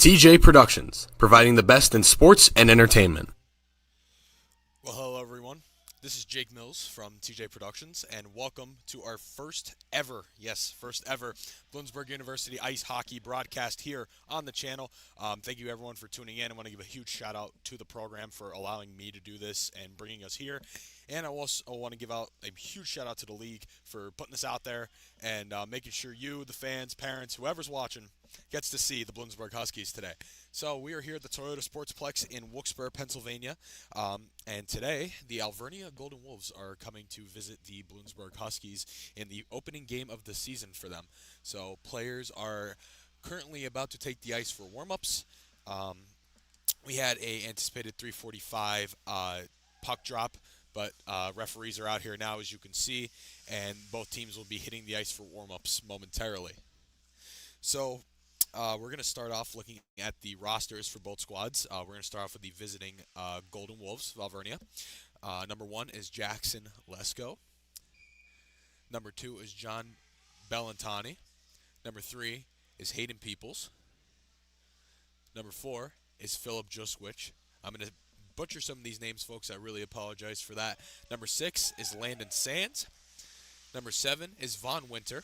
TJ Productions, providing the best in sports and entertainment. Well, hello everyone. This is Jake Mills from TJ Productions, and welcome to our first ever Bloomsburg University ice hockey broadcast here on the channel. Thank you everyone for tuning in. I want to give a huge shout out to the program for allowing me to do this and bringing us here. And I also want to give out a huge shout out to the league for putting this out there and making sure you, the fans, parents, whoever's watching, gets to see the Bloomsburg Huskies today. So we are here at the Toyota Sportsplex in Wilkes-Barre, Pennsylvania. And today, the Alvernia Golden Wolves are coming to visit the Bloomsburg Huskies in the opening game of the season for them. So players are currently about to take the ice for warm-ups. We had a anticipated 3:45 puck drop, but referees are out here now, as you can see, and both teams will be hitting the ice for warm-ups momentarily. So we're going to start off looking at the rosters for both squads. We're going to start off with the visiting Golden Wolves of Alvernia. Number 1 is Jackson Lesko. Number 2 is John Bellantani. Number 3 is Hayden Peoples. Number 4 is Philip Joswich. I'm going to butcher some of these names, folks. I really apologize for that. Number 6 is Landon Sands. Number 7 is Von Winter.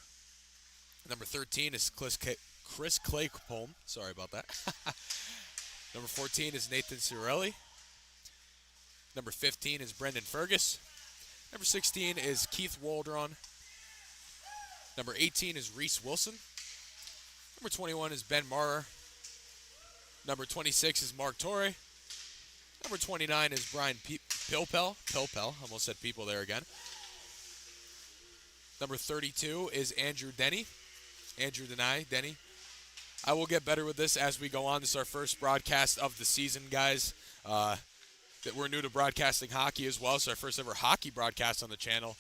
Number 13 is Chris Claypolm. Sorry about that. Number 14 is Nathan Cirelli. Number 15 is Brendan Fergus. Number 16 is Keith Waldron. Number 18 is Reese Wilson. Number 21 is Ben Maurer. Number 26 is Mark Torrey. Number 29 is Brian Pilpel. Almost said people there again. Number 32 is Andrew Denny. Denny. I will get better with this as we go on. This is our first broadcast of the season, guys. That we're new to broadcasting hockey as well. It's our first ever hockey broadcast on the channel.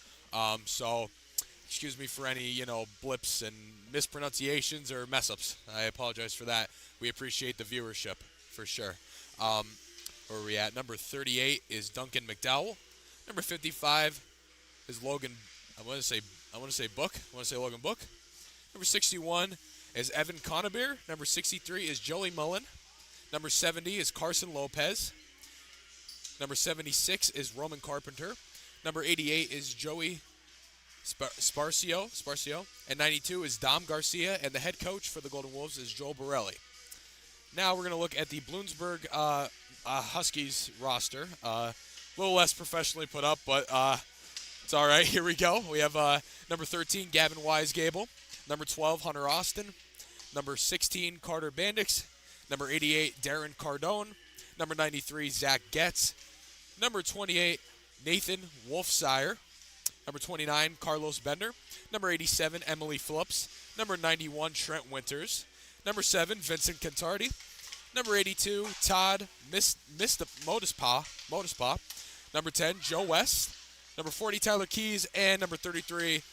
So excuse me for any, blips and mispronunciations or mess-ups. I apologize for that. We appreciate the viewership for sure. Where are we at? Number 38 is Duncan McDowell. Number 55 is Logan. I want to say Logan Book. Number 61 is Evan Conabeer. Number 63 is Joey Mullen. Number 70 is Carson Lopez. Number 76 is Roman Carpenter. Number 88 is Joey Sparcio. And 92 is Dom Garcia. And the head coach for the Golden Wolves is Joel Borelli. Now we're going to look at the Bloomsburg Huskies roster. A little less professionally put up, but it's all right. Here we go. We have number 13, Gavin Weisgable. Number 12, Hunter Austin. Number 16, Carter Bandix. Number 88, Darren Cardone. Number 93, Zach Getz. Number 28, Nathan Wolfsire. Number 29, Carlos Bender. Number 87, Emily Phillips. Number 91, Trent Winters. Number 7, Vincent Cantardi. Number 82, Todd Modispa. Number 10, Joe West. Number 40, Tyler Keys. And number 33,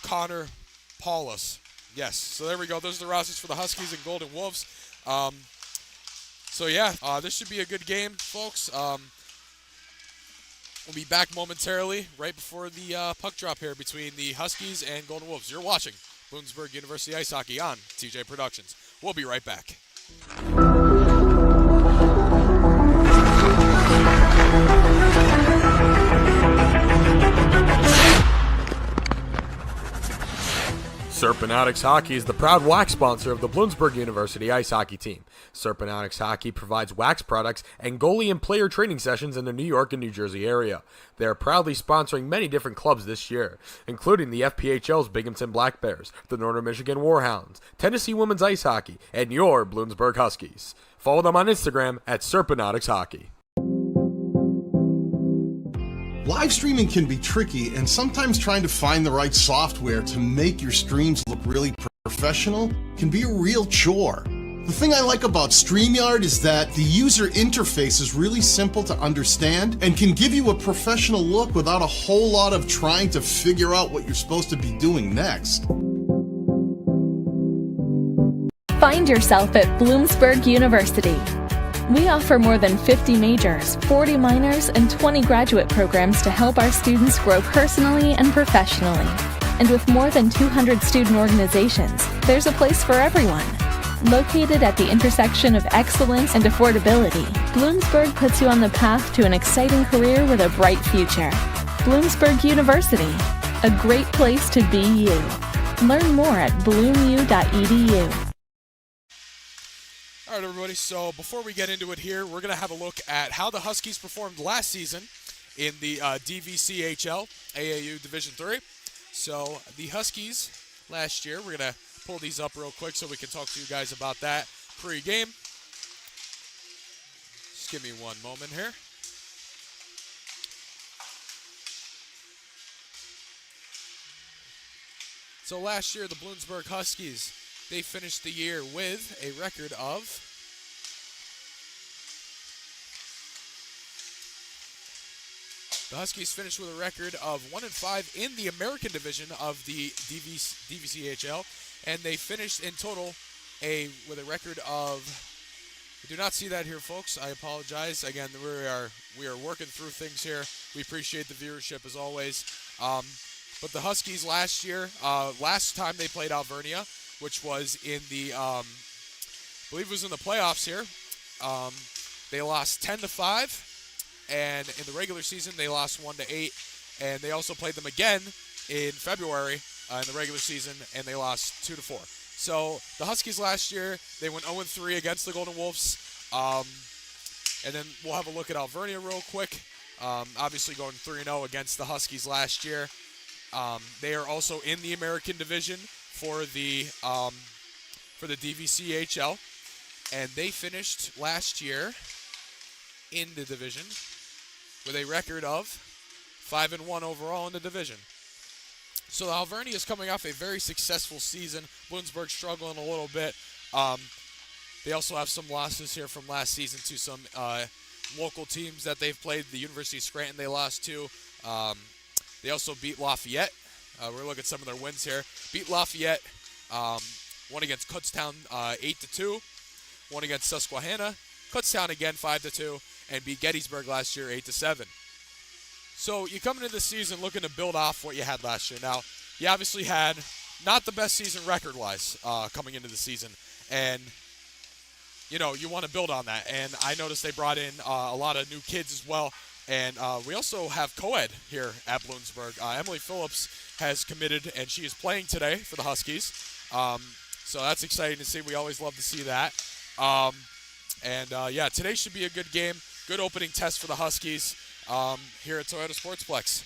Connor Paulus. Yes, so there we go. Those are the rosters for the Huskies and Golden Wolves. This should be a good game, folks. We'll be back momentarily right before the puck drop here between the Huskies and Golden Wolves. You're watching Bloomsburg University Ice Hockey on TJ Productions. We'll be right back. Serpentics Hockey is the proud wax sponsor of the Bloomsburg University ice hockey team. Serpentics Hockey provides wax products and goalie and player training sessions in the New York and New Jersey area. They are proudly sponsoring many different clubs this year, including the FPHL's Binghamton Black Bears, the Northern Michigan Warhounds, Tennessee Women's Ice Hockey, and your Bloomsburg Huskies. Follow them on Instagram at Serpentics Hockey. Live streaming can be tricky, and sometimes trying to find the right software to make your streams look really professional can be a real chore. The thing I like about StreamYard is that the user interface is really simple to understand and can give you a professional look without a whole lot of trying to figure out what you're supposed to be doing next. Find yourself at Bloomsburg University. We offer more than 50 majors, 40 minors, and 20 graduate programs to help our students grow personally and professionally. And with more than 200 student organizations, there's a place for everyone. Located at the intersection of excellence and affordability, Bloomsburg puts you on the path to an exciting career with a bright future. Bloomsburg University, a great place to be you. Learn more at bloomu.edu. All right, everybody, so before we get into it here, we're going to have a look at how the Huskies performed last season in the DVCHL AAU Division III. So the Huskies last year, we're going to pull these up real quick so we can talk to you guys about that pre-game. Just give me one moment here. So last year, the Bloomsburg Huskies, they finished the year with a record of the Huskies finished with a record of 1-5 in the American division of the DVCHL, and they finished in total with a record of. I do not see that here, folks. I apologize. Again, we are working through things here. We appreciate the viewership as always. But the Huskies last year, last time they played Alvernia, which was in the, I believe it was in the playoffs here. They lost 10-5, and in the regular season they lost 1-8, and they also played them again in February in the regular season, and they lost 2-4. So the Huskies last year, they went 0-3 against the Golden Wolves, and then we'll have a look at Alvernia real quick. Obviously going 3-0 against the Huskies last year. They are also in the American division for the DVCHL, and they finished last year in the division with a record of 5-1 overall in the division. So Alvernia is coming off a very successful season. Bloomsburg struggling a little bit. They also have some losses here from last season to some local teams that they've played. The University of Scranton they lost to. They also beat Lafayette. We're looking at some of their wins here. Beat Lafayette, one against Kutztown 8-2, one against Susquehanna, Kutztown again 5-2, and beat Gettysburg last year 8-7. So you come into the season looking to build off what you had last year. Now, you obviously had not the best season record-wise coming into the season, and you want to build on that. And I noticed they brought in a lot of new kids as well. And we also have co-ed here at Bloomsburg. Emily Phillips has committed, and she is playing today for the Huskies. So that's exciting to see. We always love to see that. Yeah, today should be a good game. Good opening test for the Huskies here at Toyota Sportsplex.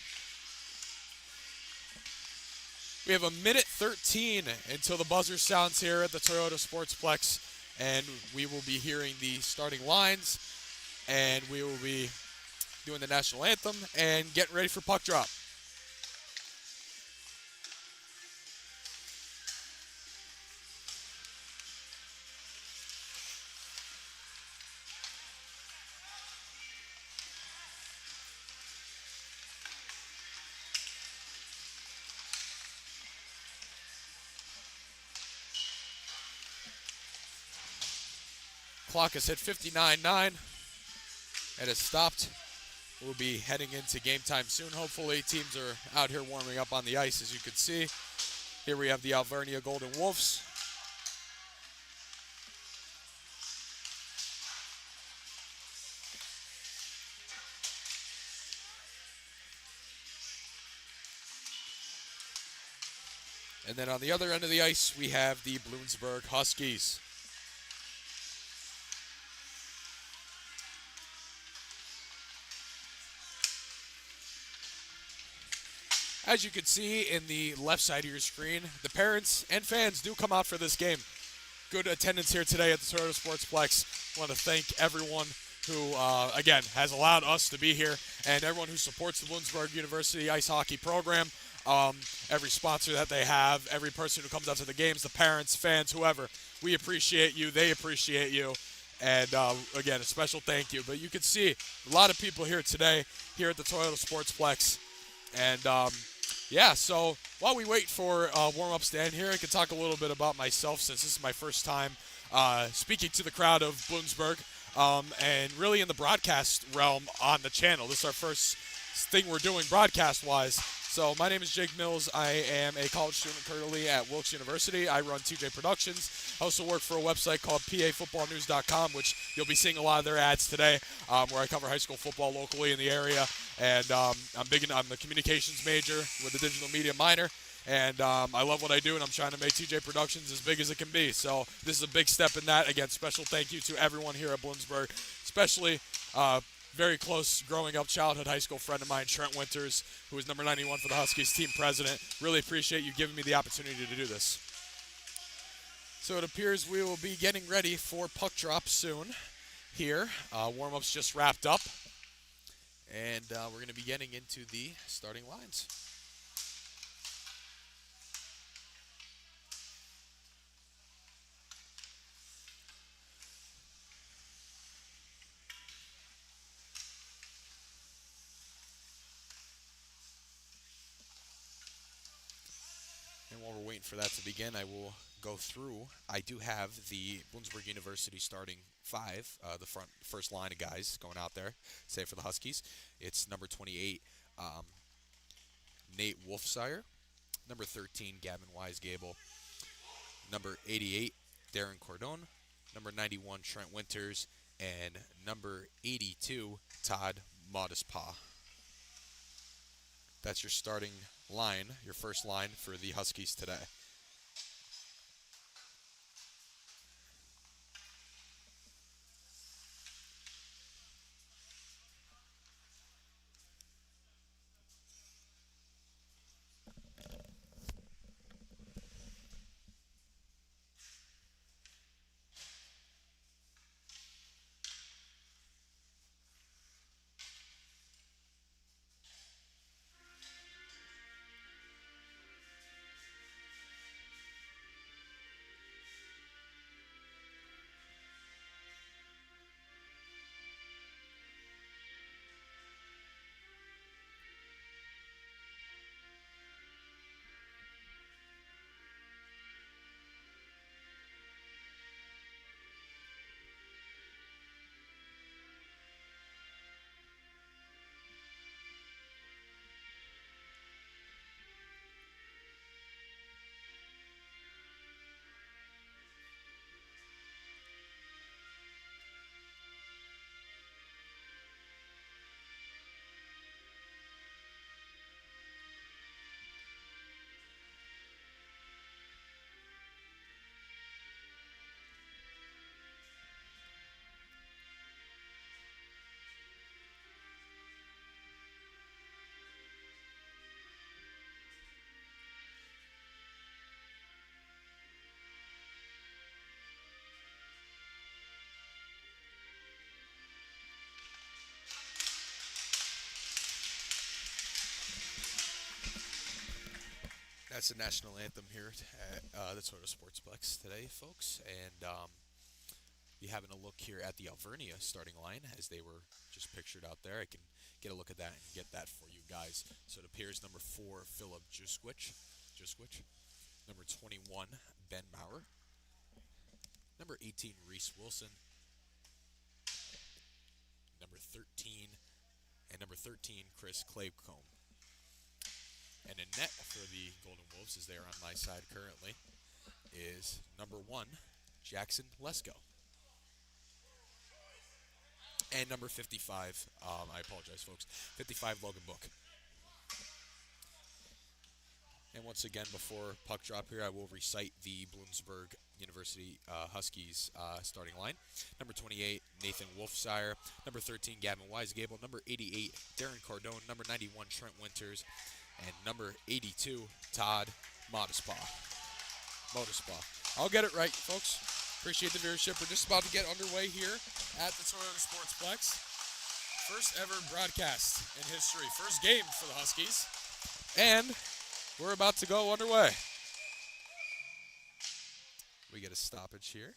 We have 1:13 until the buzzer sounds here at the Toyota Sportsplex, and we will be hearing the starting lines, and we will be doing the national anthem and getting ready for puck drop. Clock has hit 59:09 and has stopped. We'll be heading into game time soon, hopefully. Teams are out here warming up on the ice, as you can see. Here we have the Alvernia Golden Wolves. And then on the other end of the ice, we have the Bloomsburg Huskies. As you can see in the left side of your screen, the parents and fans do come out for this game. Good attendance here today at the Toyota Sportsplex. I want to thank everyone who, again, has allowed us to be here, and everyone who supports the Bloomsburg University ice hockey program. Every sponsor that they have, every person who comes out to the games, the parents, fans, whoever. We appreciate you. They appreciate you. And, again, a special thank you. But you can see a lot of people here today here at the Toyota Sportsplex. And, yeah, so while we wait for warm-up stand here, I can talk a little bit about myself since this is my first time speaking to the crowd of Bloomsburg and really in the broadcast realm on the channel. This is our first thing we're doing broadcast-wise. So my name is Jake Mills. I am a college student currently at Wilkes University. I run TJ Productions. I also work for a website called PAFootballNews.com, which you'll be seeing a lot of their ads today, where I cover high school football locally in the area. And I'm a communications major with a digital media minor. And I love what I do, and I'm trying to make TJ Productions as big as it can be. So this is a big step in that. Again, special thank you to everyone here at Bloomsburg, especially very close growing up childhood high school friend of mine, Trent Winters, who is number 91 for the Huskies, team president. Really appreciate you giving me the opportunity to do this. So it appears we will be getting ready for puck drop soon here. Warm-ups just wrapped up, and we're going to be getting into the starting lines. And while we're waiting for that to begin, I will go through. I do have the Bloomsburg University starting five, the first line of guys going out there, say for the Huskies. It's number 28, Nate Wolfsire. Number 13, Gavin Weisgable. Number 88, Darren Cordone. Number 91, Trent Winters. And number 82, Todd Modespaw. That's your starting line, your first line for the Huskies today. That's the national anthem here at the Sportsplex today, folks. And be having a look here at the Alvernia starting line as they were just pictured out there. I can get a look at that and get that for you guys. So it appears number 4, Philip Juskwich. Number 21, Ben Bauer. Number 18, Reese Wilson. Number 13, Chris Claycomb. And in net for the Golden Wolves, as they are on my side currently, is number 1, Jackson Lesko. And number 55, I apologize, folks, 55, Logan Book. And once again, before puck drop here, I will recite the Bloomsburg University Huskies starting line. Number 28, Nathan Wolfsire. Number 13, Gavin Weisgable. Number 88, Darren Cordone. Number 91, Trent Winters. And number 82, Todd Modespaw. I'll get it right, folks. Appreciate the viewership. We're just about to get underway here at the Toyota Sportsplex. First ever broadcast in history. First game for the Huskies. And we're about to go underway. We get a stoppage here.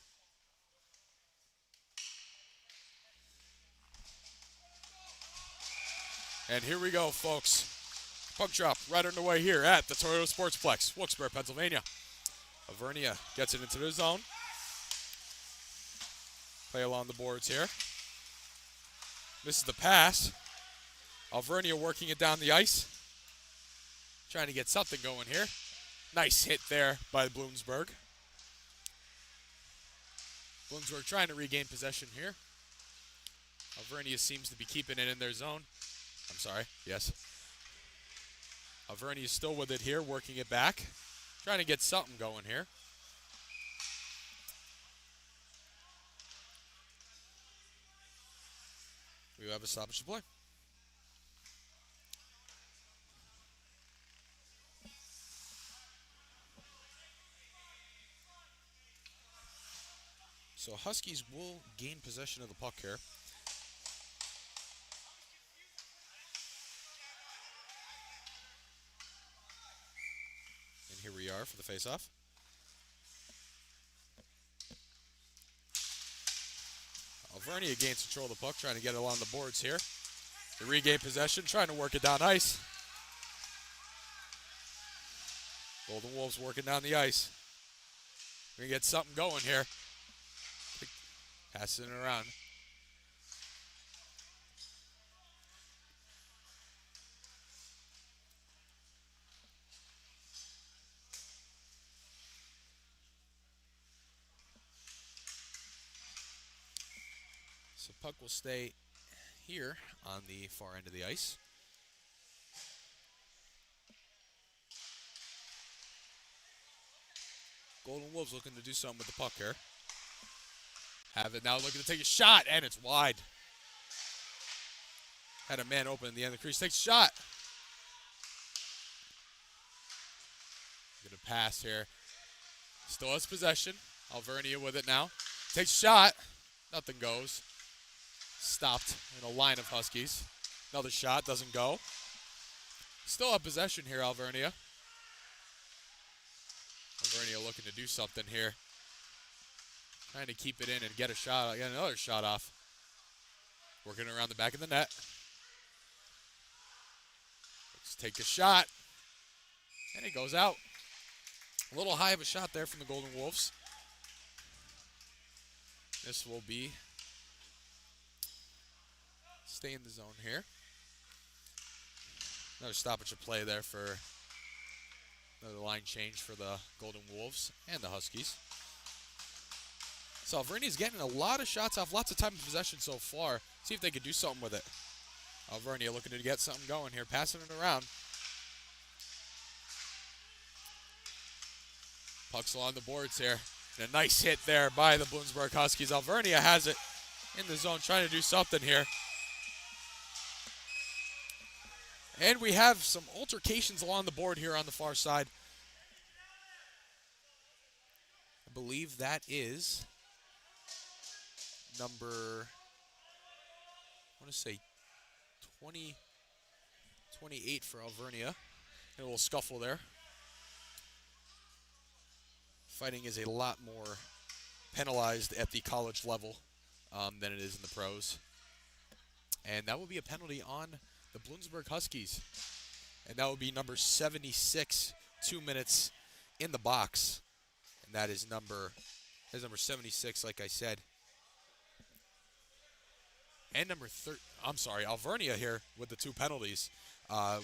And here we go, folks. Puck drop right underway here at the Toyota Sportsplex, Wilkes-Barre, Pennsylvania. Alvernia gets it into the zone. Play along the boards here. This is the pass. Alvernia working it down the ice. trying to get something going here. Nice hit there by Bloomsburg. Bloomsburg trying to regain possession here. Alvernia seems to be keeping it in their zone. I'm sorry, yes. Alvernia is still with it here, working it back. Trying to get something going here. We have a stoppage to play. So Huskies will gain possession of the puck here. And here we are for the faceoff. Alvernia gains control of the puck, trying to get it along the boards here. They regain possession, trying to work it down ice. Golden Wolves working down the ice. We're going to get something going here. Passing it around. So puck will stay here on the far end of the ice. Golden Wolves looking to do something with the puck here. Have it now, looking to take a shot, and it's wide. Had a man open in the end of the crease, takes a shot. Gonna pass here. Still has possession. Alvernia with it now. Takes a shot. Nothing goes. Stopped in a line of Huskies. Another shot, doesn't go. Still have possession here, Alvernia. Alvernia looking to do something here. Trying to keep it in and get a shot, get another shot off. Working around the back of the net. Let's take a shot. And it goes out. A little high of a shot there from the Golden Wolves. This will be stay in the zone here. Another stoppage of play there for another line change for the Golden Wolves and the Huskies. So Alvernia's getting a lot of shots off, lots of time in possession so far. See if they can do something with it. Alvernia looking to get something going here, passing it around. Puck's along the boards here. And a nice hit there by the Bloomsburg Huskies. Alvernia has it in the zone, trying to do something here. And we have some altercations along the board here on the far side. I believe that is number, I want to say 28 for Alvernia. A little scuffle there. Fighting is a lot more penalized at the college level than it is in the pros. And that will be a penalty on the Bloomsburg Huskies. And that will be number 76, 2 minutes in the box. And that is number 76, like I said. And number Alvernia here with the two penalties.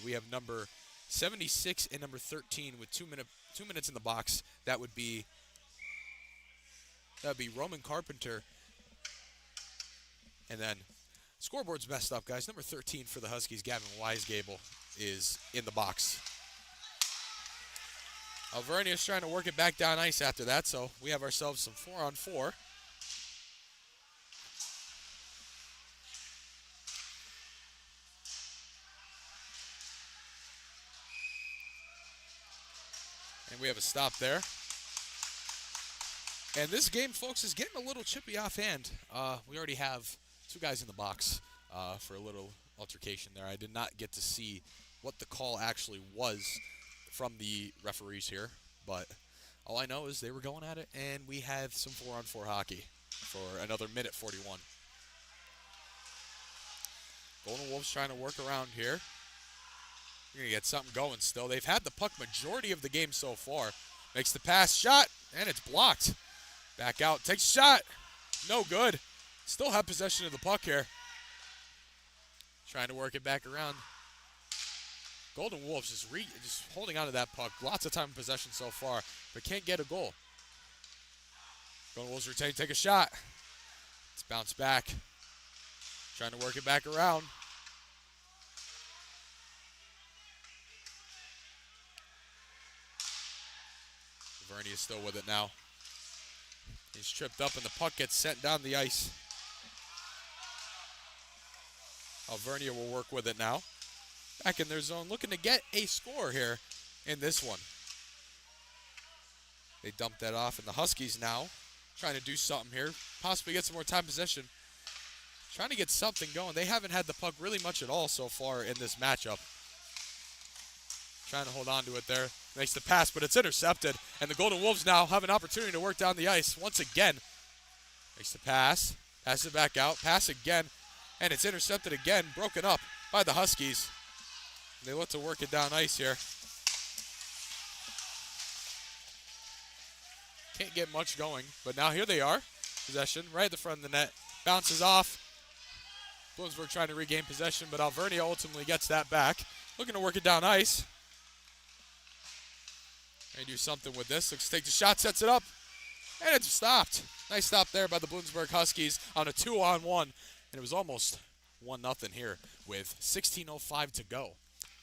We have number 76 and number 13 with 2 minutes in the box. That would be Roman Carpenter. And then scoreboard's messed up, guys. Number 13 for the Huskies, Gavin Weisgable, is in the box. Alvernia's trying to work it back down ice after that, so we have ourselves some 4-on-4. And we have a stop there. And this game, folks, is getting a little chippy offhand. We already have two guys in the box for a little altercation there. I did not get to see what the call actually was from the referees here, but all I know is they were going at it, and we have some 4-on-4 hockey for another minute 41. Golden Wolves trying to work around here. We're going to get something going still. They've had the puck majority of the game so far. Makes the pass, shot, and it's blocked. Back out, takes a shot. No good. Still have possession of the puck here. Trying to work it back around. Golden Wolves just holding on to that puck. Lots of time in possession so far, but can't get a goal. Golden Wolves retain, take a shot. Let's bounce back. Trying to work it back around. Alvernia is still with it now. He's tripped up and the puck gets sent down the ice. Alvernia will work with it now. Back in their zone, looking to get a score here in this one. They dump that off, and the Huskies now trying to do something here. Possibly get some more time possession. Trying to get something going. They haven't had the puck really much at all so far in this matchup. Trying to hold on to it there. Makes the pass, but it's intercepted. And the Golden Wolves now have an opportunity to work down the ice once again. Makes the pass. Passes it back out. Pass again. And it's intercepted again. Broken up by the Huskies. They look to work it down ice here. Can't get much going, but now here they are. Possession right at the front of the net. Bounces off. Bloomsburg trying to regain possession, but Alvernia ultimately gets that back. Looking to work it down ice. They do something with this. Looks to take the shot, sets it up, and it's stopped. Nice stop there by the Bloomsburg Huskies on a 2-on-1, and it was almost 1-0 here with 16:05 to go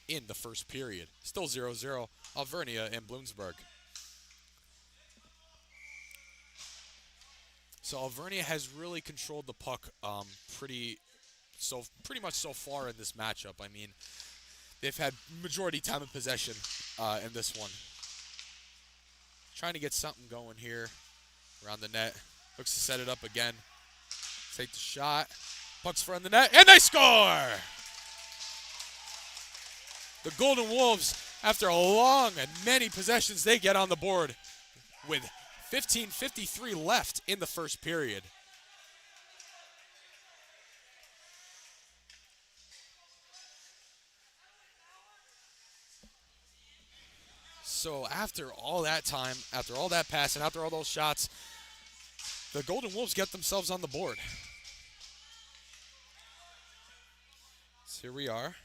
in the first period. Still 0-0, Alvernia and Bloomsburg. So Alvernia has really controlled the puck pretty much so far in this matchup. I mean, they've had majority time of possession in this one. Trying to get something going here around the net. Looks to set it up again. Take the shot. Puck's front of the net, and they score! The Golden Wolves, after a long and many possessions, they get on the board with 15:53 left in the first period. So after all that time, after all that passing, after all those shots, the Golden Wolves get themselves on the board. So here we are.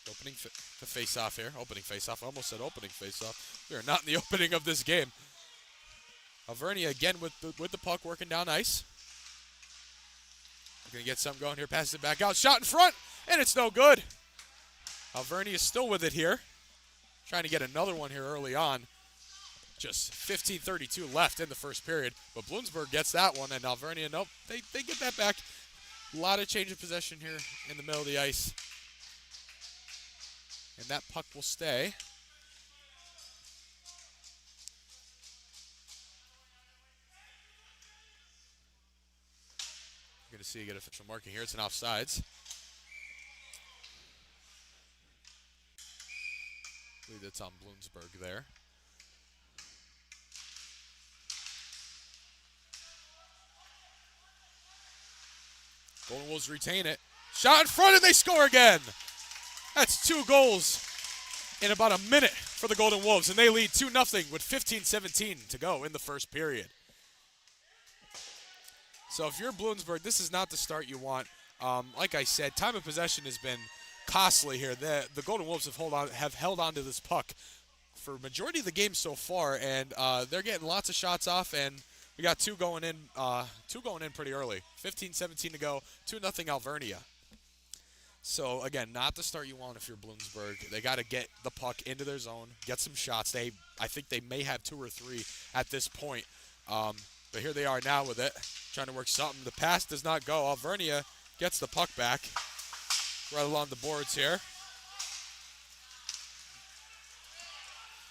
Opening the face-off here. Opening face-off. I almost said opening face-off. We are not in the opening of this game. Alvernia again with the puck working down ice. We're going to get something going here. Passes it back out. Shot in front, and it's no good. Alvernia is still with it here. Trying to get another one here early on. Just 15:32 left in the first period. But Bloomsburg gets that one, and Alvernia, nope, they get that back. A lot of change of possession here in the middle of the ice. And that puck will stay. You're going to see you get official marking here. It's an offsides. I believe it's on Bloomsburg there. Golden Wolves retain it. Shot in front, and they score again. That's 2 goals in about a minute for the Golden Wolves, and they lead 2-0 with 15:17 to go in the first period. So if you're Bloomsburg, this is not the start you want. Like I said, time of possession has been costly here. The Golden Wolves have held on to this puck for majority of the game so far, and they're getting lots of shots off, and we got two going in pretty early. 15:17 to go, 2-0 Alvernia. So, again, not the start you want if you're Bloomsburg. They got to get the puck into their zone, get some shots. I think they may have 2 or 3 at this point. But here they are now with it, trying to work something. The pass does not go. Alvernia gets the puck back right along the boards here.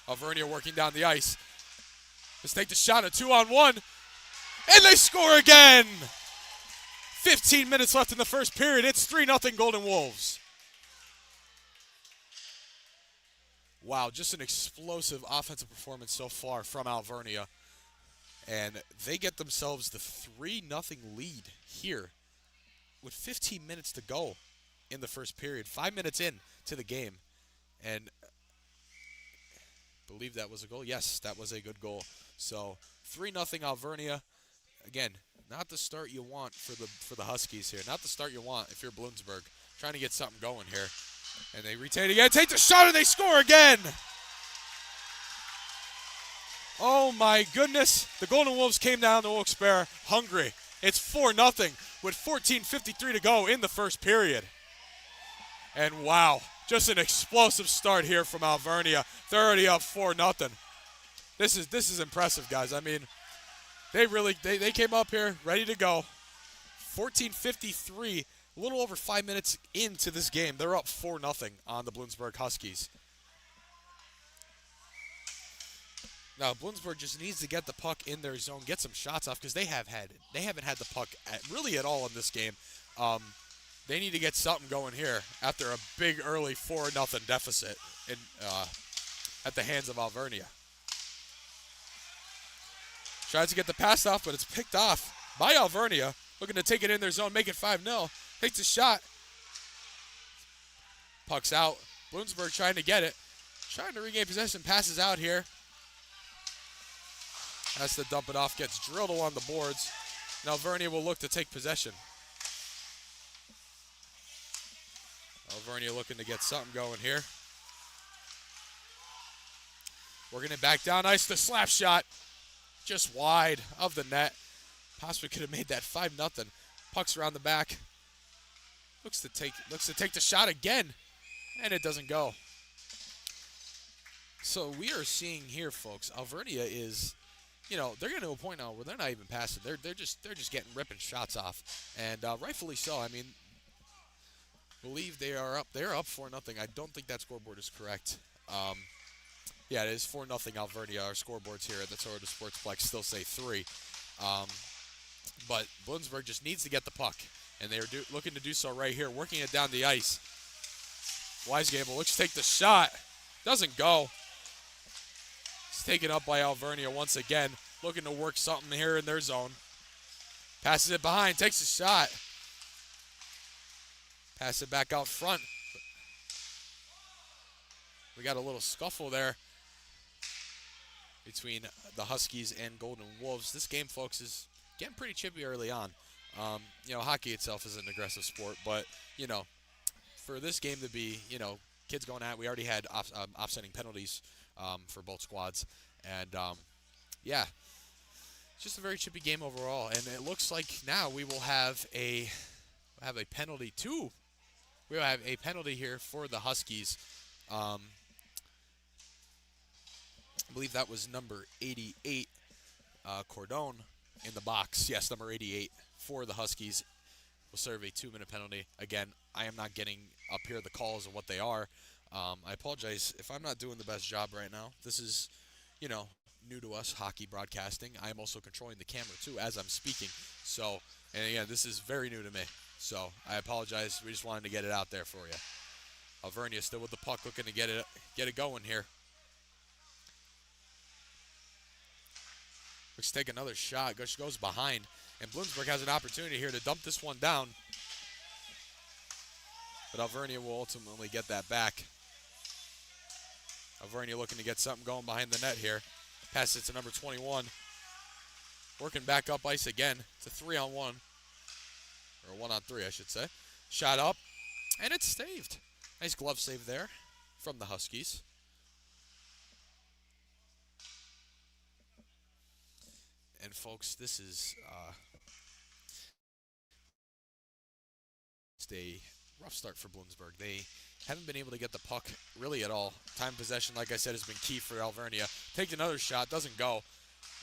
Alvernia working down the ice. Let's take the shot, a 2-on-1, and they score again! 15 minutes left in the first period. It's 3-0 Golden Wolves. Wow, just an explosive offensive performance so far from Alvernia. And they get themselves the 3-0 lead here with 15 minutes to go in the first period. 5 minutes in to the game. And I believe that was a goal. Yes, that was a good goal. So 3-0 Alvernia. Again, not the start you want for the Huskies here. Not the start you want if you're Bloomsburg. trying to get something going here. And they retain again, take the shot, and they score again. Oh my goodness. The Golden Wolves came down to Wilkes-Barre hungry. It's 4-0 with 14:53 to go in the first period. And wow, just an explosive start here from Alvernia. They're already up 4-0. This is impressive, guys. I mean, they came up here ready to go. 14:53, a little over 5 minutes into this game. They're up 4-0 on the Bloomsburg Huskies. Now, Bloomsburg just needs to get the puck in their zone, get some shots off, because they haven't had the puck really at all in this game. They need to get something going here after a big early 4-0 deficit at the hands of Alvernia. Tries to get the pass off, but it's picked off by Alvernia, looking to take it in their zone, make it 5-0. Takes a shot. Puck's out. Bloomsburg trying to get it. Trying to regain possession, passes out here. Has to dump it off, gets drilled along the boards. Now Alvernia will look to take possession. Alvernia looking to get something going here. Working it back down ice, the slap shot. Just wide of the net. Possibly could have made that 5-0. Puck's around the back. Looks to take the shot again, and it doesn't go. So we are seeing here, folks, Alvernia is, they're getting to a point now where they're not even passing. They're just getting ripping shots off, and rightfully so. I mean, believe they are up. They're up 4-0. I don't think that scoreboard is correct. Yeah, it is 4-0 Alvernia. Our scoreboards here at the Toyota Sportsplex still say 3. But Bloomsburg just needs to get the puck, and they are looking to do so right here, working it down the ice. Weisgable looks to take the shot. Doesn't go. It's taken up by Alvernia once again, looking to work something here in their zone. Passes it behind, takes a shot. Pass it back out front. We got a little scuffle there between the Huskies and Golden Wolves. This game, folks, is getting pretty chippy early on. Hockey itself is an aggressive sport, but, for this game to be, kids going at it, we already had offsetting penalties for both squads. And, yeah, it's just a very chippy game overall. And it looks like now we will have a penalty, too. We will have a penalty here for the Huskies. I believe that was number 88, Cordone, in the box. Yes, number 88 for the Huskies will serve a 2-minute penalty. Again, I am not getting up here the calls of what they are. I apologize if I'm not doing the best job right now. This is, new to us, hockey broadcasting. I am also controlling the camera, too, as I'm speaking. So, and again, this is very new to me. So, I apologize. We just wanted to get it out there for you. Alvernia still with the puck, looking to get it going here. Looks to take another shot. Goes behind. And Bloomsburg has an opportunity here to dump this one down. But Alvernia will ultimately get that back. Alvernia looking to get something going behind the net here. Pass it to number 21. Working back up ice again. It's a 3-on-1. Or a 1-on-3, I should say. Shot up. And it's saved. Nice glove save there from the Huskies. And folks, this is a rough start for Bloomsburg. They haven't been able to get the puck really at all. Time possession, like I said, has been key for Alvernia. Take another shot, doesn't go.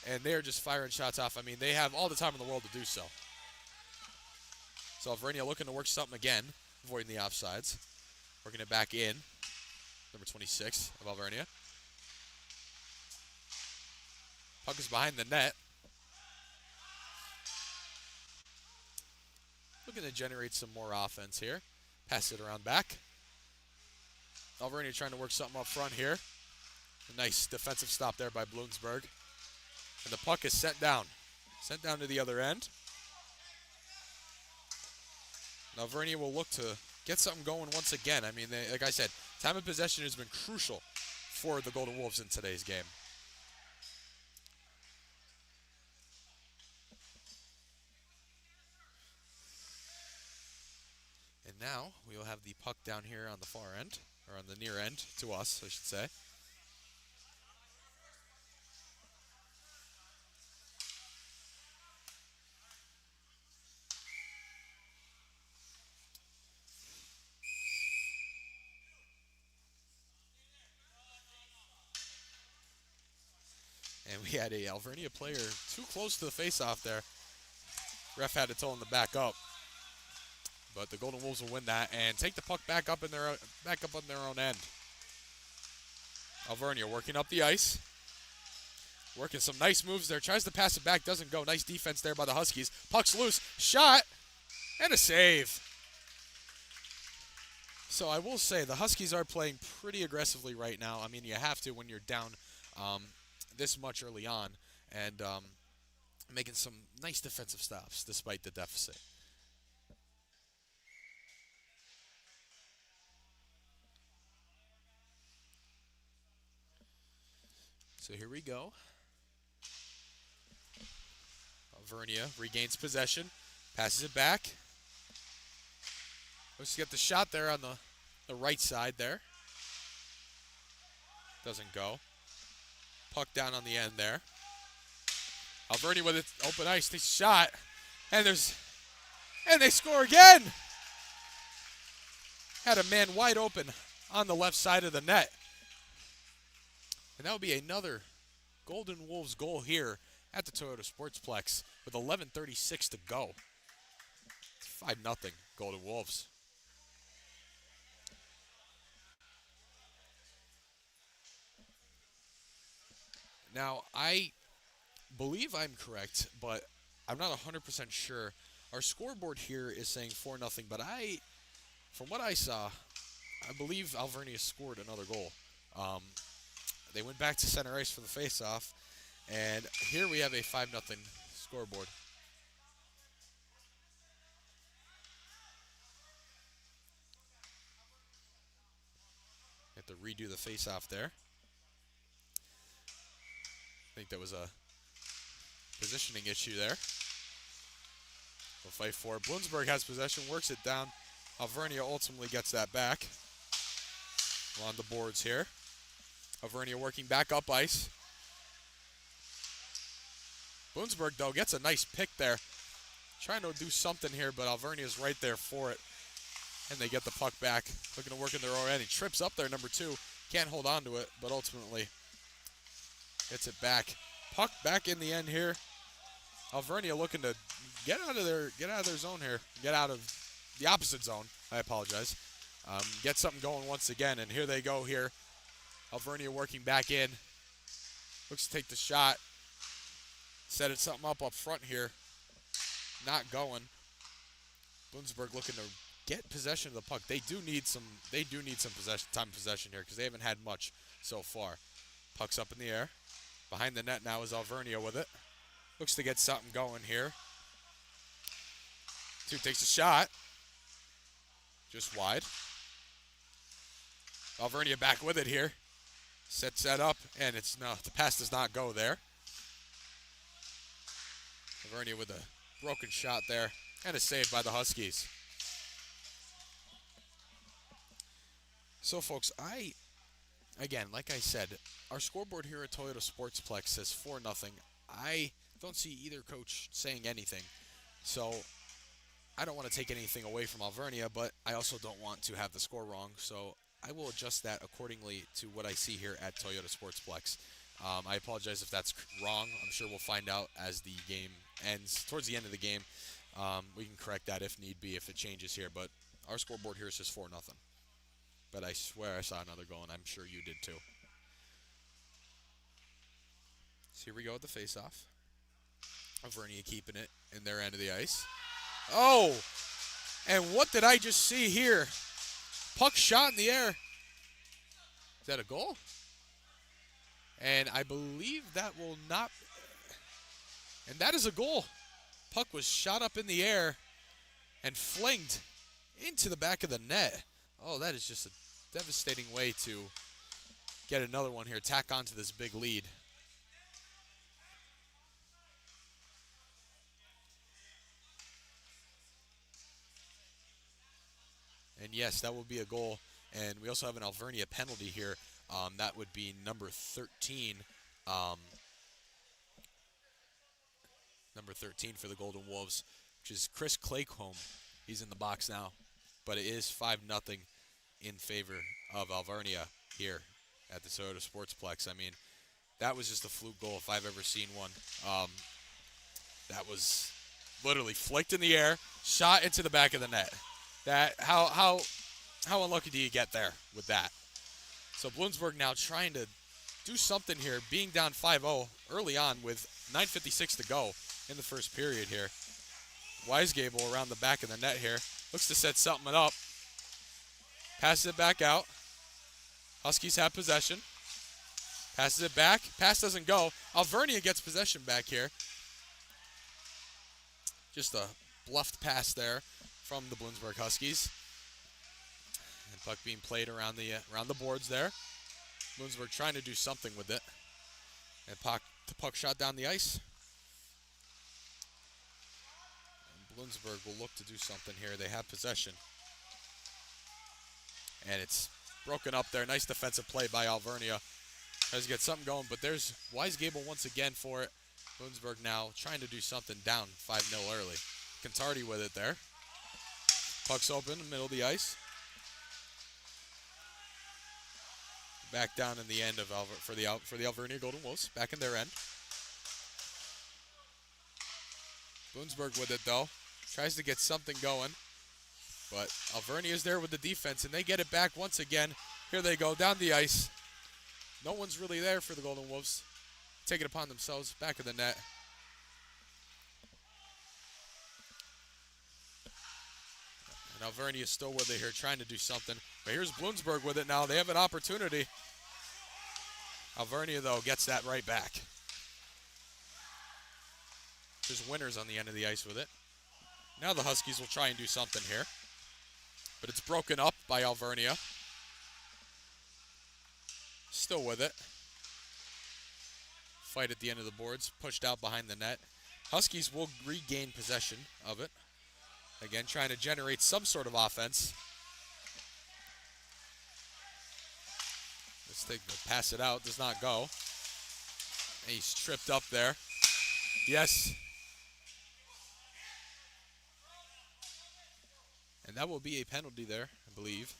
And they're just firing shots off. I mean, they have all the time in the world to do so. So Alvernia looking to work something again, avoiding the offsides. Working it back in. Number 26 of Alvernia. Puck is behind the net. Looking to generate some more offense here. Pass it around back. Alvernia trying to work something up front here. A nice defensive stop there by Bloomsburg. And the puck is sent down. Sent down to the other end. Now Alvernia will look to get something going once again. I mean, like I said, time of possession has been crucial for the Golden Wolves in today's game. And now we will have the puck down here on the far end, or on the near end, to us, I should say. And we had a Alvernia player too close to the face-off there. Ref had to tell him to back up. But the Golden Wolves will win that and take the puck back up on their own end. Alvernia working up the ice. Working some nice moves there. Tries to pass it back, doesn't go. Nice defense there by the Huskies. Puck's loose. Shot. And a save. So I will say the Huskies are playing pretty aggressively right now. I mean, you have to when you're down this much early on. And making some nice defensive stops despite the deficit. So here we go. Alvernia regains possession, passes it back. Let's get the shot there on the right side there. Doesn't go. Puck down on the end there. Alvernia with it, open ice, takes a shot, and they score again. Had a man wide open on the left side of the net. And that would be another Golden Wolves goal here at the Toyota Sportsplex with 11:36 to go. It's 5-0 Golden Wolves. Now, I believe I'm correct, but I'm not 100% sure. Our scoreboard here is saying 4-0, but from what I saw, I believe Alvernia scored another goal. They went back to center ice for the face-off, and here we have a 5-0 scoreboard. Have to redo the face-off there. I think that was a positioning issue there. We'll fight for it. Bloomsburg has possession, works it down. Alvernia ultimately gets that back. We're on the boards here. Alvernia working back up ice. Bloomsburg, though, gets a nice pick there. Trying to do something here, but Alvernia's right there for it. And they get the puck back. Looking to work in their own end. He trips up there, number 2. Can't hold on to it, but ultimately gets it back. Puck back in the end here. Alvernia looking to get out of their zone here. Get out of the opposite zone. I apologize. Get something going once again, and here they go here. Alvernia working back in. Looks to take the shot. Set it something up front here. Not going. Bloomsburg looking to get possession of the puck. They do need some possession here because they haven't had much so far. Puck's up in the air. Behind the net now is Alvernia with it. Looks to get something going here. 2 takes a shot. Just wide. Alvernia back with it here. Sets that up, and the pass does not go there. Alvernia with a broken shot there, and a save by the Huskies. So, folks, again, like I said, our scoreboard here at Toyota Sportsplex says 4-0. I don't see either coach saying anything. So, I don't want to take anything away from Alvernia, but I also don't want to have the score wrong. So, I will adjust that accordingly to what I see here at Toyota Sportsplex. I apologize if that's wrong. I'm sure we'll find out as the game ends. Towards the end of the game, we can correct that if need be, if it changes here. But our scoreboard here says 4-0. But I swear I saw another goal, and I'm sure you did too. So here we go with the face-off. Alvernia keeping it in their end of the ice. Oh! And what did I just see here? Puck shot in the air. Is that a goal? And I believe that will not... And that is a goal. Puck was shot up in the air and flinged into the back of the net. Oh, that is just a devastating way to get another one here. Tack onto this big lead. yes, that will be a goal. And we also have an Alvernia penalty here. That would be number 13. Number 13 for the Golden Wolves, which is Chris Claycomb. He's in the box now. But it is 5-0 in favor of Alvernia here at the Toyota Sportsplex. I mean, that was just a fluke goal if I've ever seen one. That was literally flicked in the air, shot into the back of the net. That how unlucky do you get there with that? So Bloomsburg now trying to do something here, being down 5-0 early on with 9:56 to go in the first period here. Weisgable around the back of the net here. Looks to set something up. Passes it back out. Huskies have possession. Passes it back. Pass doesn't go. Alvernia gets possession back here. Just a bluffed pass there from the Bloomsburg Huskies. And puck being played around the boards there. Bloomsburg trying to do something with it. And the puck shot down the ice. And Bloomsburg will look to do something here. They have possession. And it's broken up there. Nice defensive play by Alvernia. Tries to get something going, but there's Weisgable once again for it. Bloomsburg now trying to do something, down 5-0 early. Cantardi with it there. Puck's open in the middle of the ice. Back down in the end of for the Alvernia Golden Wolves, back in their end. Bloomsburg with it though. Tries to get something going. But Alvernia is there with the defense, and they get it back once again. Here they go, down the ice. No one's really there for the Golden Wolves. Take it upon themselves, back of the net. And Alvernia is still with it here, trying to do something. But here's Bloomsburg with it now. They have an opportunity. Alvernia, though, gets that right back. There's winners on the end of the ice with it. Now the Huskies will try and do something here. But it's broken up by Alvernia. Still with it. Fight at the end of the boards. Pushed out behind the net. Huskies will regain possession of it. Again, trying to generate some sort of offense. Let's pass it out. Does not go. And he's tripped up there. Yes. And that will be a penalty there, I believe.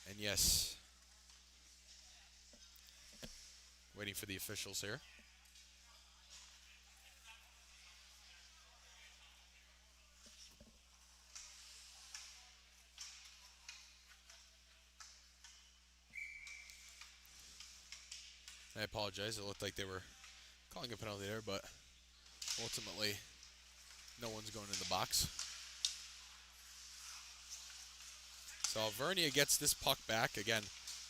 And yes. Waiting for the officials here. I apologize. It looked like they were calling a penalty there, but ultimately, no one's going in the box. So Alvernia gets this puck back. Again,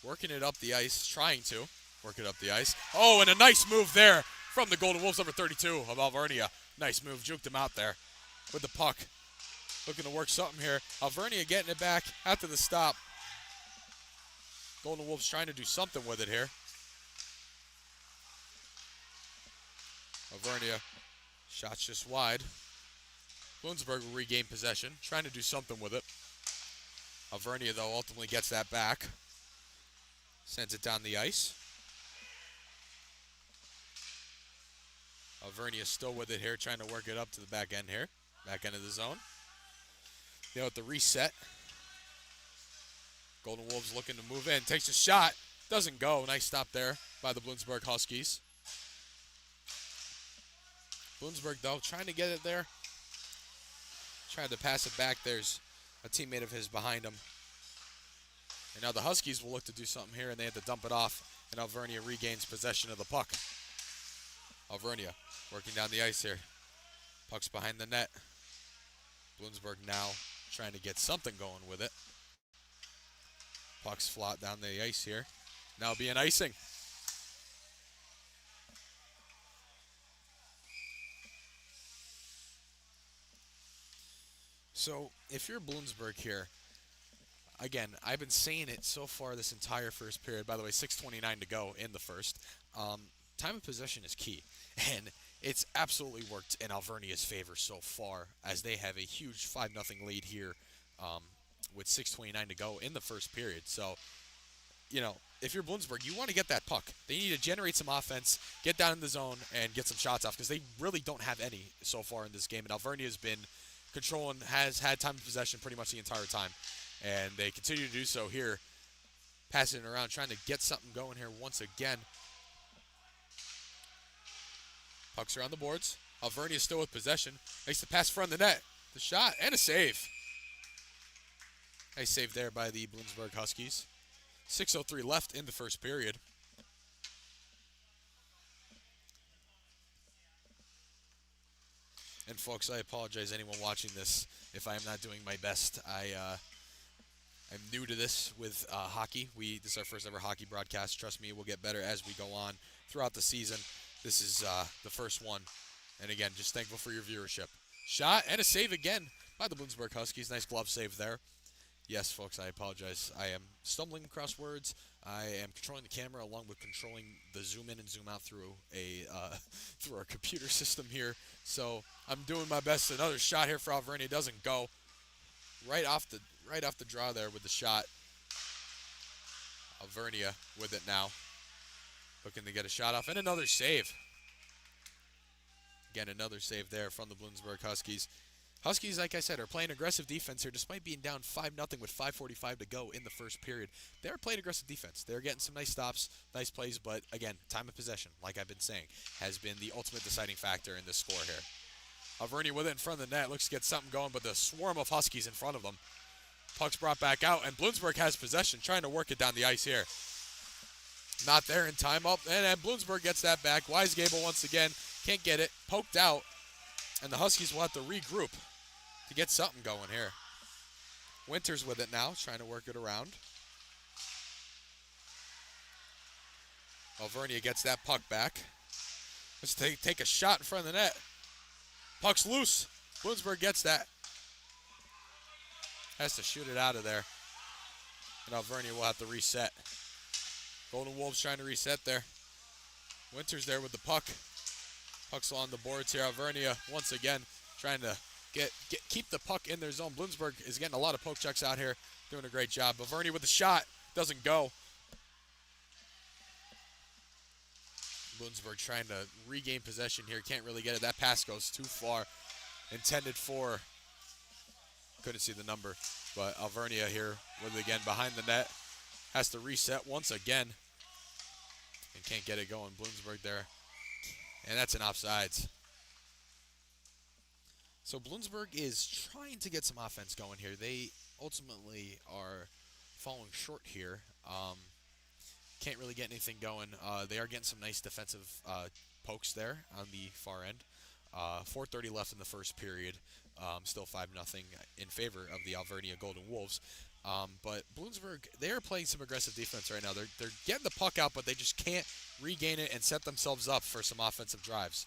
working it up the ice, trying to work it up the ice. Oh, and a nice move there from the Golden Wolves, number 32 of Alvernia. Nice move. Juked him out there with the puck. Looking to work something here. Alvernia getting it back after the stop. Golden Wolves trying to do something with it here. Alvernia, shots just wide. Bloomsburg will regain possession, trying to do something with it. Alvernia, though, ultimately gets that back. Sends it down the ice. Alvernia still with it here, trying to work it up to the back end here. Back end of the zone. They at the reset. Golden Wolves looking to move in. Takes a shot. Doesn't go. Nice stop there by the Bloomsburg Huskies. Bloomsburg, though, trying to get it there. Trying to pass it back. There's a teammate of his behind him. And now the Huskies will look to do something here, and they have to dump it off. And Alvernia regains possession of the puck. Alvernia working down the ice here. Puck's behind the net. Bloomsburg now trying to get something going with it. Puck's flat down the ice here. Now be an icing. So, if you're Bloomsburg here, again, I've been saying it so far this entire first period. By the way, 6:29 to go in the first. time of possession is key, and it's absolutely worked in Alvernia's favor so far, as they have a huge 5-0 lead here with 6:29 to go in the first period. So, if you're Bloomsburg, you want to get that puck. They need to generate some offense, get down in the zone, and get some shots off, because they really don't have any so far in this game. And Alvernia has been controlling, has had time of possession pretty much the entire time, and they continue to do so here, passing it around, trying to get something going here once again. Pucks are on the boards. Alvernia still with possession. Makes the pass front of the net. The shot and a save. Nice save there by the Bloomsburg Huskies. 6:03 left in the first period. And folks, I apologize anyone watching this if I am not doing my best. I'm new to this with hockey. This is our first ever hockey broadcast. Trust me, we'll get better as we go on throughout the season. This is the first one. And again, just thankful for your viewership. Shot and a save again by the Bloomsburg Huskies. Nice glove save there. Yes, folks, I apologize. I am stumbling across words. I am controlling the camera along with controlling the zoom in and zoom out through through our computer system here. So I'm doing my best. Another shot here for Alvernia. Doesn't go. Right off the draw there with the shot. Alvernia with it now. Looking to get a shot off. And another save. Again, another save there from the Bloomsburg Huskies. Huskies, like I said, are playing aggressive defense here despite being down 5-0 with 5:45 to go in the first period. They're playing aggressive defense. They're getting some nice stops, nice plays, but again, time of possession, like I've been saying, has been the ultimate deciding factor in this score here. Alvernia with it in front of the net. Looks to get something going, but the swarm of Huskies in front of them. Puck's brought back out, and Bloomsburg has possession, trying to work it down the ice here. Not there in time up, and then Bloomsburg gets that back. Weisgable once again, can't get it, poked out, and the Huskies will have to regroup to get something going here. Winters with it now, trying to work it around. Alvernia gets that puck back. Let's take a shot in front of the net. Puck's loose. Bloomsburg gets that. Has to shoot it out of there. And Alvernia will have to reset. Golden Wolves trying to reset there. Winters there with the puck. Puck's on the boards here. Alvernia once again trying to keep the puck in their zone. Bloomsburg is getting a lot of poke checks out here. Doing a great job. Alvernia with the shot. Doesn't go. Bloomsburg trying to regain possession here. Can't really get it. That pass goes too far. Intended for, couldn't see the number, but Alvernia here with it again behind the net. Has to reset once again. And can't get it going. Bloomsburg there. And that's an offsides. So Bloomsburg is trying to get some offense going here. They ultimately are falling short here. Can't really get anything going. They are getting some nice defensive pokes there on the far end. 4:30 left in the first period. Still 5-0 in favor of the Alvernia Golden Wolves. But Bloomsburg, they are playing some aggressive defense right now. They're getting the puck out, but they just can't regain it and set themselves up for some offensive drives.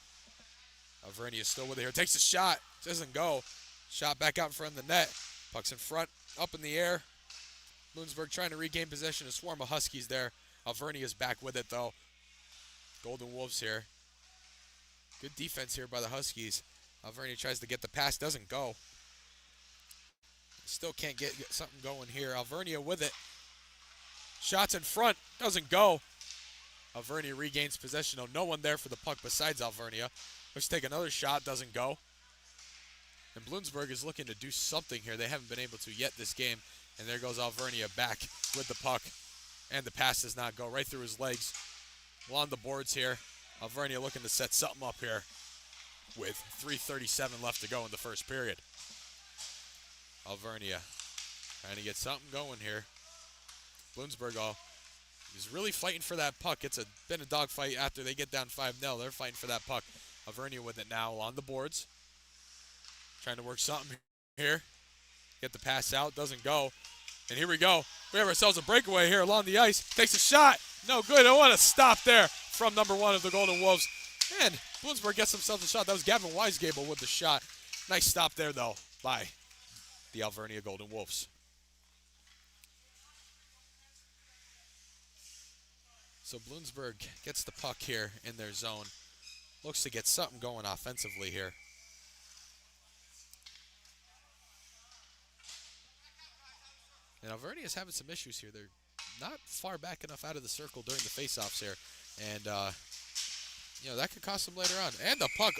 Alvernia is still with it here. Takes a shot. Doesn't go. Shot back out in front of the net. Puck's in front. Up in the air. Bloomsburg trying to regain possession. A swarm of Huskies there. Alvernia is back with it, though. Golden Wolves here. Good defense here by the Huskies. Alvernia tries to get the pass. Doesn't go. Still can't get something going here. Alvernia with it. Shots in front. Doesn't go. Alvernia regains possession. No one there for the puck besides Alvernia. Let's take another shot. Doesn't go. And Bloomsburg is looking to do something here. They haven't been able to yet this game. And there goes Alvernia back with the puck. And the pass does not go right through his legs. Along the boards here. Alvernia looking to set something up here with 3:37 left to go in the first period. Alvernia trying to get something going here. Bloomsburg is really fighting for that puck. It's been a dogfight after they get down 5-0. They're fighting for that puck. Alvernia with it now on the boards. Trying to work something here. Get the pass out. Doesn't go. And here we go. We have ourselves a breakaway here along the ice. Takes a shot. No good. I want to stop there from number one of the Golden Wolves. And Bloomsburg gets themselves a shot. That was Gavin Weisgable with the shot. Nice stop there, though, by the Alvernia Golden Wolves. So Bloomsburg gets the puck here in their zone. Looks to get something going offensively here. And Alvernia is having some issues here. They're not far back enough out of the circle during the faceoffs here. And, that could cost them later on. And the puck,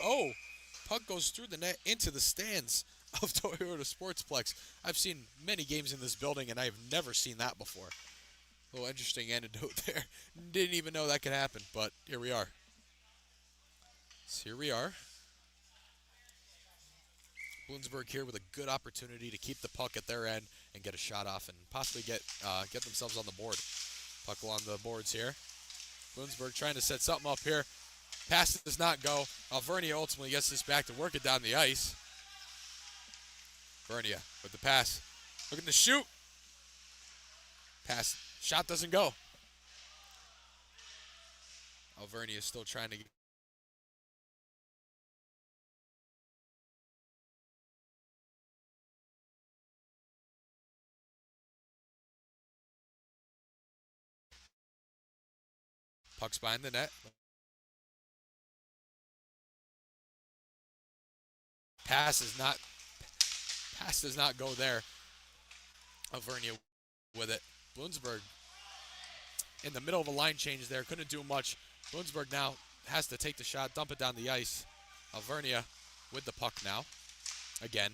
puck goes through the net into the stands of Toyota Sportsplex. I've seen many games in this building, and I've never seen that before. A little interesting anecdote there. Didn't even know that could happen, but here we are. So here we are. Bloomsburg here with a good opportunity to keep the puck at their end and get a shot off and possibly get themselves on the board. Puck along the boards here. Bloomsburg trying to set something up here. Pass does not go. Alvernia ultimately gets this back to work it down the ice. Alvernia with the pass. Looking to shoot. Pass. Shot doesn't go. Alvernia is still trying to get. Puck's behind the net. Pass does not go there. Alvernia with it. Bloomsburg in the middle of a line change there. Couldn't do much. Bloomsburg now has to take the shot, dump it down the ice. Alvernia with the puck now. Again.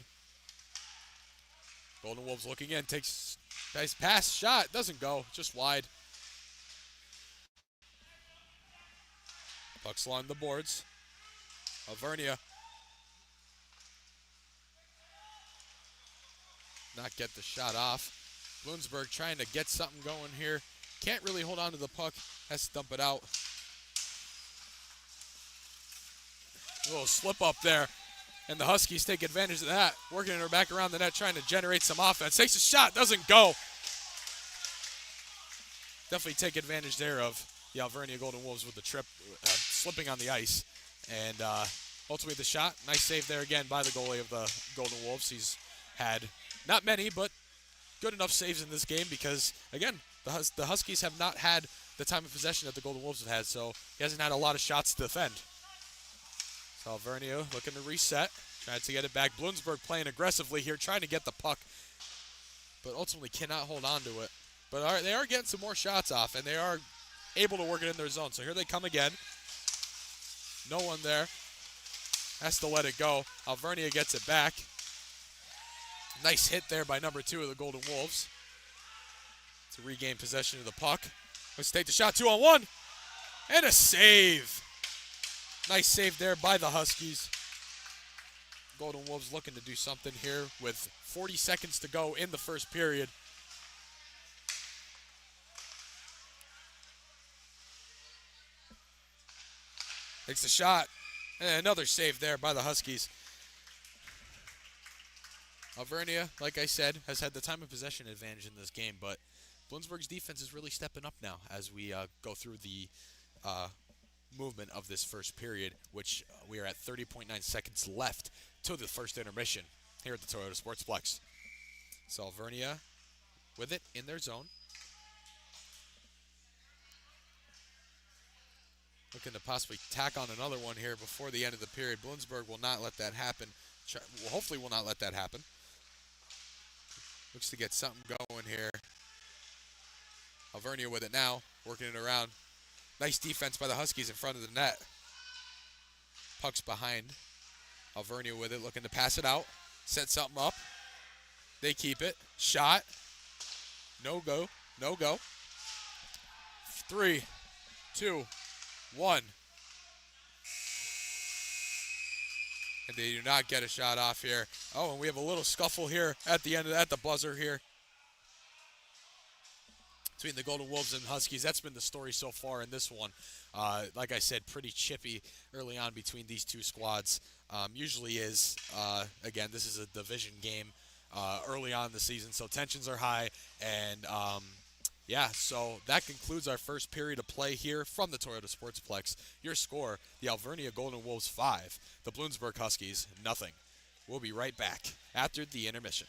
Golden Wolves looking in. Takes nice pass. Shot. Doesn't go. Just wide. Puck's along the boards. Alvernia not get the shot off. Bloomsburg trying to get something going here. Can't really hold on to the puck. Has to dump it out. A little slip up there. And the Huskies take advantage of that. Working her back around the net, trying to generate some offense. Takes a shot, doesn't go. Definitely take advantage there of the Alvernia Golden Wolves with the trip, slipping on the ice. And ultimately the shot. Nice save there again by the goalie of the Golden Wolves. He's had not many, but good enough saves in this game because, again, the Huskies have not had the time of possession that the Golden Wolves have had, so he hasn't had a lot of shots to defend. So Alvernia looking to reset, trying to get it back. Bloomsburg playing aggressively here, trying to get the puck, but ultimately cannot hold on to it. But they are getting some more shots off, and they are able to work it in their zone. So here they come again. No one there. Has to let it go. Alvernia gets it back. Nice hit there by number 2 of the Golden Wolves to regain possession of the puck. Let's take the shot, 2-on-1, and a save. Nice save there by the Huskies. Golden Wolves looking to do something here with 40 seconds to go in the first period. Takes the shot, and another save there by the Huskies. Alvernia, like I said, has had the time of possession advantage in this game, but Bloomsburg's defense is really stepping up now as we go through the movement of this first period, which we are at 30.9 seconds left to the first intermission here at the Toyota Sportsplex. So Alvernia with it in their zone. Looking to possibly tack on another one here before the end of the period. Bloomsburg will not let that happen. Hopefully will not let that happen. Looks to get something going here. Alvernia with it now, working it around. Nice defense by the Huskies in front of the net. Puck's behind. Alvernia with it, looking to pass it out. Set something up. They keep it. Shot. No go. No go. 3, 2, 1. And they do not get a shot off here. Oh, and we have a little scuffle here at the end at the buzzer here between the Golden Wolves and Huskies. That's been the story so far in this one. Like I said, pretty chippy early on between these two squads. Usually is, again, this is a division game early on in the season, so tensions are high. And, yeah, so that concludes our first period of play here from the Toyota Sportsplex. Your score, the Alvernia Golden Wolves 5, the Bloomsburg Huskies 0. We'll be right back after the intermission.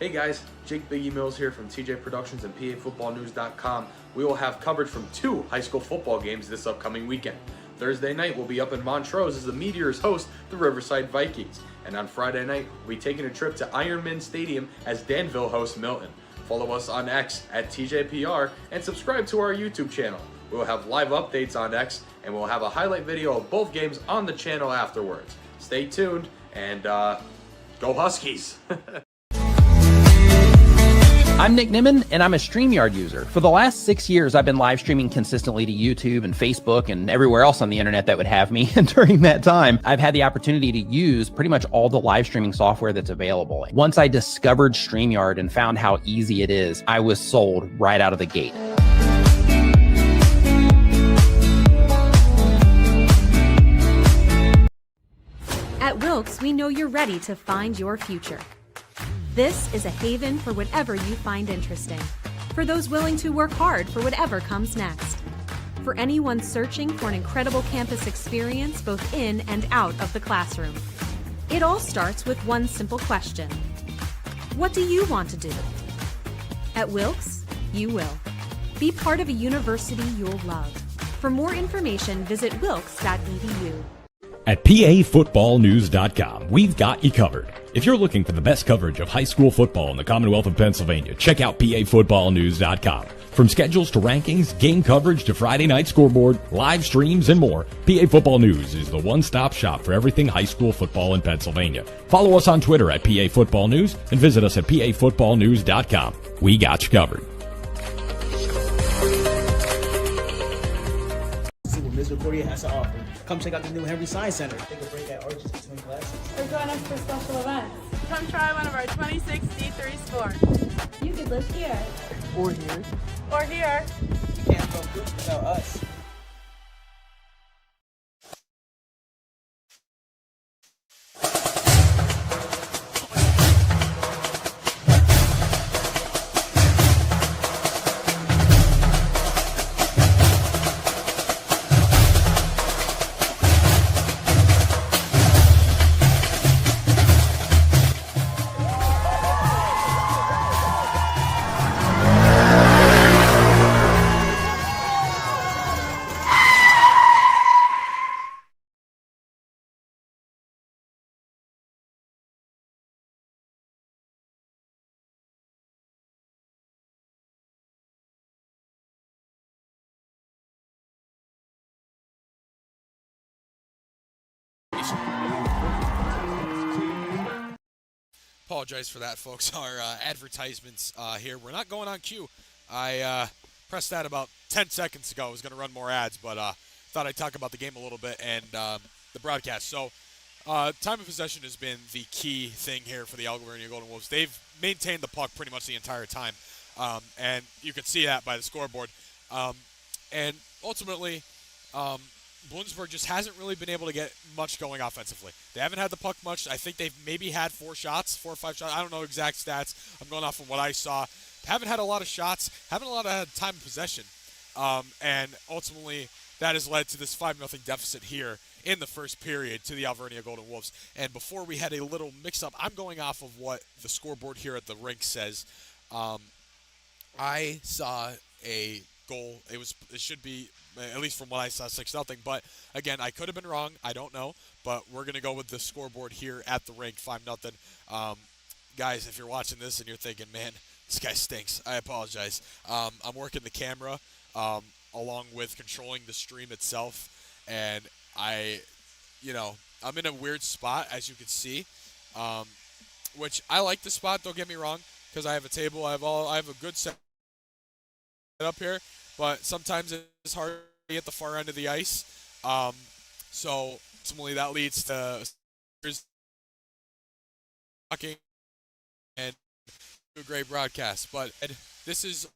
Hey guys, Jake Biggie Mills here from TJ Productions and PAFootballNews.com. We will have coverage from 2 high school football games this upcoming weekend. Thursday night, we'll be up in Montrose as the Meteors host the Riverside Vikings. And on Friday night, we'll be taking a trip to Ironman Stadium as Danville hosts Milton. Follow us on X at TJPR and subscribe to our YouTube channel. We'll have live updates on X and we'll have a highlight video of both games on the channel afterwards. Stay tuned and go Huskies! I'm Nick Nimmin, and I'm a StreamYard user. For the last 6 years, I've been live streaming consistently to YouTube and Facebook and everywhere else on the internet that would have me. And during that time, I've had the opportunity to use pretty much all the live streaming software that's available. Once I discovered StreamYard and found how easy it is, I was sold right out of the gate. At Wilkes, we know you're ready to find your future. This is a haven for whatever you find interesting, for those willing to work hard for whatever comes next, for anyone searching for an incredible campus experience both in and out of the classroom. It all starts with one simple question. What do you want to do? At Wilkes, you will. Be part of a university you'll love. For more information, visit wilkes.edu. At PAFootballNews.com, we've got you covered. If you're looking for the best coverage of high school football in the Commonwealth of Pennsylvania, check out PAFootballNews.com. From schedules to rankings, game coverage to Friday night scoreboard, live streams, and more, PA Football News is the one-stop shop for everything high school football in Pennsylvania. Follow us on Twitter at PAFootballNews and visit us at PAFootballNews.com. We got you covered. See what Ms. Concordia has to offer. Come check out the new Henry Science Center. Take a break at Arches between classes. Or join us for special events. Come try one of our 26 D3 sports. You could live here. Or here. Or here. You can't go good without us. Apologize for that, folks. Our advertisements here. We're not going on cue. I pressed that about 10 seconds ago. I was going to run more ads, but thought I'd talk about the game a little bit and the broadcast. So, time of possession has been the key thing here for the Alvernia Golden Wolves. They've maintained the puck pretty much the entire time, and you can see that by the scoreboard. And ultimately, Bloomsburg just hasn't really been able to get much going offensively. They haven't had the puck much. I think they've maybe had 4 or 5 shots. I don't know exact stats. I'm going off from what I saw. Haven't had a lot of shots. Haven't a lot of time of possession. And ultimately, that has led to this 5-0 deficit here in the first period to the Alvernia Golden Wolves. And before we had a little mix-up, I'm going off of what the scoreboard here at the rink says. I saw a goal. It should be, at least from what I saw, 6-0. But again, I could have been wrong. I don't know. But we're going to go with the scoreboard here at the rink, 5-0. Guys, if you're watching this and you're thinking, man, this guy stinks, I apologize. I'm working the camera along with controlling the stream itself. And I'm in a weird spot, as you can see, which I like the spot, don't get me wrong, because I have a table. I have a good set up here. But sometimes it's hard to be at the far end of the ice. So ultimately that leads to talking and a great broadcast. But this is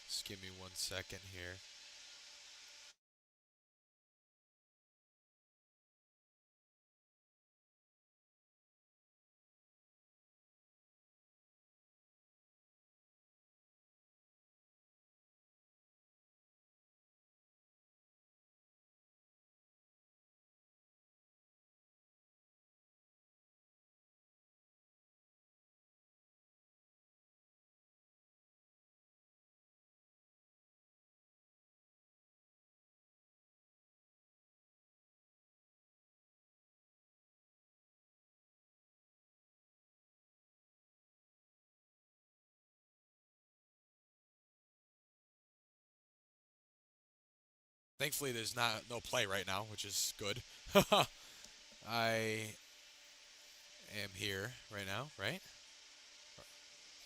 Just give me 1 second here. Thankfully, there's no play right now, which is good. I am here right now, right?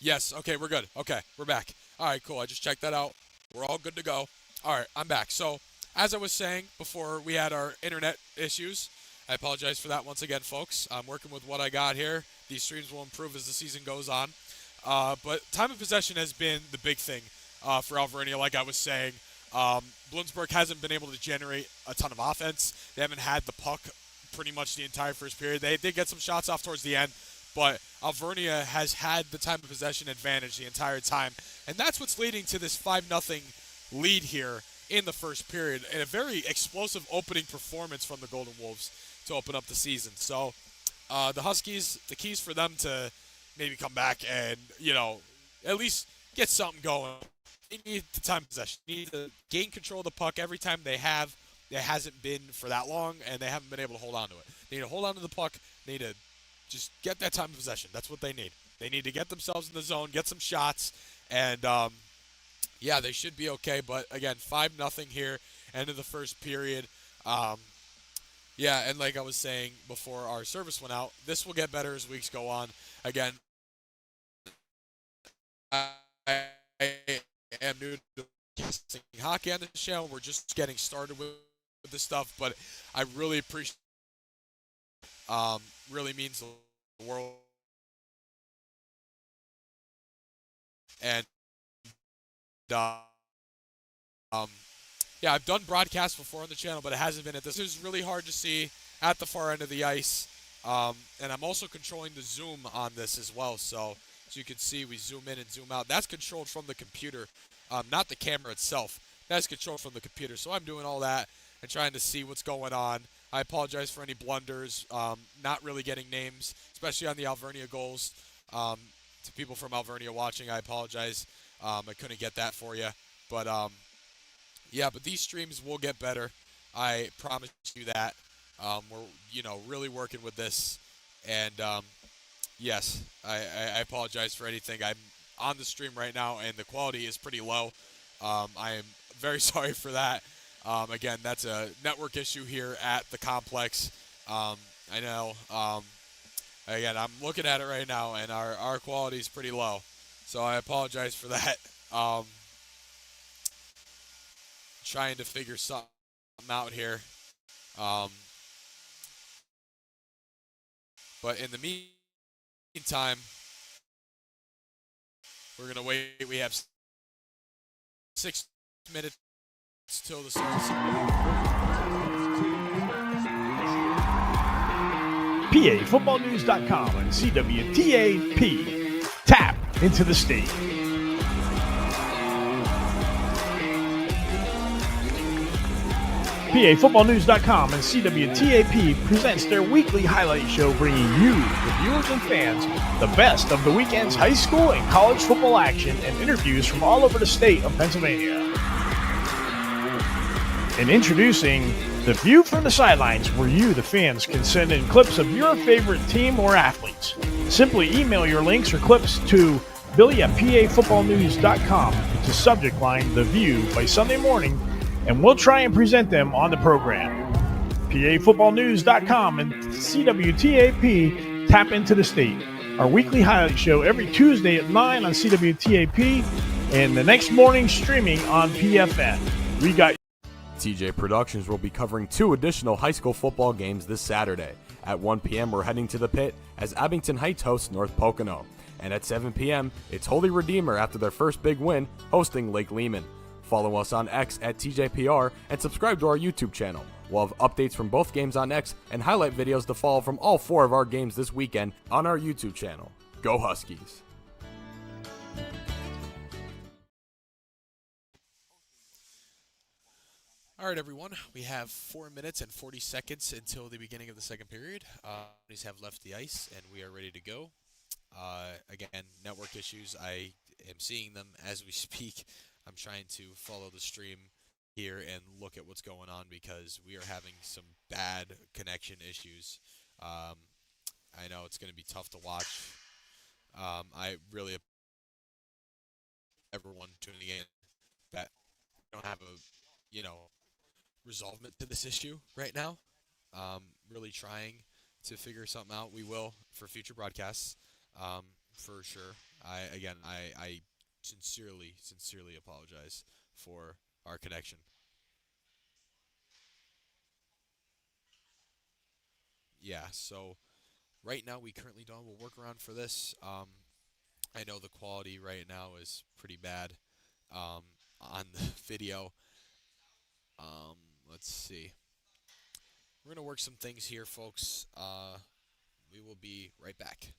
Yes, okay, we're good. Okay, we're back. All right, cool. I just checked that out. We're all good to go. All right, I'm back. So, as I was saying before we had our internet issues, I apologize for that once again, folks. I'm working with what I got here. These streams will improve as the season goes on. But time of possession has been the big thing for Alvernia, like I was saying. Bloomsburg hasn't been able to generate a ton of offense. They haven't had the puck pretty much the entire first period. They did get some shots off towards the end, but Alvernia has had the time of possession advantage the entire time, and that's what's leading to this 5-0 lead here in the first period, and a very explosive opening performance from the Golden Wolves to open up the season. So the Huskies, the keys for them to maybe come back and, at least get something going. They need the time possession. They need to gain control of the puck every time they have. It hasn't been for that long, and they haven't been able to hold on to it. They need to hold on to the puck. They need to just get that time of possession. That's what they need. They need to get themselves in the zone, get some shots, and, they should be okay. But, again, 5-0 here, end of the first period. And like I was saying before our service went out, this will get better as weeks go on. Again, I am new to hockey on the channel. We're just getting started with this stuff, but I really appreciate it. Really means the world. And I've done broadcasts before on the channel, but it hasn't been at this. It was really hard to see at the far end of the ice. And I'm also controlling the zoom on this as well. So as you can see, we zoom in and zoom out. That's controlled from the computer, not the camera itself. That's controlled from the computer. So I'm doing all that and trying to see what's going on. I apologize for any blunders, not really getting names, especially on the Alvernia goals. To people from Alvernia watching, I apologize. I couldn't get that for you. But, but these streams will get better. I promise you that. We're, really working with this. And, yes, I apologize for anything. I'm on the stream right now, and the quality is pretty low. I am very sorry for that. Again, that's a network issue here at the complex. I know. Again, I'm looking at it right now, and our quality is pretty low. So I apologize for that. Trying to figure something out here. But in the meantime, we're going to wait. We have 6 minutes till the service. PAFootballnews.com and CWTAP. Tap into the state. PAFootballnews.com and CWTAP presents their weekly highlight show, bringing you, the viewers and fans, the best of the weekend's high school and college football action and interviews from all over the state of Pennsylvania. And introducing The View from the Sidelines, where you, the fans, can send in clips of your favorite team or athletes. Simply email your links or clips to Billy@PAFootballnews.com with the subject line, The View, by Sunday morning, and we'll try and present them on the program. PAFootballnews.com and CWTAP Tap into the State. Our weekly highlight show every Tuesday at 9 on CWTAP and the next morning streaming on PFN. We got TJ Productions will be covering 2 additional high school football games this Saturday. At 1 p.m., we're heading to the pit as Abington Heights hosts North Pocono. And at 7 p.m., it's Holy Redeemer after their first big win, hosting Lake Lehman. Follow us on X at TJPR and subscribe to our YouTube channel. We'll have updates from both games on X and highlight videos to follow from all 4 of our games this weekend on our YouTube channel. Go Huskies! All right, everyone. We have 4 minutes and 40 seconds until the beginning of the second period. Huskies have left the ice, and we are ready to go. Again, network issues. I am seeing them as we speak. I'm trying to follow the stream here and look at what's going on because we are having some bad connection issues. I know it's going to be tough to watch. I really everyone tuning in that don't have a resolvement to this issue right now. Really trying to figure something out. We will for future broadcasts, for sure. I sincerely apologize for our connection. Yeah, so right now we currently don't have a workaround for this. I know the quality right now is pretty bad on the video. Let's see. We're going to work some things here, folks. We will be right back.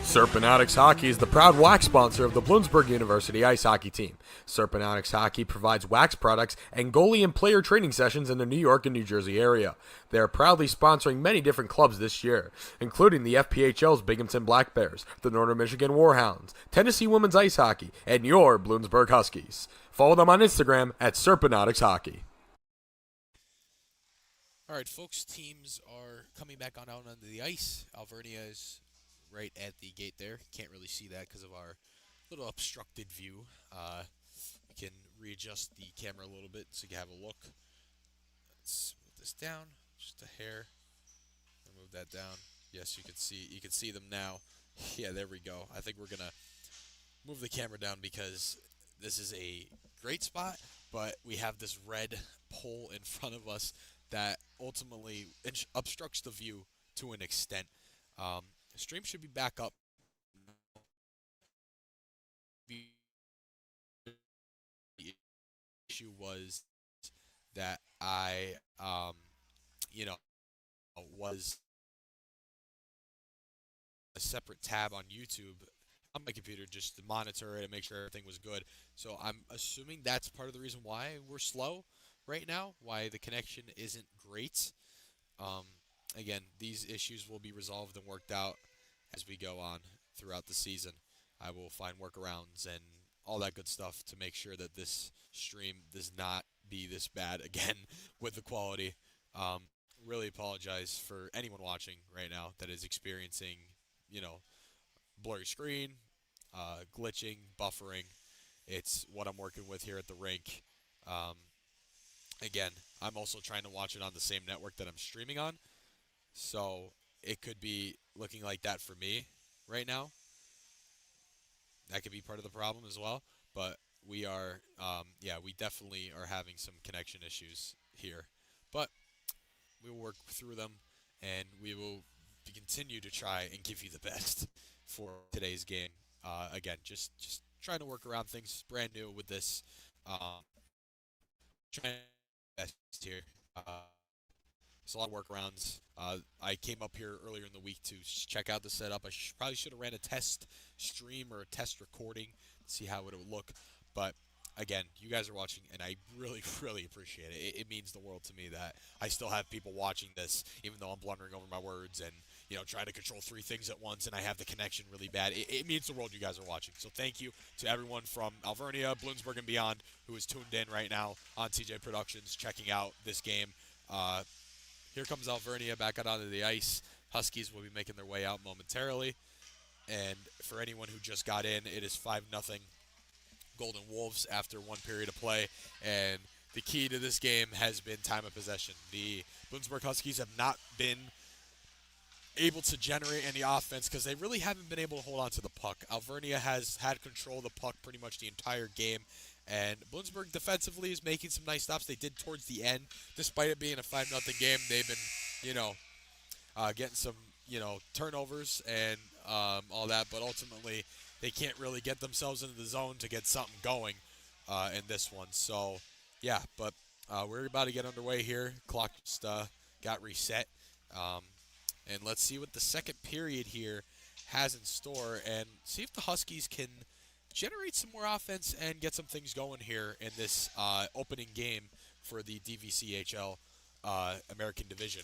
Serpentics Hockey is the proud wax sponsor of the Bloomsburg University ice hockey team. Serpentics Hockey provides wax products and goalie and player training sessions in the New York and New Jersey area. They are proudly sponsoring many different clubs this year, including the FPHL's Binghamton Black Bears, the Northern Michigan Warhounds, Tennessee Women's Ice Hockey, and your Bloomsburg Huskies. Follow them on Instagram at Serpentics Hockey. All right, folks, teams are coming back on out onto the ice. Alvernia is right at the gate there. Can't really see that because of our little obstructed view. We can readjust the camera a little bit so you can have a look. Let's move this down just a hair. Move that down. Yes, you can see them now. Yeah, there we go. I think we're gonna move the camera down because this is a great spot, but we have this red pole in front of us that ultimately obstructs the view to an extent. The stream should be back up. The issue was that I, was a separate tab on YouTube on my computer just to monitor it and make sure everything was good. So I'm assuming that's part of the reason why we're slow right now, why the connection isn't great. Again, these issues will be resolved and worked out as we go on throughout the season. I will find workarounds and all that good stuff to make sure that this stream does not be this bad again with the quality. Really apologize for anyone watching right now that is experiencing, blurry screen, glitching, buffering. It's what I'm working with here at the rink. Again, I'm also trying to watch it on the same network that I'm streaming on. So it could be looking like that for me right now. That could be part of the problem as well. But we are, we definitely are having some connection issues here. But we will work through them, and we will continue to try and give you the best for today's game. Again, just trying to work around things. Brand new with this. Trying to best here. It's a lot of workarounds. I came up here earlier in the week to check out the setup. I probably should have ran a test stream or a test recording to see how it would look. But again, you guys are watching, and I really appreciate it. It means the world to me that I still have people watching this, even though I'm blundering over my words and trying to control 3 things at once, and I have the connection really bad. It means the world you guys are watching. So thank you to everyone from Alvernia, Bloomsburg, and beyond who is tuned in right now on TJ Productions, checking out this game. Here comes Alvernia back out onto the ice. Huskies will be making their way out momentarily. And for anyone who just got in, it is 5-0 Golden Wolves after 1 period of play. And the key to this game has been time of possession. The Bloomsburg Huskies have not been able to generate any offense because they really haven't been able to hold on to the puck. Alvernia has had control of the puck pretty much the entire game, and Bloomsburg defensively is making some nice stops. They did towards the end, despite it being a 5-0 game. They've been, getting some, turnovers and all that, but ultimately they can't really get themselves into the zone to get something going in this one. So, yeah, but we're about to get underway here. Clock just got reset. And let's see what the second period here has in store and see if the Huskies can generate some more offense and get some things going here in this opening game for the DVCHL American Division.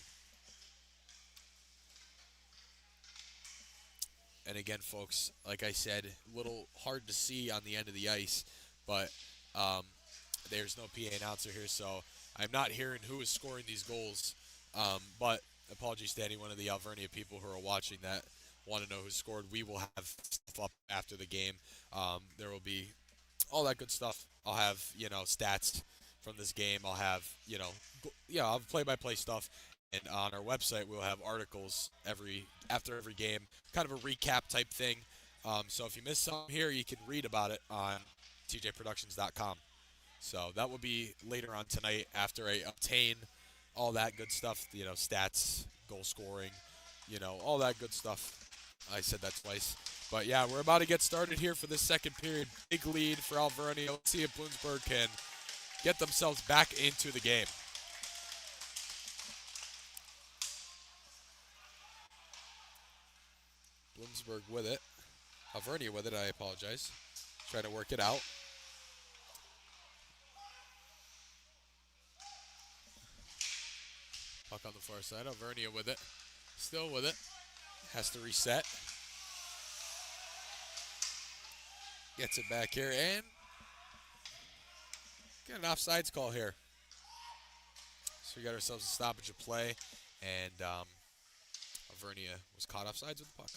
And again, folks, like I said, a little hard to see on the end of the ice, but there's no PA announcer here, so I'm not hearing who is scoring these goals. But apologies to any one of the Alvernia people who are watching that want to know who scored. We will have stuff up after the game. There will be all that good stuff. I'll have, stats from this game. I'll have, I'll have play-by-play stuff. And on our website, we'll have articles after every game, kind of a recap type thing. So if you missed something here, you can read about it on tjproductions.com. So that will be later on tonight after I obtain all that good stuff, stats, goal scoring, all that good stuff. I said that twice. But, yeah, we're about to get started here for this second period. Big lead for Alvernia. Let's see if Bloomsburg can get themselves back into the game. Bloomsburg with it. Alvernia with it, I apologize. Trying to work it out. Puck on the far side. Alvernia with it. Still with it. Has to reset. Gets it back here and get an offsides call here. So we got ourselves a stoppage of play, and Alvernia was caught offsides with the puck.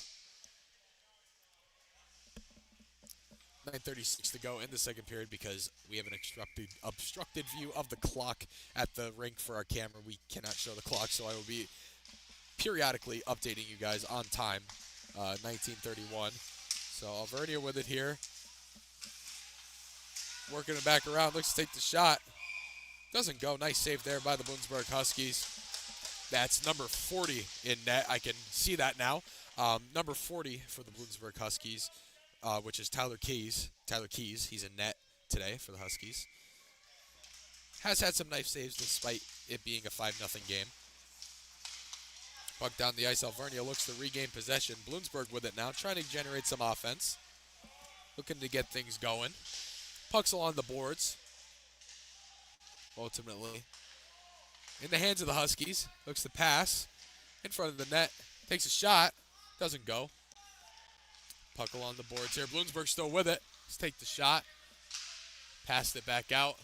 9:36 to go in the second period because we have an obstructed view of the clock at the rink for our camera. We cannot show the clock, so I will be periodically updating you guys on time. 19:31. So Alvernia with it here. Working it back around. Looks to take the shot. Doesn't go. Nice save there by the Bloomsburg Huskies. That's number 40 in net. I can see that now. Number 40 for the Bloomsburg Huskies. Which is Tyler Keys. He's in net today for the Huskies. Has had some nice saves despite it being a 5-0 game. Puck down the ice. Alvernia looks to regain possession. Bloomsburg with it now, trying to generate some offense. Looking to get things going. Puck's along the boards. Ultimately in the hands of the Huskies. Looks to pass in front of the net. Takes a shot. Doesn't go. Puck along the boards here. Bloomsburg still with it. Let's take the shot. Passed it back out.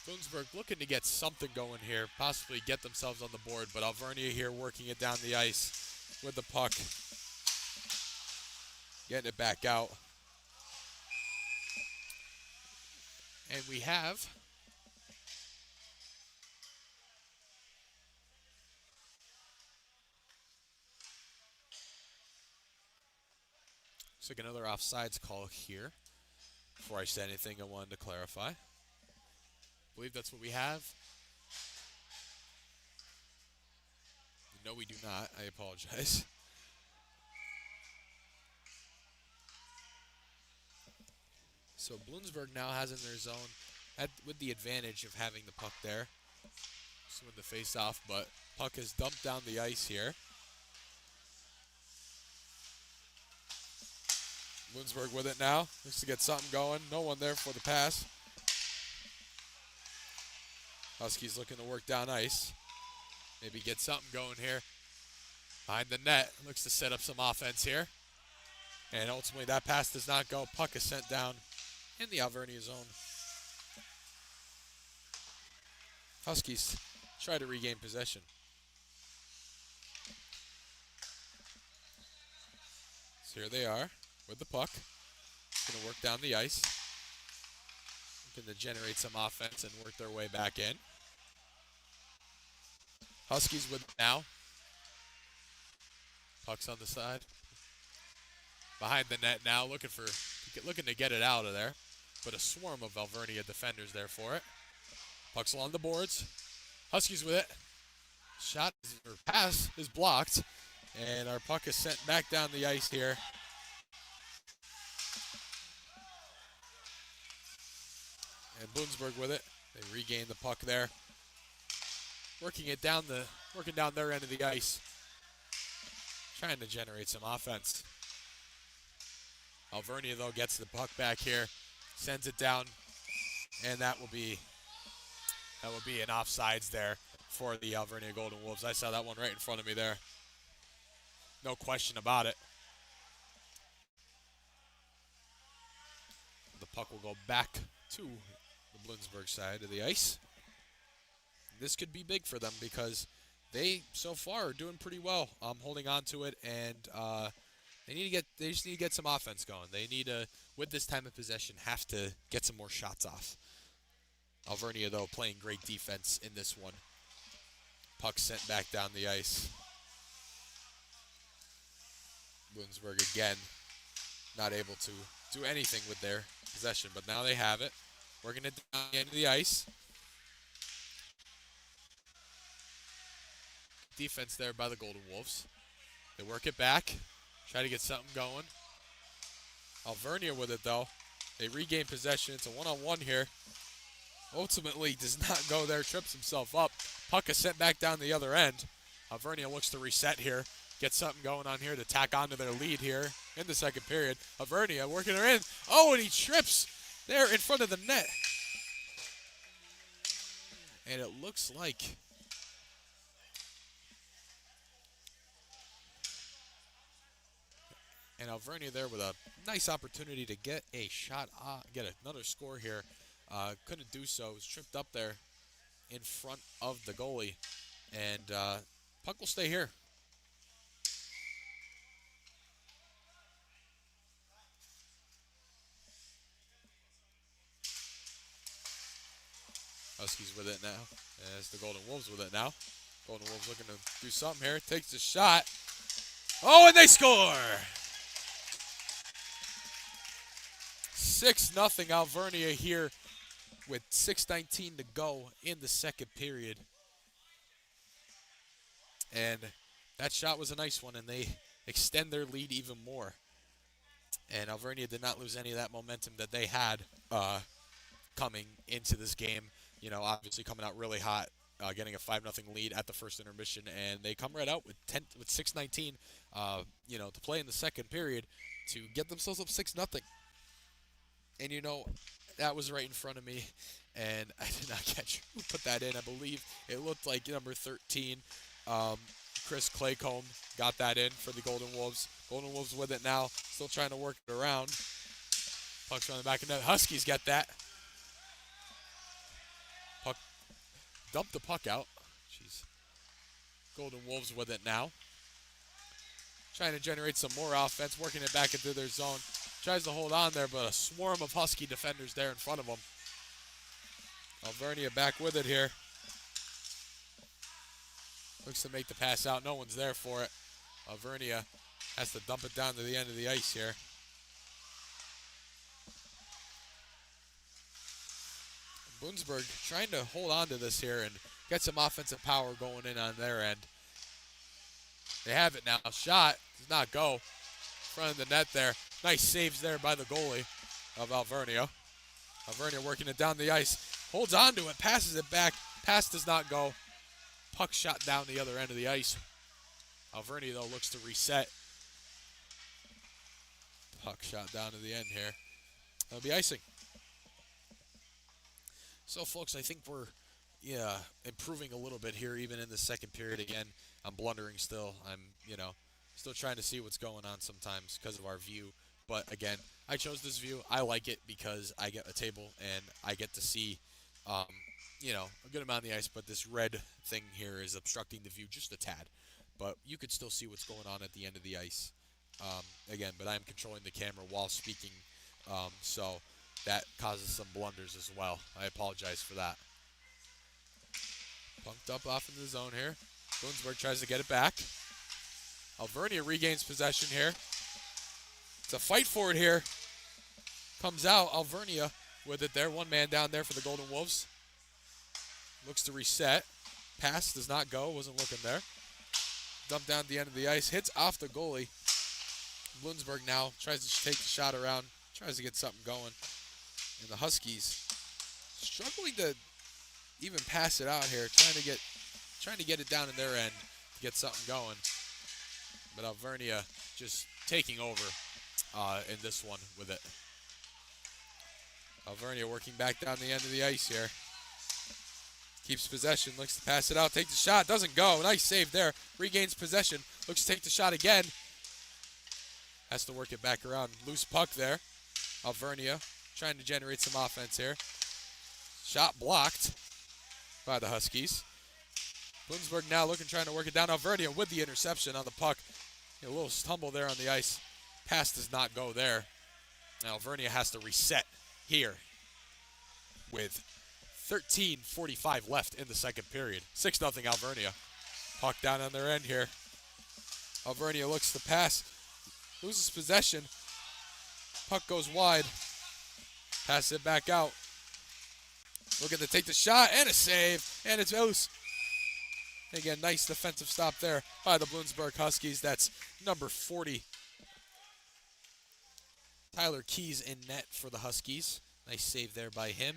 Bloomsburg looking to get something going here. Possibly get themselves on the board. But Alvernia here working it down the ice with the puck. Getting it back out. And we have looks like another offsides call here. Before I said anything, I wanted to clarify. I believe that's what we have. No, we do not. I apologize. So Bloomsburg now has in their zone with the advantage of having the puck there. Just win the face-off, but puck is dumped down the ice here. Bloomsburg with it now. Looks to get something going. No one there for the pass. Huskies looking to work down ice. Maybe get something going here. Behind the net. Looks to set up some offense here. And ultimately that pass does not go. Puck is sent down in the Alvernia zone. Huskies try to regain possession. So here they are with the puck. Going to work down the ice. Looking to generate some offense and work their way back in. Huskies with it now. Puck's on the side. Behind the net now, looking to get it out of there. But a swarm of Alvernia defenders there for it. Puck's along the boards. Huskies with it. Shot or pass is blocked. And our puck is sent back down the ice here. And Bloomsburg with it. They regain the puck there. Working down their end of the ice. Trying to generate some offense. Alvernia, though, gets the puck back here. Sends it down. And that will be an offsides there for the Alvernia Golden Wolves. I saw that one right in front of me there. No question about it. The puck will go back to the Bloomsburg side of the ice. This could be big for them because they so far are doing pretty well holding on to it, and they just need to get some offense going. They need to, with this time of possession, have to get some more shots off. Alvernia, though, playing great defense in this one. Puck sent back down the ice. Bloomsburg again not able to do anything with their possession, but now they have it. Working it down the end of the ice. Defense there by the Golden Wolves. They work it back. Try to get something going. Alvernia with it, though. They regain possession. It's a one-on-one here. Ultimately does not go there. Trips himself up. Puck is sent back down the other end. Alvernia looks to reset here. Get something going on here to tack onto their lead here in the second period. Alvernia working her in. Oh, and he trips there in front of the net. And it looks like and Alvernia there with a nice opportunity to get a shot, get another score here. Couldn't do so. Was tripped up there in front of the goalie. And puck will stay here. Huskies with it now. As the Golden Wolves with it now. Golden Wolves looking to do something here. Takes the shot. Oh, and they score! 6-0 Alvernia here with 6:19 to go in the second period. And that shot was a nice one, and they extend their lead even more. And Alvernia did not lose any of that momentum that they had coming into this game. You know, obviously coming out really hot, getting a 5-0 lead at the first intermission, and they come right out with 6:19, to play in the second period to get themselves up 6-0. And you know, that was right in front of me, and I did not catch who put that in. I believe it looked like number 13, Chris Claycomb, got that in for the Golden Wolves. Golden Wolves with it now, still trying to work it around. Puck's on the back of the net. Huskies get that. Puck, dump the puck out. Jeez. Golden Wolves with it now. Trying to generate some more offense, working it back into their zone. Tries to hold on there, but a swarm of Husky defenders there in front of him. Alvernia back with it here. Looks to make the pass out. No one's there for it. Alvernia has to dump it down to the end of the ice here. Bloomsburg trying to hold on to this here and get some offensive power going in on their end. They have it now. Shot does not go. Front of the net there. Nice saves there by the goalie of Alvernia. Alvernia working it down the ice. Holds on to it. Passes it back. Pass does not go. Puck shot down the other end of the ice. Alvernia, though, looks to reset. Puck shot down to the end here. That'll be icing. So, folks, I think we're improving a little bit here, even in the second period. Again, I'm blundering still. I'm, still trying to see what's going on sometimes because of our view. But, again, I chose this view. I like it because I get a table and I get to see, a good amount of the ice. But this red thing here is obstructing the view just a tad. But you could still see what's going on at the end of the ice. Again, but I'm controlling the camera while speaking. So that causes some blunders as well. I apologize for that. Pumped up off in the zone here. Bloomsburg tries to get it back. Alvernia regains possession here. It's a fight for it here. Comes out, Alvernia with it there. One man down there for the Golden Wolves. Looks to reset. Pass does not go, wasn't looking there. Dumped down at the end of the ice, hits off the goalie. Bloomsburg now tries to take the shot around, tries to get something going. And the Huskies struggling to even pass it out here, trying to get it down in their end to get something going. But Alvernia just taking over in this one with it. Alvernia working back down the end of the ice here. Keeps possession, looks to pass it out, takes the shot, doesn't go. Nice save there. Regains possession, looks to take the shot again. Has to work it back around. Loose puck there. Alvernia trying to generate some offense here. Shot blocked by the Huskies. Bloomsburg now trying to work it down. Alvernia with the interception on the puck. A little stumble there on the ice. Pass does not go there. Now Alvernia has to reset here with 13:45 left in the second period. 6-0 Alvernia. Puck down on their end here. Alvernia looks to pass. Loses possession. Puck goes wide. Pass it back out. Looking to take the shot and a save. And it's loose. Again, nice defensive stop there by the Bloomsburg Huskies. That's number 40. Tyler Keys in net for the Huskies. Nice save there by him.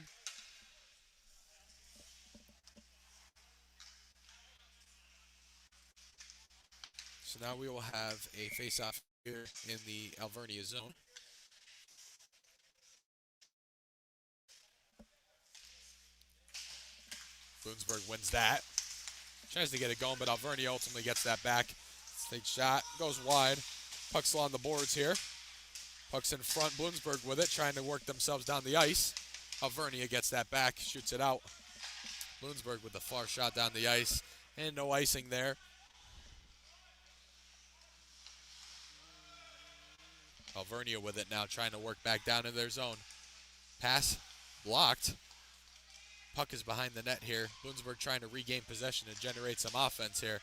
So now we will have a face-off here in the Alvernia zone. Bloomsburg wins that. Tries to get it going, but Alvernia ultimately gets that back. Takes shot, goes wide. Puck's still on the boards here. Puck's in front, Bloomsburg with it, trying to work themselves down the ice. Alvernia gets that back, shoots it out. Bloomsburg with the far shot down the ice, and no icing there. Alvernia with it now, trying to work back down in their zone. Pass blocked. Puck is behind the net here. Bloomsburg trying to regain possession and generate some offense here.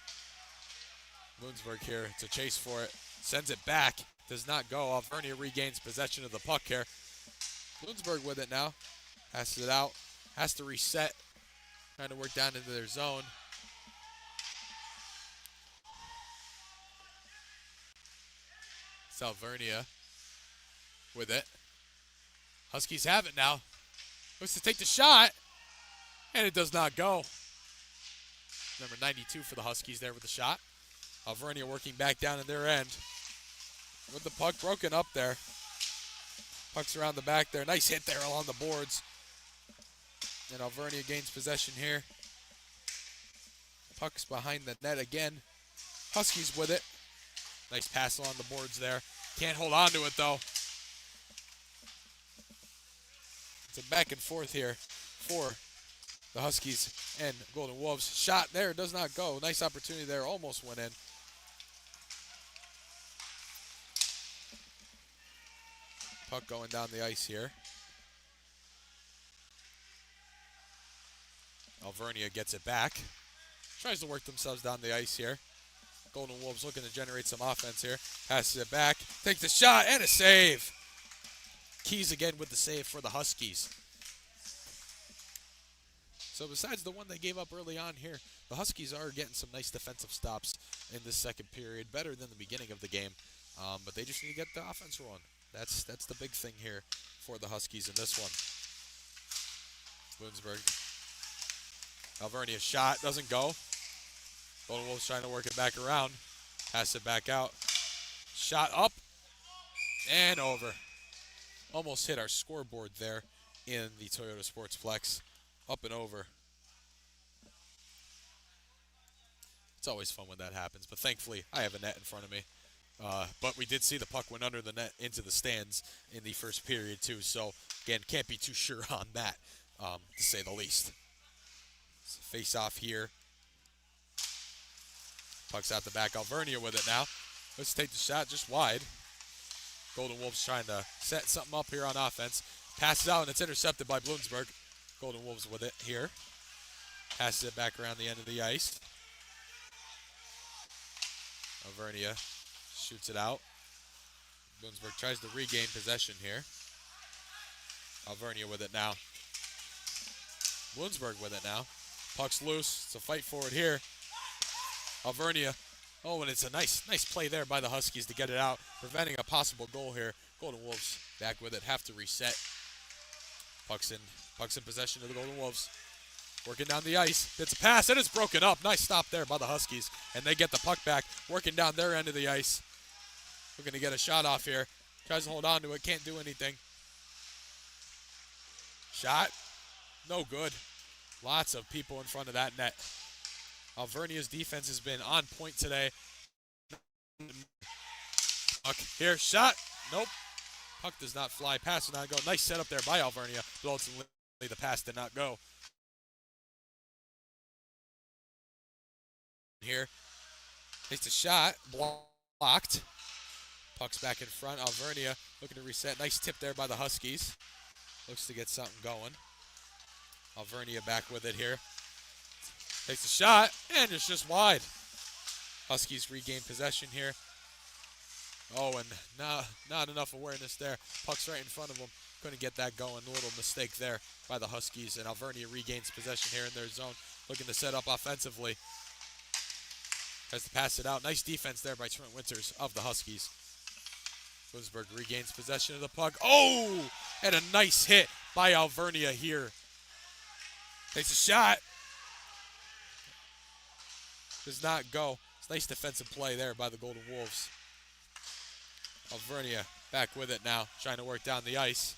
Bloomsburg here to chase for it. Sends it back. Does not go. Alvernia regains possession of the puck here. Bloomsburg with it now. Passes it out. Has to reset. Trying to work down into their zone. It's Alvernia with it. Huskies have it now. Looks to take the shot. And it does not go. Number 92 for the Huskies there with the shot. Alvernia working back down in their end. With the puck broken up there. Puck's around the back there. Nice hit there along the boards. And Alvernia gains possession here. Puck's behind the net again. Huskies with it. Nice pass along the boards there. Can't hold on to it though. It's a back and forth here for the Huskies and Golden Wolves. Shot there, does not go. Nice opportunity there, almost went in. Puck going down the ice here. Alvernia gets it back. Tries to work themselves down the ice here. Golden Wolves looking to generate some offense here. Passes it back, takes the shot, and a save. Keys again with the save for the Huskies. So besides the one they gave up early on here, the Huskies are getting some nice defensive stops in this second period, better than the beginning of the game. But they just need to get the offense rolling. That's the big thing here for the Huskies in this one. Bloomsburg. Alvernia shot, doesn't go. Golden Wolves trying to work it back around. Pass it back out. Shot up and over. Almost hit our scoreboard there in the Toyota Sportsplex. Up and over. It's always fun when that happens, but thankfully I have a net in front of me. But we did see the puck went under the net into the stands in the first period too, so again, can't be too sure on that, to say the least. Face off here. Puck's out the back. Alvernia with it now. Let's take the shot just wide. Golden Wolves trying to set something up here on offense. Passes out and it's intercepted by Bloomsburg. Golden Wolves with it here. Passes it back around the end of the ice. Alvernia shoots it out. Bloomsburg tries to regain possession here. Alvernia with it now. Bloomsburg with it now. Puck's loose. It's a fight for it here. Alvernia. Oh, and it's a nice play there by the Huskies to get it out, preventing a possible goal here. Golden Wolves back with it. Have to reset. Puck's in possession of the Golden Wolves. Working down the ice. It's a pass, and it's broken up. Nice stop there by the Huskies. And they get the puck back, working down their end of the ice. Looking to get a shot off here. Tries to hold on to it. Can't do anything. Shot. No good. Lots of people in front of that net. Alvernia's defense has been on point today. Puck here. Shot. Nope. Puck does not fly. Pass did not go. Nice setup there by Alvernia. But ultimately the pass did not go. Here. Takes a shot. Blocked. Puck's back in front. Alvernia looking to reset. Nice tip there by the Huskies. Looks to get something going. Alvernia back with it here. Takes a shot, and it's just wide. Huskies regain possession here. Oh, and not enough awareness there. Puck's right in front of them. Couldn't get that going. A little mistake there by the Huskies, and Alvernia regains possession here in their zone. Looking to set up offensively. Tries to pass it out. Nice defense there by Trent Winters of the Huskies. Bloomsburg regains possession of the puck. Oh, and a nice hit by Alvernia here. Takes a shot. Does not go. It's nice defensive play there by the Golden Wolves. Alvernia back with it now, trying to work down the ice.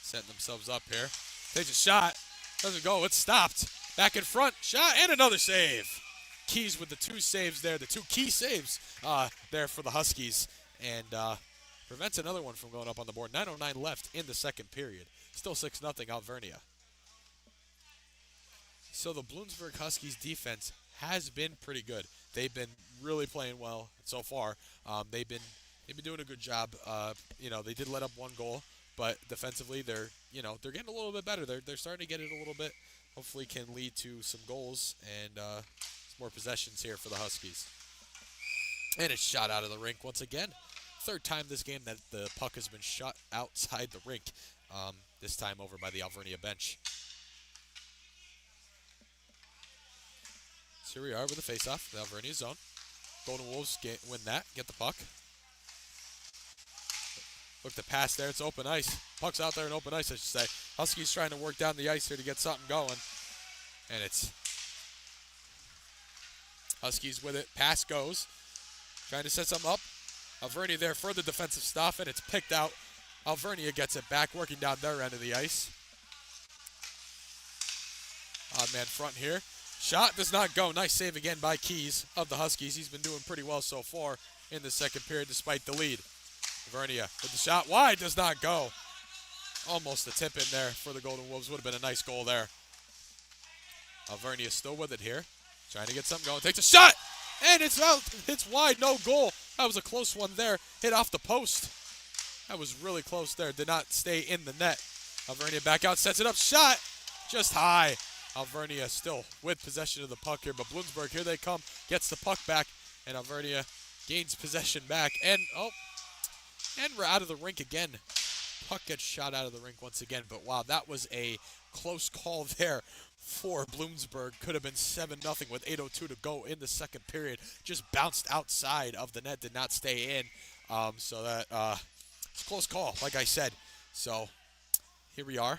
Setting themselves up here. Takes a shot. Doesn't go. It's stopped. Back in front. Shot and another save. Keys with the two saves there. The two key saves there for the Huskies. And prevents another one from going up on the board. 9:09 left in the second period. Still 6-0 Alvernia. So the Bloomsburg Huskies defense has been pretty good. They've been really playing well so far. They've been doing a good job. They did let up one goal, but defensively they're getting a little bit better. They're starting to get it a little bit. Hopefully can lead to some goals and some more possessions here for the Huskies. And it's shot out of the rink once again. Third time this game that the puck has been shot outside the rink. This time over by the Alvernia bench. So here we are with the faceoff, the Alvernia zone. Golden Wolves win that, get the puck. Look, the pass there, it's open ice. Puck's out there in open ice, I should say. Huskies trying to work down the ice here to get something going. And it's Huskies with it. Pass goes. Trying to set something up. Alvernia there, further defensive stuff, and it's picked out. Alvernia gets it back, working down their end of the ice. Odd man front here. Shot does not go. Nice save again by Keys of the Huskies. He's been doing pretty well so far in the second period despite the lead. Alvernia with the shot wide, does not go. Almost a tip in there for the Golden Wolves. Would have been a nice goal there. Alvernia still with it here. Trying to get something going. Takes a shot, and it's out. It's wide, no goal. That was a close one there. Hit off the post. That was really close there. Did not stay in the net. Alvernia back out, sets it up. Shot, just high. Alvernia still with possession of the puck here, but Bloomsburg, here they come, gets the puck back, and Alvernia gains possession back, and we're out of the rink again. Puck gets shot out of the rink once again, but wow, that was a close call there for Bloomsburg. Could have been 7-0 with 8:02 to go in the second period. Just bounced outside of the net, did not stay in, so that it's a close call, like I said. So here we are.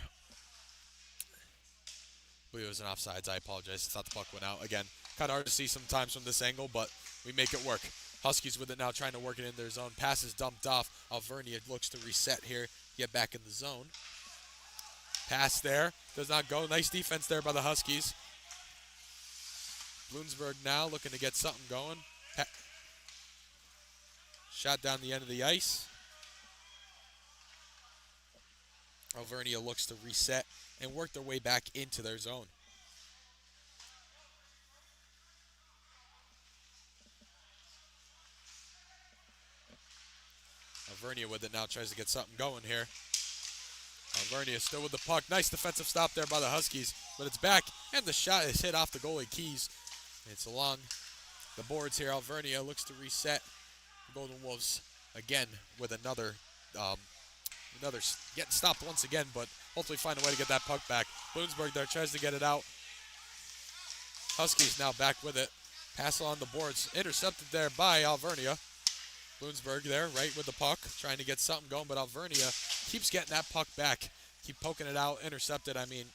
I believe it was an offsides. I apologize. I thought the puck went out. Again, kind of hard to see sometimes from this angle, but we make it work. Huskies with it now, trying to work it in their zone. Pass is dumped off. Alvernia looks to reset here, get back in the zone. Pass there. Does not go. Nice defense there by the Huskies. Bloomsburg now looking to get something going. Shot down the end of the ice. Alvernia looks to reset and work their way back into their zone. Alvernia with it now, tries to get something going here. Alvernia still with the puck. Nice defensive stop there by the Huskies, but it's back, and the shot is hit off the goalie Keys. It's along the boards here. Alvernia looks to reset. The Golden Wolves again with another getting stopped once again, but hopefully find a way to get that puck back. Bloomsburg there tries to get it out. Huskies now back with it. Pass along the boards. Intercepted there by Alvernia. Bloomsburg there right with the puck, trying to get something going, but Alvernia keeps getting that puck back. Keep poking it out. Intercepted. I mean,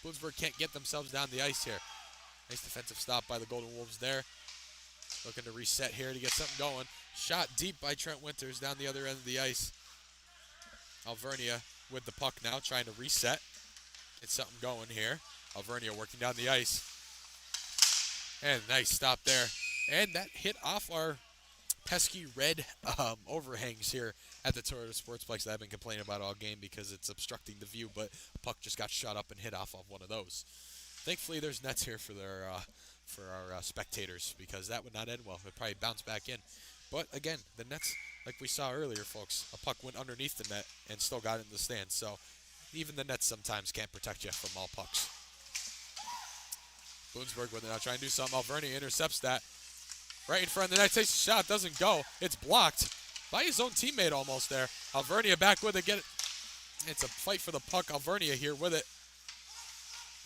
Bloomsburg can't get themselves down the ice here. Nice defensive stop by the Golden Wolves there. Looking to reset here to get something going. Shot deep by Trent Winters down the other end of the ice. Alvernia with the puck now, trying to reset. It's something going here. Alvernia working down the ice. And nice stop there. And that hit off our pesky red overhangs here at the Toyota Sportsplex that I've been complaining about all game because it's obstructing the view, but the puck just got shot up and hit off of one of those. Thankfully, there's nets here for our spectators because that would not end well. It would probably bounce back in. But again, the nets, like we saw earlier, folks, a puck went underneath the net and still got in the stands. So even the nets sometimes can't protect you from all pucks. Bloomsburg with it now, trying to do something. Alvernia intercepts that. Right in front of the net, takes a shot, doesn't go. It's blocked by his own teammate almost there. Alvernia back with it, get it. It's a fight for the puck. Alvernia here with it.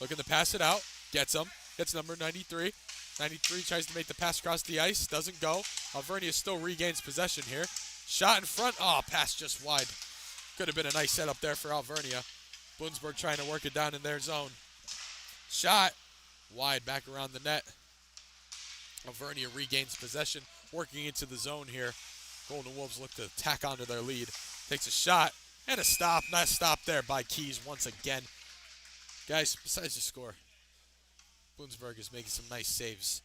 Looking to pass it out. Gets him. Gets number 93. 93 tries to make the pass across the ice. Doesn't go. Alvernia still regains possession here. Shot in front. Oh, pass just wide. Could have been a nice setup there for Alvernia. Bloomsburg trying to work it down in their zone. Shot wide back around the net. Alvernia regains possession, working into the zone here. Golden Wolves look to tack onto their lead. Takes a shot and a stop. Nice stop there by Keys once again. Guys, besides the score, Bloomsburg is making some nice saves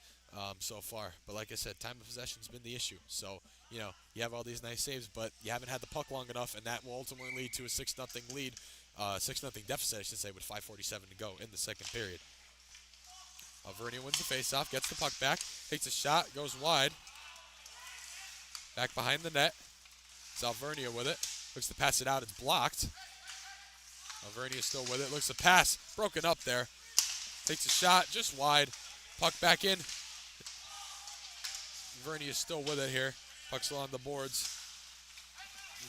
so far. But like I said, time of possession's been the issue. So, you have all these nice saves, but you haven't had the puck long enough, and that will ultimately lead to a 6-0 lead, 6-0 deficit, I should say, with 5:47 to go in the second period. Alvernia wins the faceoff, gets the puck back, takes a shot, goes wide. Back behind the net. It's Alvernia with it. Looks to pass it out, it's blocked. Alvernia still with it, looks to pass, broken up there. Takes a shot, just wide. Puck back in. Alvernia still with it here. Puck's along the boards.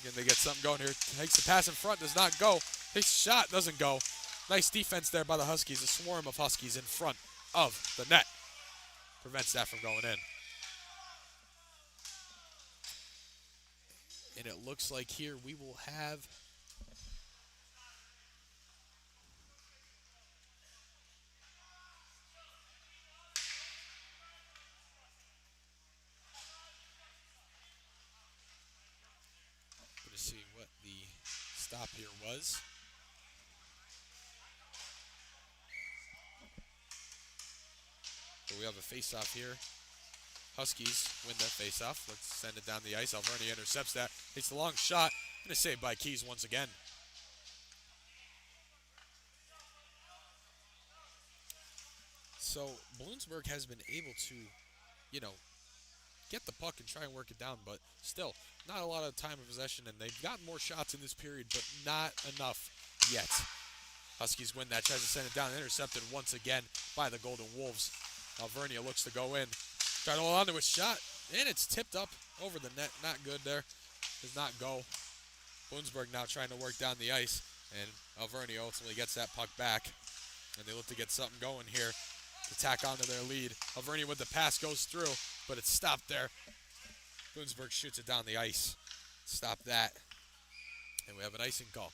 Again, they get something going here. Takes the pass in front, does not go. Takes a shot, doesn't go. Nice defense there by the Huskies. A swarm of Huskies in front of the net. Prevents that from going in. And it looks like here we will have to see what the stop here was. So we have a face-off here. Huskies win that face-off. Let's send it down the ice. Alvernia intercepts that. It's a long shot. And a save by Keys once again. So Bloomsburg has been able to, get the puck and try and work it down, but still, not a lot of time of possession, and they've gotten more shots in this period, but not enough yet. Huskies win that, tries to send it down, intercepted once again by the Golden Wolves. Alvernia looks to go in, try to hold on to a shot, and it's tipped up over the net. Not good there, does not go. Bloomsburg now trying to work down the ice, and Alvernia ultimately gets that puck back, and they look to get something going here to tack onto their lead. Alvernia with the pass goes through, but it's stopped there. Bloomsburg shoots it down the ice. Stop that. And we have an icing call.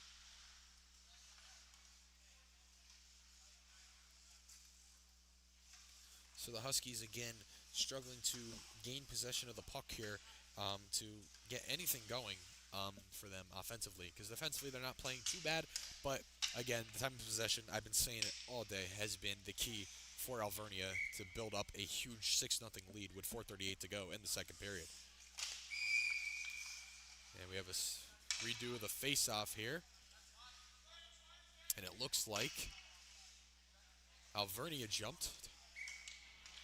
So the Huskies again struggling to gain possession of the puck here to get anything going for them offensively. Because defensively they're not playing too bad. But again, the time of possession, I've been saying it all day, has been the key for Alvernia to build up a huge 6-0 lead with 4:38 to go in the second period. And we have a redo of the face-off here. And it looks like Alvernia jumped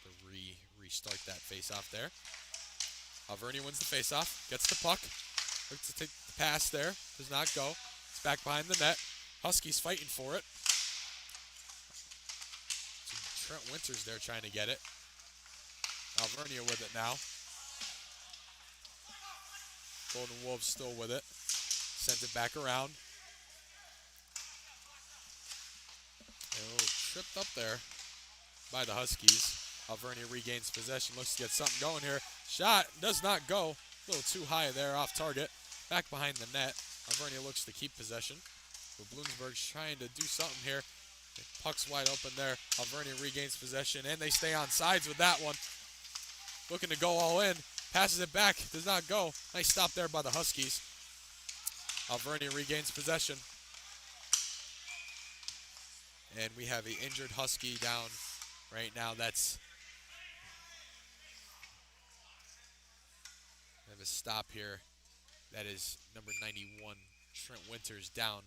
to restart that face-off there. Alvernia wins the face-off, gets the puck, looks to take the pass there, does not go. It's back behind the net. Huskies fighting for it. Trent Winters there trying to get it. Alvernia with it now. Golden Wolves still with it. Sent it back around. And a little tripped up there by the Huskies. Alvernia regains possession. Looks to get something going here. Shot does not go. A little too high there, off target. Back behind the net. Alvernia looks to keep possession. But Bloomsburg's trying to do something here. Puck's wide open there. Alvernia regains possession, and they stay on sides with that one. Looking to go all in. Passes it back. Does not go. Nice stop there by the Huskies. Alvernia regains possession. And we have an injured Husky down right now. That's... We have a stop here. That is number 91, Trent Winters, down.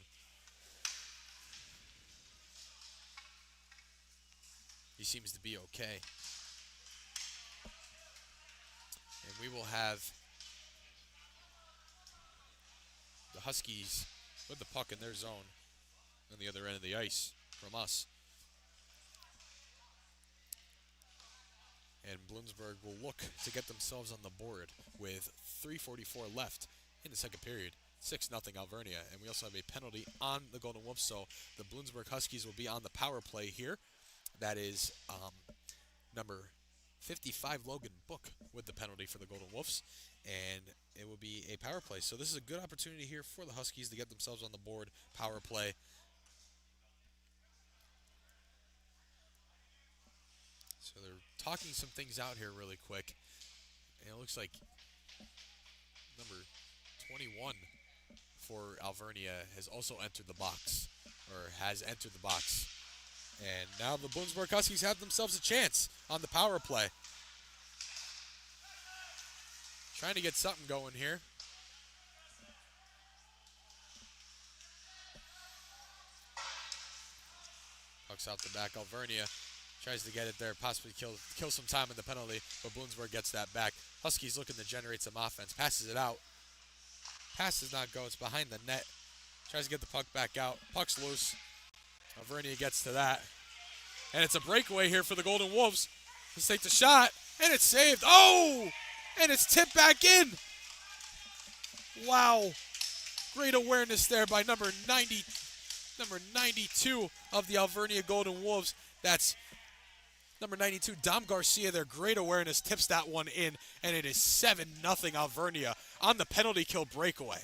He seems to be okay. And we will have the Huskies with the puck in their zone on the other end of the ice from us. And Bloomsburg will look to get themselves on the board with 3:44 left in the second period. 6-0 Alvernia. And we also have a penalty on the Golden Wolves, so the Bloomsburg Huskies will be on the power play here. That is number 55, Logan Book, with the penalty for the Golden Wolves. And it will be a power play. So this is a good opportunity here for the Huskies to get themselves on the board. Power play. So they're talking some things out here really quick. And it looks like number 21 for Alvernia has also entered the box, or has entered the box. And now the Bloomsburg Huskies have themselves a chance on the power play. Trying to get something going here. Puck's out the back. Alvernia tries to get it there, possibly kill some time in the penalty, but Bloomsburg gets that back. Huskies looking to generate some offense. Passes it out. Pass does not go. It's behind the net. Tries to get the puck back out. Puck's loose. Alvernia gets to that. And it's a breakaway here for the Golden Wolves. Let's take the shot. And it's saved. Oh! And it's tipped back in. Wow. Great awareness there by number 92 of the Alvernia Golden Wolves. That's number 92, Dom Garcia there. Great awareness. Tips that one in. And it is 7-0 Alvernia on the penalty kill breakaway.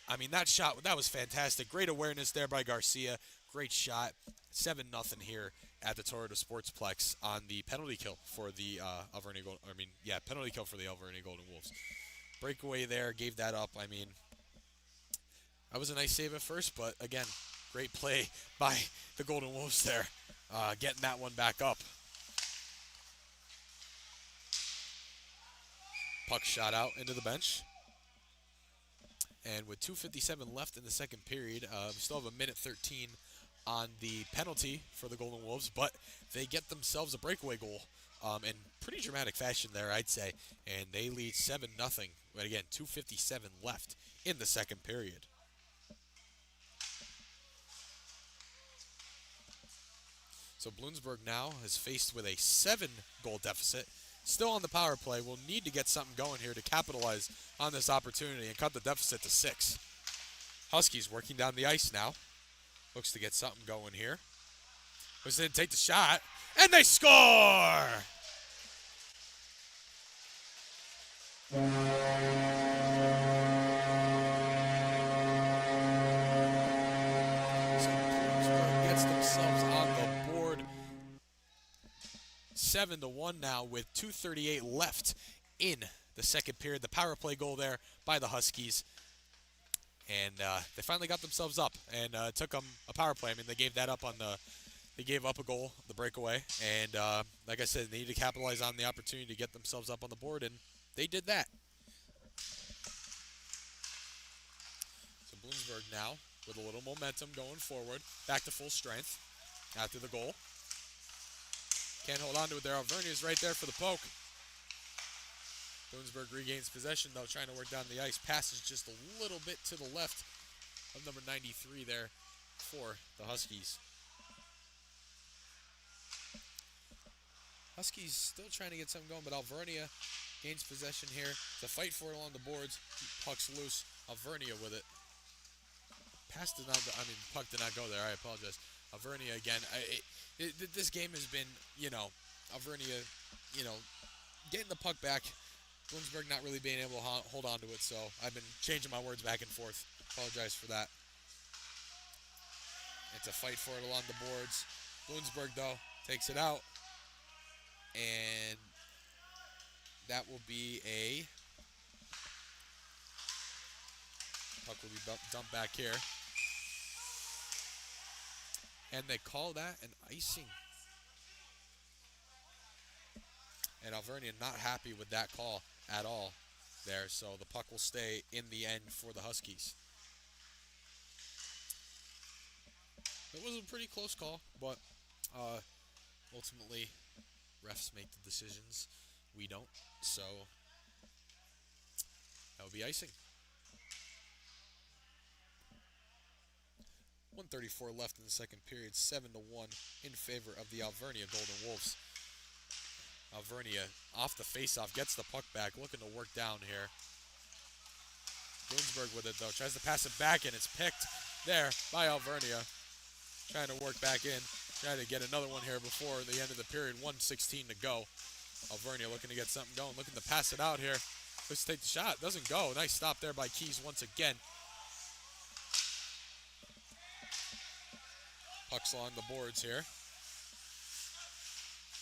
I mean, that shot, that was fantastic. Great awareness there by Garcia. Great shot. 7-0 here at the Toronto Sportsplex on the penalty kill for the Alvernia Golden. Penalty kill for the Alvernia Golden Wolves. Breakaway there, gave that up. I mean, that was a nice save at first, but again, great play by the Golden Wolves there, getting that one back up. Puck shot out into the bench. And with 2:57 left in the second period, we still have a minute 13 on the penalty for the Golden Wolves, but they get themselves a breakaway goal in pretty dramatic fashion there, I'd say. And they lead 7-0. But again, 2:57 left in the second period. So Bloomsburg now is faced with a 7-goal deficit. Still on the power play. Will need to get something going here to capitalize on this opportunity and cut the deficit to 6. Huskies working down the ice now. Looks to get something going here. Looks to take the shot. And they score! So Bloomsburg gets themselves on the board. 7-1 now with 2:38 left in the second period. The power play goal there by the Huskies. And they finally got themselves up and took them a power play. I mean, they gave that up on they gave up a goal, the breakaway. And like I said, they need to capitalize on the opportunity to get themselves up on the board, and they did that. So Bloomsburg now with a little momentum going forward, back to full strength after the goal. Can't hold on to it there. Alvernia's right there for the poke. Bloomsburg regains possession, though, trying to work down the ice. Passes just a little bit to the left of number 93 there for the Huskies. Huskies still trying to get something going, but Alvernia gains possession here. It's a fight for it along the boards. Puck's loose. Alvernia with it. Puck did not go there. I apologize. Alvernia again. This game has been, Alvernia, getting the puck back. Bloomsburg not really being able to hold on to it, so I've been changing my words back and forth. Apologize for that. It's a fight for it along the boards. Bloomsburg, though, takes it out. And that will be a... Puck will be dumped back here. And they call that an icing. And Alvernia not happy with that call at all there. So the puck will stay in the end for the Huskies. It was a pretty close call, but ultimately refs make the decisions. We don't. So that will be icing. 1:34 left in the second period, 7-1 in favor of the Alvernia Golden Wolves. Alvernia off the faceoff, gets the puck back, looking to work down here. Bloomsburg with it though, tries to pass it back and it's picked there by Alvernia. Trying to work back in, trying to get another one here before the end of the period, 1:16 to go. Alvernia looking to get something going, looking to pass it out here. Let's take the shot, doesn't go. Nice stop there by Keys once again. Puck's along the boards here.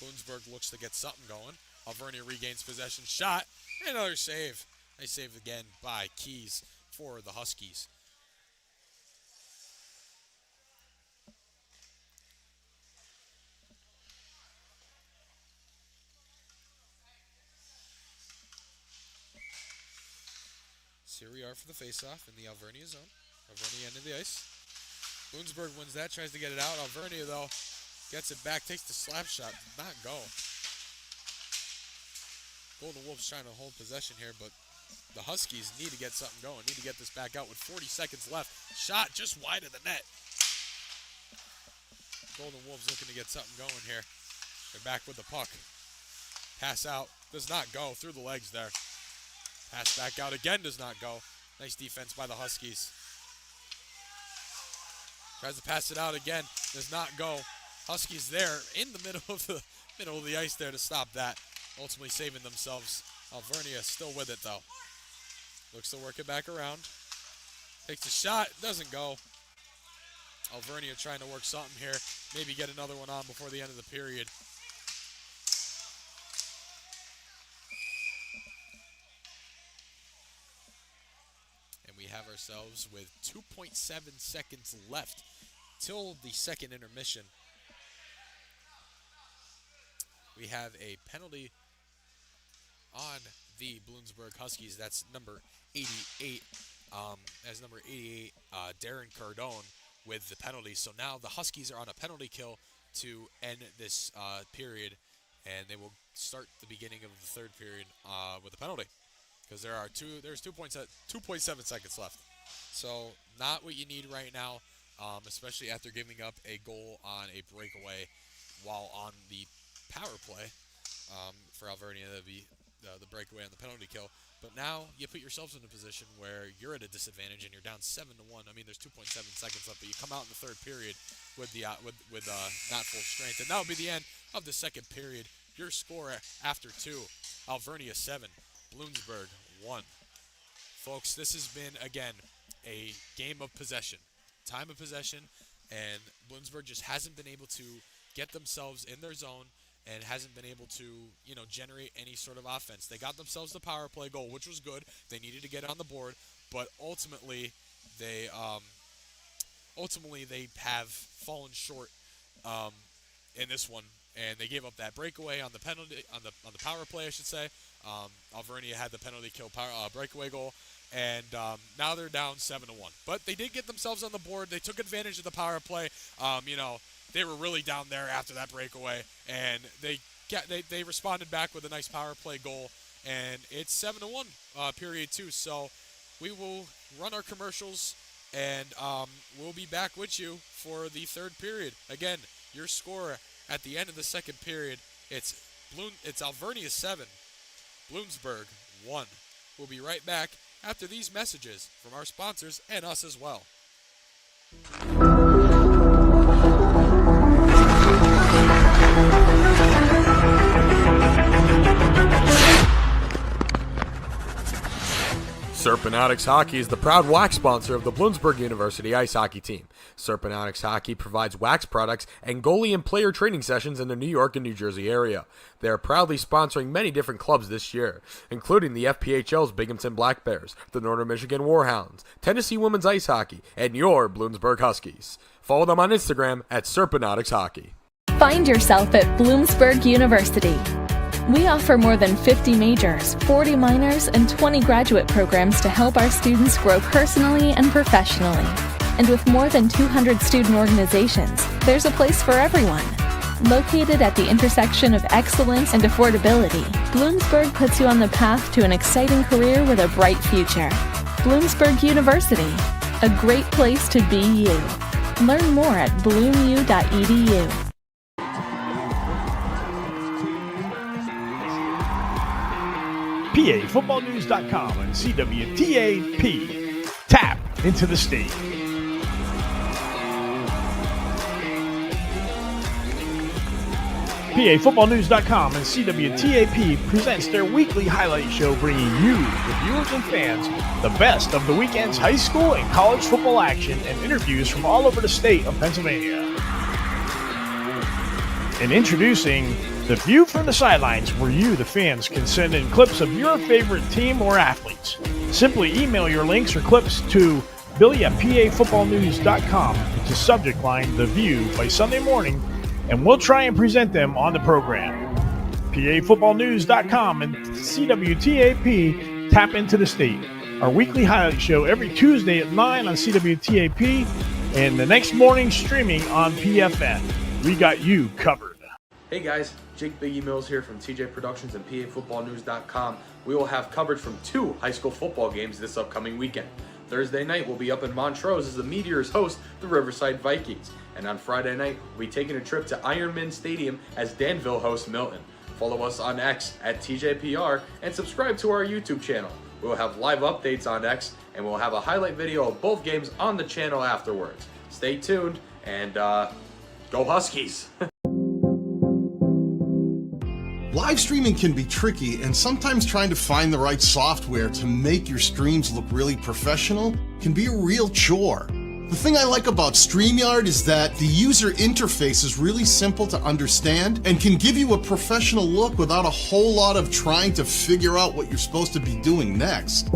Bloomsburg looks to get something going. Alvernia regains possession. Shot. Another save. Nice save again by Keys for the Huskies. So here we are for the faceoff in the Alvernia zone. Alvernia end of the ice. Bloomsburg wins that, tries to get it out. Alvernia, though, gets it back, takes the slap shot, did not go. Golden Wolves trying to hold possession here, but the Huskies need to get something going, need to get this back out with 40 seconds left. Shot just wide of the net. Golden Wolves looking to get something going here. They're back with the puck. Pass out, does not go, through the legs there. Pass back out again, does not go. Nice defense by the Huskies. Tries to pass it out again, does not go. Huskies there in the middle of the ice there to stop that. Ultimately saving themselves. Alvernia still with it though. Looks to work it back around. Takes a shot, doesn't go. Alvernia trying to work something here. Maybe get another one on before the end of the period. And we have ourselves with 2.7 seconds left till the second intermission. We have a penalty on the Bloomsburg Huskies. That's number 88. As number 88, Darren Cardone with the penalty. So now the Huskies are on a penalty kill to end this period, and they will start the beginning of the third period with a penalty, because there's 2.7 seconds left. So not what you need right now, especially after giving up a goal on a breakaway while on the power play. For Alvernia, that would be the breakaway on the penalty kill. But now you put yourselves in a position where you're at a disadvantage and you're down 7-1. I mean, there's 2.7 seconds left, but you come out in the third period with not full strength, and that will be the end of the second period. Your score after 2: Alvernia 7, Bloomsburg 1. Folks, this has been again a game of possession, time of possession, and Bloomsburg just hasn't been able to get themselves in their zone and hasn't been able to, generate any sort of offense. They got themselves the power play goal, which was good. They needed to get on the board, but ultimately they have fallen short in this one, and they gave up that breakaway on the penalty on the power play, I should say. Alvernia had the penalty kill breakaway goal, and now they're down 7-1. But they did get themselves on the board. They took advantage of the power play. They were really down there after that breakaway, and they responded back with a nice power play goal, and it's 7-1 period 2. So we will run our commercials, and we'll be back with you for the third period. Again, your score at the end of the second period, it's It's Alvernia 7, Bloomsburg 1. We'll be right back after these messages from our sponsors and us as well. Serpentics Hockey is the proud wax sponsor of the Bloomsburg University ice hockey team. Serpentics Hockey provides wax products and goalie and player training sessions in the New York and New Jersey area. They are proudly sponsoring many different clubs this year, including the FPHL's Binghamton Black Bears, the Northern Michigan Warhounds, Tennessee Women's Ice Hockey, and your Bloomsburg Huskies. Follow them on Instagram at Serpentics Hockey. Find yourself at Bloomsburg University. We offer more than 50 majors, 40 minors, and 20 graduate programs to help our students grow personally and professionally. And with more than 200 student organizations, there's a place for everyone. Located at the intersection of excellence and affordability, Bloomsburg puts you on the path to an exciting career with a bright future. Bloomsburg University, a great place to be you. Learn more at bloomu.edu. PAFootballnews.com and CWTAP. Tap into the state. PAFootballnews.com and CWTAP presents their weekly highlight show, bringing you, the viewers and fans, the best of the weekend's high school and college football action and interviews from all over the state of Pennsylvania. And introducing The View from the Sidelines, where you, the fans, can send in clips of your favorite team or athletes. Simply email your links or clips to Billy@PAFootballnews.com with the subject line, The View, by Sunday morning, and we'll try and present them on the program. PAFootballnews.com and CWTAP Tap into the State. Our weekly highlight show every Tuesday at 9 on CWTAP and the next morning streaming on PFN. We got you covered. Hey guys, Jake Biggie Mills here from TJ Productions and PAFootballnews.com. We will have coverage from 2 high school football games this upcoming weekend. Thursday night, we'll be up in Montrose as the Meteors host the Riverside Vikings. And on Friday night, we'll be taking a trip to Ironman Stadium as Danville hosts Milton. Follow us on X at TJPR and subscribe to our YouTube channel. We'll have live updates on X and we'll have a highlight video of both games on the channel afterwards. Stay tuned and go Huskies! Live streaming can be tricky, and sometimes trying to find the right software to make your streams look really professional can be a real chore. The thing I like about StreamYard is that the user interface is really simple to understand and can give you a professional look without a whole lot of trying to figure out what you're supposed to be doing next.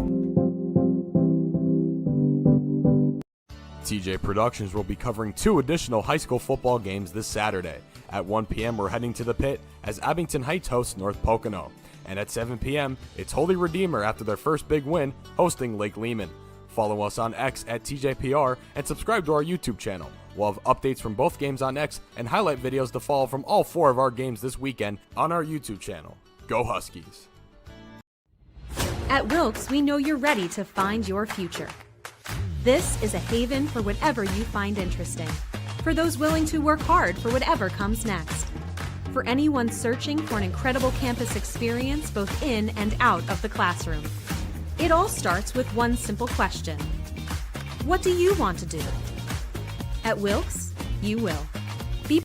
TJ Productions will be covering 2 additional high school football games this Saturday. At 1 p.m. we're heading to the pit as Abington Heights hosts North Pocono. And at 7 p.m. it's Holy Redeemer after their first big win hosting Lake Lehman. Follow us on X at TJPR and subscribe to our YouTube channel. We'll have updates from both games on X and highlight videos to follow from all 4 of our games this weekend on our YouTube channel. Go Huskies! At Wilkes, we know you're ready to find your future. This is a haven for whatever you find interesting. For those willing to work hard for whatever comes next. For anyone searching for an incredible campus experience both in and out of the classroom. It all starts with one simple question. What do you want to do? At Wilkes, you will. Be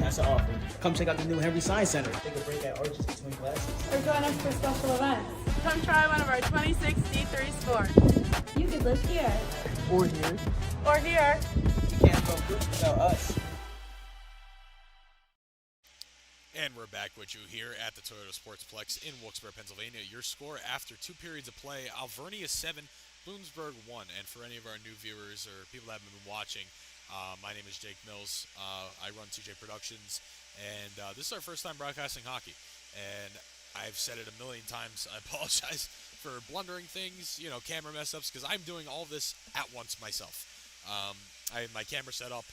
Has to offer. Come check out the new Henry Science Center. Take a break at Arches between classes. Or join us for special events. Come try one of our 26 D3 sports. You could live here. Or here. Or here. You can't go through without us. And we're back with you here at the Toyota Sportsplex in Wilkes-Barre, Pennsylvania. Your score after 2 periods of play, Alvernia 7, Bloomsburg 1. And for any of our new viewers or people that haven't been watching, my name is Jake Mills. I run TJ Productions And this is our first time broadcasting hockey. And I've said it a million times. I apologize for blundering things, camera mess ups, because I'm doing all this at once myself. I have my camera set up,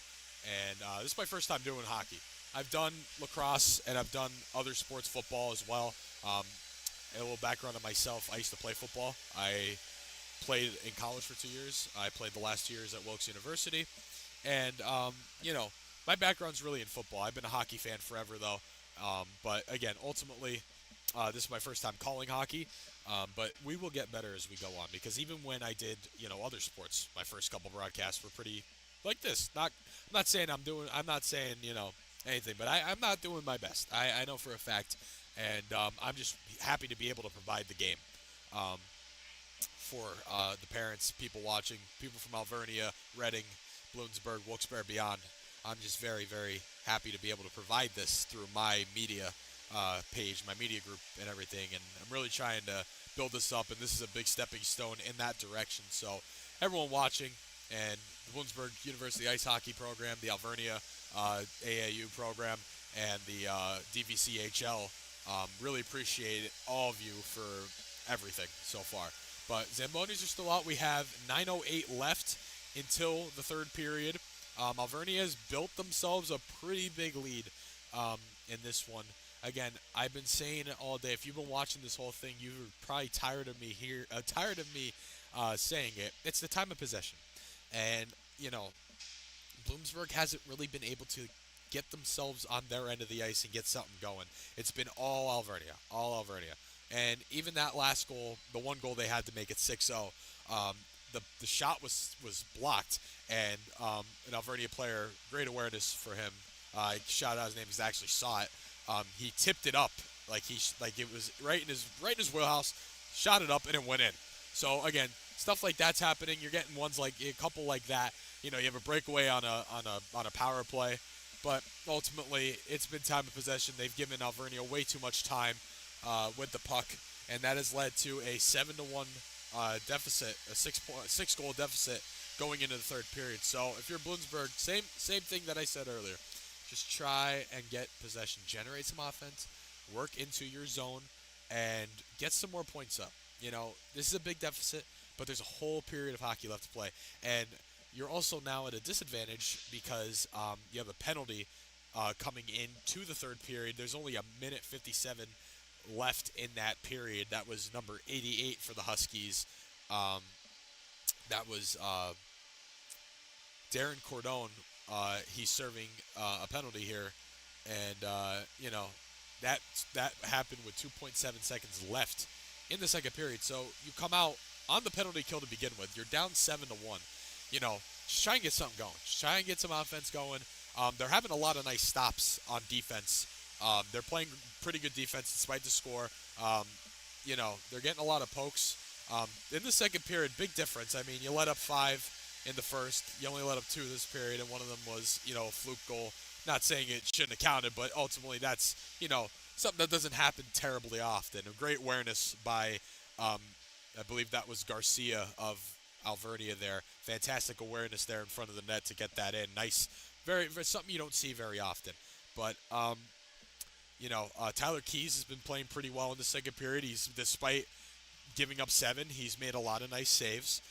and this is my first time doing hockey. I've done lacrosse, and I've done other sports, football as well. A little background on myself. I used to play football. I played in college for 2 years. I played the last 2 years at Wilkes University. And, my background's really in football. I've been a hockey fan forever, though. But, again, ultimately, this is my first time calling hockey. But we will get better as we go on, because even when I did, other sports, my first couple broadcasts were pretty like this. I'm not saying, anything, but I'm not doing my best. I know for a fact. And I'm just happy to be able to provide the game for the parents, people watching, people from Alvernia, Reading, Bloomsburg, Wilkes-Barre, beyond. I'm just very, very happy to be able to provide this through my media page, my media group, and everything. And I'm really trying to build this up, and this is a big stepping stone in that direction. So everyone watching, and the Bloomsburg University Ice Hockey Program, the Alvernia AAU program, and the DVCHL, really appreciate all of you for everything so far. But Zambonis are still out. We have 9:08 left until the third period. Alvernia has built themselves a pretty big lead in this one. Again, I've been saying it all day. If you've been watching this whole thing, you're probably tired of me saying it. It's the time of possession. And, Bloomsburg hasn't really been able to get themselves on their end of the ice and get something going. It's been all Alvernia. And even that last goal, the one goal they had to make it 6-0, the shot was blocked, and an Alvernia player, great awareness for him. Shout out his name, because I actually saw it. He tipped it up like it was right in his wheelhouse, shot it up, and it went in. So again, stuff like that's happening. You're getting ones like a couple like that. You have a breakaway on a power play, but ultimately it's been time of possession. They've given Alvernia way too much time with the puck, and that has led to a 7-1 deficit, a 6-goal deficit going into the third period. So if you're Bloomsburg, same thing that I said earlier. Just try and get possession, generate some offense, work into your zone, and get some more points up. This is a big deficit, but there's a whole period of hockey left to play. And you're also now at a disadvantage because you have a penalty coming into the third period. There's only 1:57 left in that period. That was number 88 for the Huskies. That was Darren Cordone. He's serving a penalty here, and that happened with 2.7 seconds left in the second period. So you come out on the penalty kill to begin with. You're down 7-1. Just try and get something going. Just try and get some offense going. They're having a lot of nice stops on defense. They're playing pretty good defense despite the score. They're getting a lot of pokes. In the second period, big difference. I mean, you let up 5 in the first. You only let up 2 this period, and one of them was, a fluke goal. Not saying it shouldn't have counted, but ultimately that's, something that doesn't happen terribly often. A great awareness by, I believe that was Garcia of Alvernia there. Fantastic awareness there in front of the net to get that in. Nice, very something you don't see very often. But, Tyler Keys has been playing pretty well in the second period. Despite giving up 7, he's made a lot of nice saves.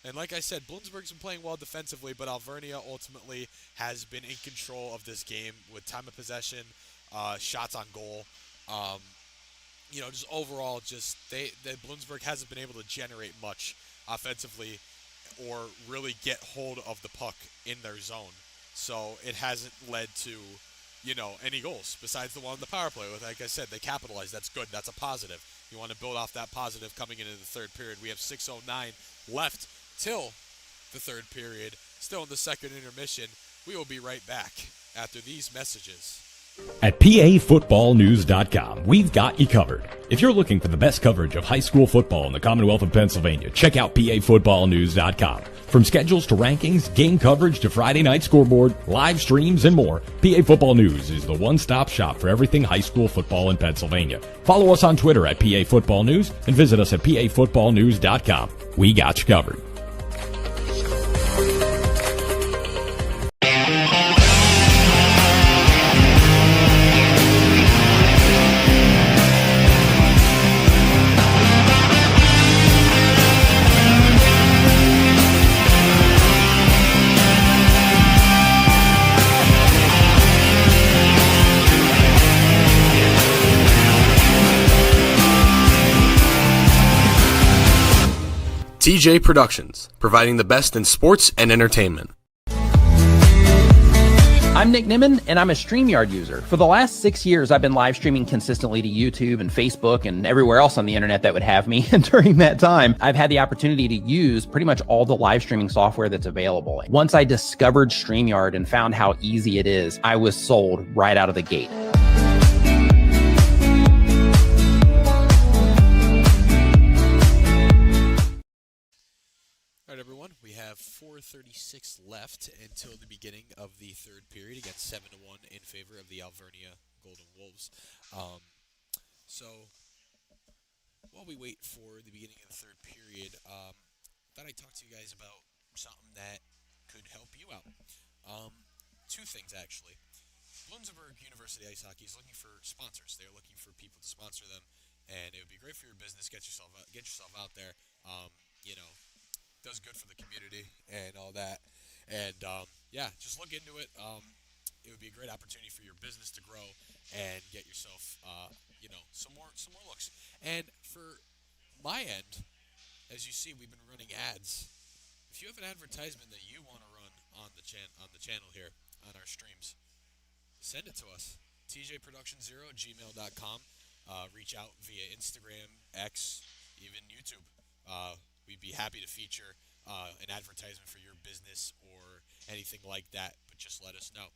And like I said, Bloomsburg's been playing well defensively, but Alvernia ultimately has been in control of this game with time of possession, shots on goal. Just overall, Bloomsburg hasn't been able to generate much offensively or really get hold of the puck in their zone. So it hasn't led to, any goals besides the one on the power play. Like I said, they capitalized. That's good. That's a positive. You want to build off that positive coming into the third period. We have 6:09 left till the third period. Still in the second intermission. We will be right back after these messages. At PAFootballNews.com, we've got you covered. If you're looking for the best coverage of high school football in the Commonwealth of Pennsylvania, check out PAFootballNews.com. From schedules to rankings, game coverage to Friday night scoreboard, live streams, and more, PA Football News is the one-stop shop for everything high school football in Pennsylvania. Follow us on Twitter at PAFootballNews and visit us at PAFootballNews.com. We got you covered. TJ Productions, providing the best in sports and entertainment. I'm Nick Nimmin, and I'm a StreamYard user. For the last 6 years, I've been live streaming consistently to YouTube and Facebook and everywhere else on the internet that would have me. And during that time, I've had the opportunity to use pretty much all the live streaming software that's available. Once I discovered StreamYard and found how easy it is, I was sold right out of the gate. All right, everyone, we have 4:36 left until the beginning of the third period against 7-1 in favor of the Alvernia Golden Wolves. So while we wait for the beginning of the third period, thought I'd talk to you guys about something that could help you out. Two things, actually. Bloomsburg University Ice Hockey is looking for sponsors. They're looking for people to sponsor them, and it would be great for your business. Get yourself out there. Does good for the community and all that. And just look into it. It would be a great opportunity for your business to grow and get yourself, some more looks. And for my end, as you see, we've been running ads. If you have an advertisement that you want to run on the channel here on our streams, send it to us. tjproduction0@gmail.com. Reach out via Instagram, X, even YouTube. We'd be happy to feature an advertisement for your business or anything like that, but just let us know.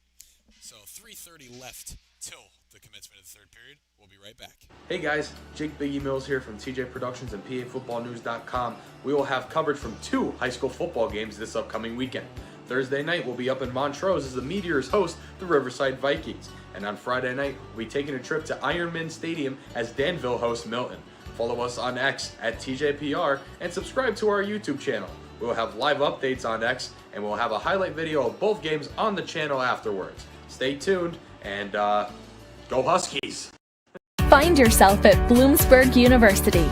So 3:30 left till the commencement of the third period. We'll be right back. Hey guys, Jake Biggie Mills here from TJ Productions and PAFootballNews.com. We will have coverage from 2 high school football games this upcoming weekend. Thursday night, we'll be up in Montrose as the Meteors host the Riverside Vikings. And on Friday night, we'll be taking a trip to Ironman Stadium as Danville hosts Milton. Follow us on X at TJPR and subscribe to our YouTube channel. We will have live updates on X and we'll have a highlight video of both games on the channel afterwards. Stay tuned and go Huskies! Find yourself at Bloomsburg University.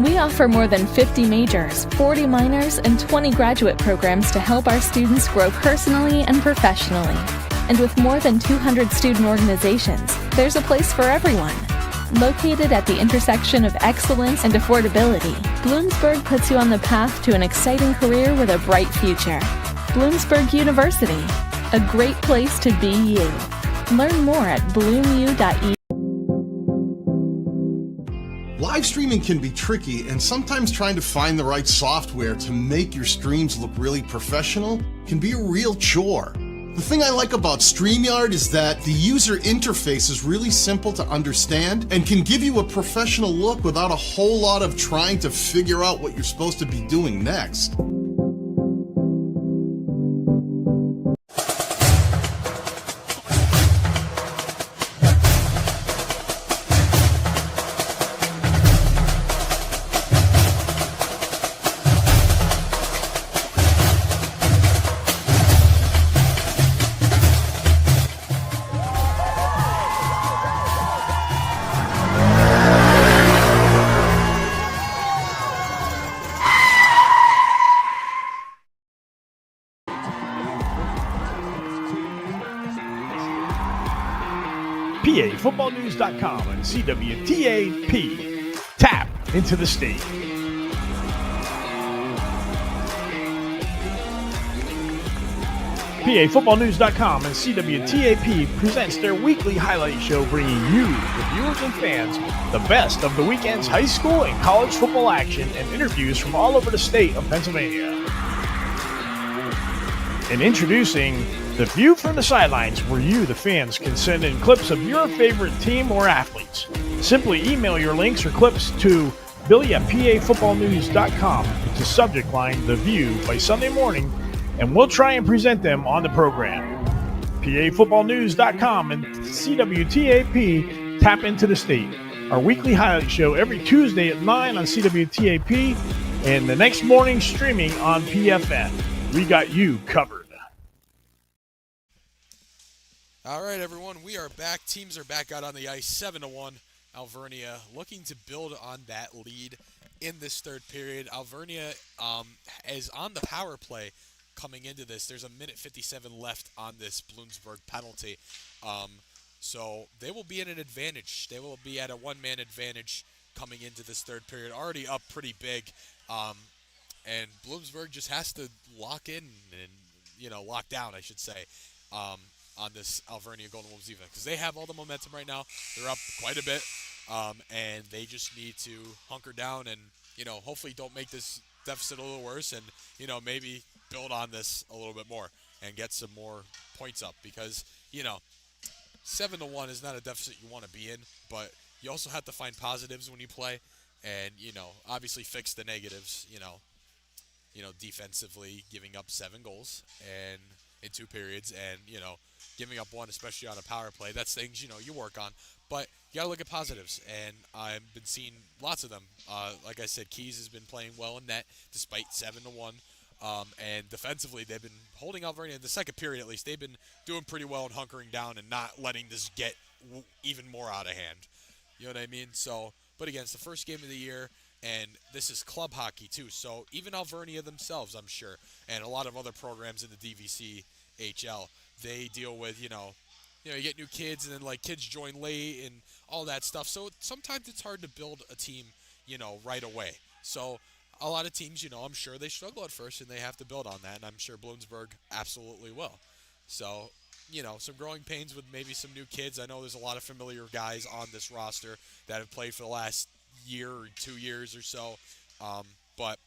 We offer more than 50 majors, 40 minors, and 20 graduate programs to help our students grow personally and professionally. And with more than 200 student organizations, there's a place for everyone. Located at the intersection of excellence and affordability, Bloomsburg puts you on the path to an exciting career with a bright future. Bloomsburg University, a great place to be you. Learn more at bloomu.edu. Live streaming can be tricky, and sometimes trying to find the right software to make your streams look really professional can be a real chore. The thing I like about StreamYard is that the user interface is really simple to understand and can give you a professional look without a whole lot of trying to figure out what you're supposed to be doing next. PAFootballNews.com and CWTAP. Tap into the state. PAFootballNews.com and CWTAP presents their weekly highlight show, bringing you, the viewers and fans, the best of the weekend's high school and college football action and interviews from all over the state of Pennsylvania. And introducing The View from the Sidelines, where you, the fans, can send in clips of your favorite team or athletes. Simply email your links or clips to billy@PAFootballNews.com with the subject line, The View, by Sunday morning, and we'll try and present them on the program. PAFootballNews.com and CWTAP tap into the state. Our weekly highlight show every Tuesday at 9 on CWTAP and the next morning streaming on PFN. We got you covered. All right, everyone, we are back. Teams are back out on the ice, 7-1. Alvernia looking to build on that lead in this third period. Alvernia is on the power play coming into this. There's a minute 57 left on this Bloomsburg penalty. So they will be in an advantage. They will be at a one-man advantage coming into this third period. Already up pretty big. And Bloomsburg just has to lock in and, lock down, I should say, on this Alvernia Golden Wolves defense. Because they have all the momentum right now. They're up quite a bit. And they just need to hunker down and, hopefully don't make this deficit a little worse and, maybe build on this a little bit more and get some more points up. Because, 7-1 is not a deficit you want to be in, but you also have to find positives when you play and, obviously fix the negatives, defensively giving up 7 goals and in 2 periods and, giving up 1, especially on a power play. That's things, you work on. But you got to look at positives, and I've been seeing lots of them. Like I said, Keys has been playing well in net despite 7-1. And defensively, they've been holding Alvernia in the second period at least. They've been doing pretty well and hunkering down and not letting this get even more out of hand. You know what I mean? So, but again, it's the first game of the year, and this is club hockey too. So even Alvernia themselves, I'm sure, and a lot of other programs in the DVC HL, they deal with, you get new kids and then like kids join late and all that stuff. So sometimes it's hard to build a team, right away. So a lot of teams, I'm sure they struggle at first and they have to build on that. And I'm sure Bloomsburg absolutely will. So, some growing pains with maybe some new kids. I know there's a lot of familiar guys on this roster that have played for the last year or 2 years or so. But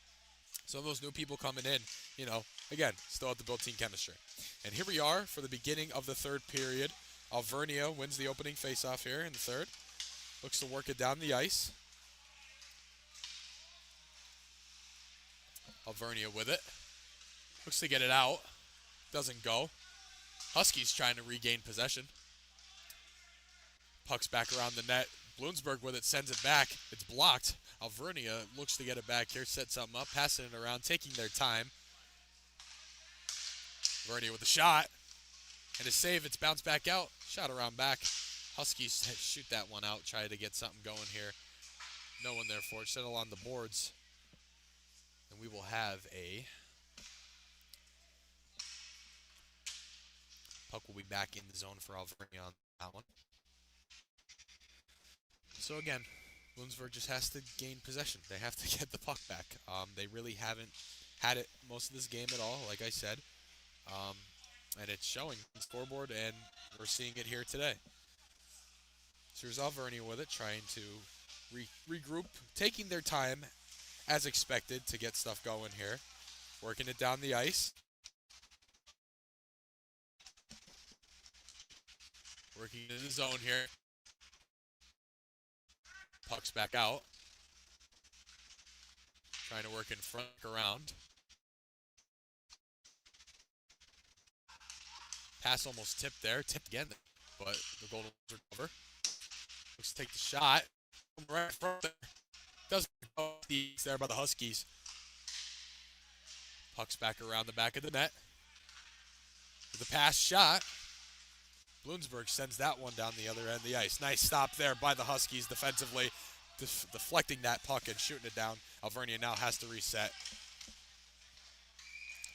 some of those new people coming in, again, still have to build team chemistry. And here we are for the beginning of the third period. Alvernia wins the opening faceoff here in the third. Looks to work it down the ice. Alvernia with it. Looks to get it out. Doesn't go. Huskies trying to regain possession. Puck's back around the net. Bloomsburg with it, sends it back. It's blocked. Alvernia looks to get it back here, set something up, passing it around, taking their time. Alvernia with a shot. And a save, it's bounced back out. Shot around back. Huskies shoot that one out, try to get something going here. No one there for it. Settle on the boards. And we will have a... Puck will be back in the zone for Alvernia on that one. So again, Bloomsburg just has to gain possession. They have to get the puck back. They really haven't had it most of this game at all, like I said. And it's showing on the scoreboard, and we're seeing it here today. So here's Alvernia with it, trying to regroup, taking their time, as expected, to get stuff going here. Working it down the ice. Working in the zone here. Puck's back out. Trying to work in front, around. Pass almost tipped there. Tipped again, but the Golden Wolves are cover. Looks to take the shot. Right in front there. Doesn't go there by the Huskies. Puck's back around the back of the net. With the pass shot. Bloomsburg sends that one down the other end of the ice. Nice stop there by the Huskies defensively. Deflecting that puck and shooting it down. Alvernia now has to reset.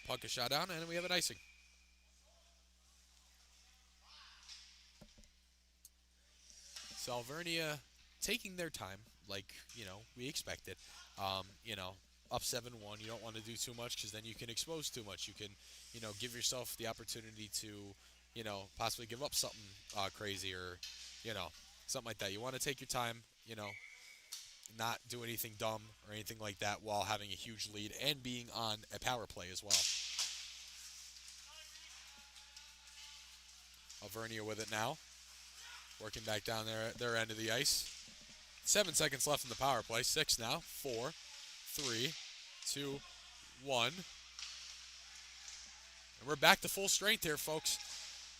Puck is shot down, and we have an icing. So Alvernia taking their time, like, we expected. Up 7-1, you don't want to do too much because then you can expose too much. You can, give yourself the opportunity to, possibly give up something crazy or, something like that. You want to take your time, not do anything dumb or anything like that while having a huge lead and being on a power play as well. Alvernia with it now. Working back down their end of the ice. 7 seconds left in the power play. 6 now. 4, 3, 2, 1. And we're back to full strength here, folks.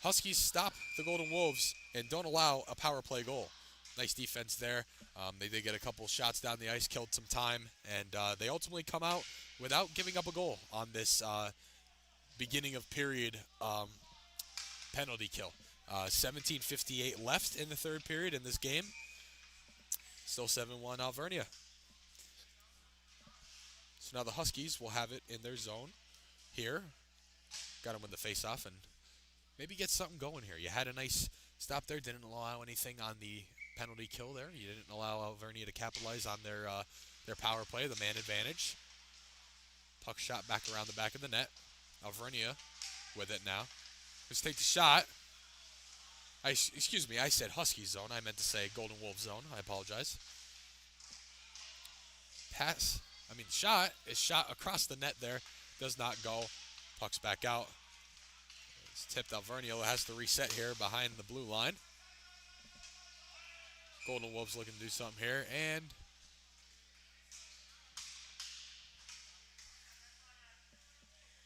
Huskies stop the Golden Wolves and don't allow a power play goal. Nice defense there. They did get a couple shots down the ice, killed some time, and they ultimately come out without giving up a goal on this beginning of period penalty kill. 17:58 left in the third period in this game. Still 7-1 Alvernia. So now the Huskies will have it in their zone here. Got them with the face-off and maybe get something going here. You had a nice stop there. Didn't allow anything on the penalty kill there. You didn't allow Alvernia to capitalize on their power play, the man advantage. Puck shot back around the back of the net. Alvernia with it now. Let's take the shot. Excuse me, I said Huskies zone. I meant to say Golden Wolves zone. I apologize. Shot is shot across the net there. Does not go. Puck's back out. It's tipped. Alvernia has to reset here behind the blue line. Golden Wolves looking to do something here. And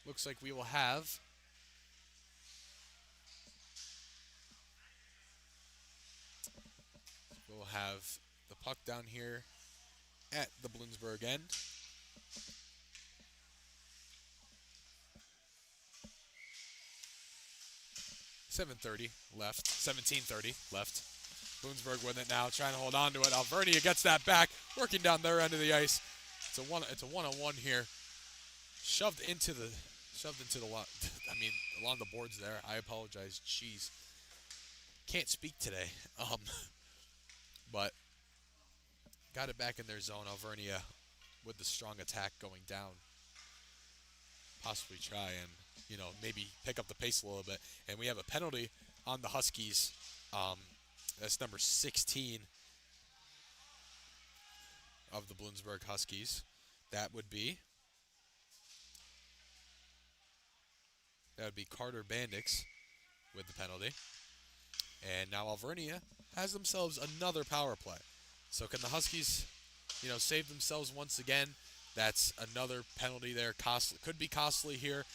looks like we will have the puck down here at the Bloomsburg end. .730 left. 17:30 left. Bloomsburg with it now, trying to hold on to it. Alvernia gets that back, working down their end of the ice. It's a one-on-one here. Shoved into the along the boards there. I apologize. Jeez. Can't speak today. But got it back in their zone. Alvernia with the strong attack going down. Possibly try and, maybe pick up the pace a little bit. And we have a penalty on the Huskies. That's number 16 of the Bloomsburg Huskies. That would be Carter Bandix with the penalty. And now Alvernia has themselves another power play. So can the Huskies, save themselves once again? That's another penalty there. Could be costly here.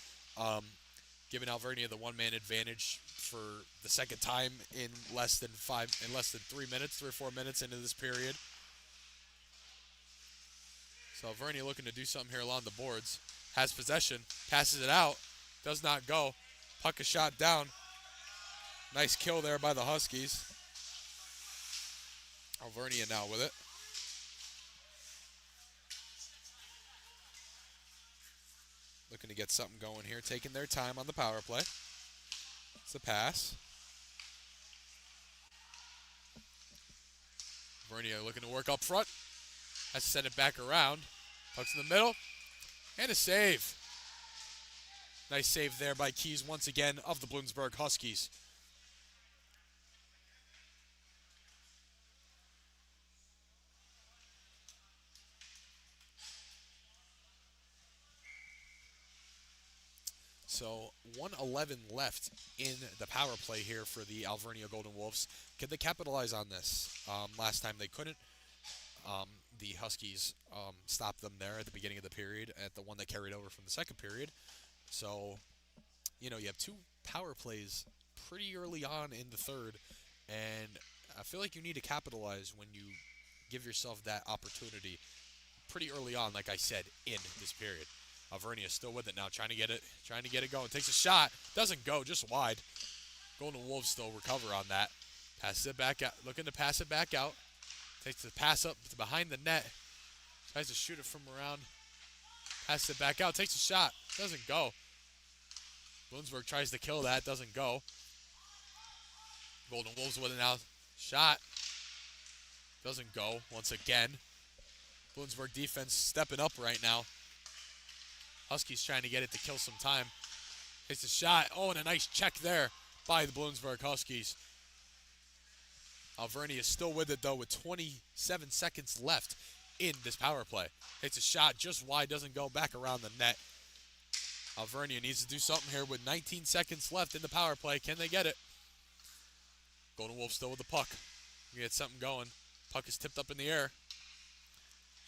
Giving Alvernia the one-man advantage for the second time in less than 3 minutes, 3 or 4 minutes into this period. So Alvernia looking to do something here along the boards. Has possession, passes it out, does not go. Puck is shot down. Nice kill there by the Huskies. Alvernia now with it. Looking to get something going here, taking their time on the power play. It's a pass. Alvernia looking to work up front. Has to send it back around. Puck's in the middle. And a save. Nice save there by Keys once again of the Bloomsburg Huskies. So 1:11 left in the power play here for the Alvernia Golden Wolves. Can they capitalize on this? Last time they couldn't. The Huskies stopped them there at the beginning of the period, at the one that carried over from the second period. So, you have 2 power plays pretty early on in the third, and I feel like you need to capitalize when you give yourself that opportunity pretty early on, like I said, in this period. Alvernia still with it now, trying to get it going. Takes a shot, doesn't go, just wide. Golden Wolves still recover on that. Passes it back out, looking to pass it back out. Takes the pass up to behind the net. Tries to shoot it from around. Passes it back out, takes a shot, doesn't go. Bloomsburg tries to kill that, doesn't go. Golden Wolves with it now. Shot. Doesn't go once again. Bloomsburg defense stepping up right now. Huskies trying to get it to kill some time. It's a shot. Oh, and a nice check there by the Bloomsburg Huskies. Alvernia is still with it, though, with 27 seconds left in this power play. It's a shot just wide, doesn't go back around the net. Alvernia needs to do something here with 19 seconds left in the power play. Can they get it? Golden Wolves still with the puck. We get something going. Puck is tipped up in the air.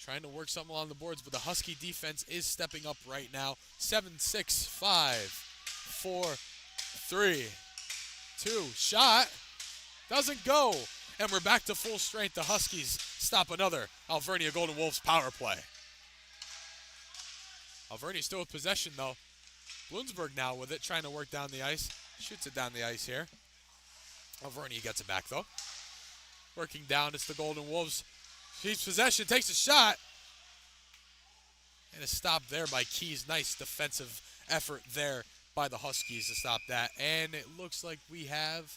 Trying to work something along the boards, but the Husky defense is stepping up right now. 7, 6, 5, 4, 3, 2. Shot. Doesn't go. And we're back to full strength. The Huskies stop another Alvernia Golden Wolves power play. Alvernia still with possession, though. Bloomsburg now with it, trying to work down the ice. Shoots it down the ice here. Alvernia gets it back, though. Working down, it's the Golden Wolves. Keeps possession, takes a shot. And a stop there by Keys. Nice defensive effort there by the Huskies to stop that. And it looks like we have...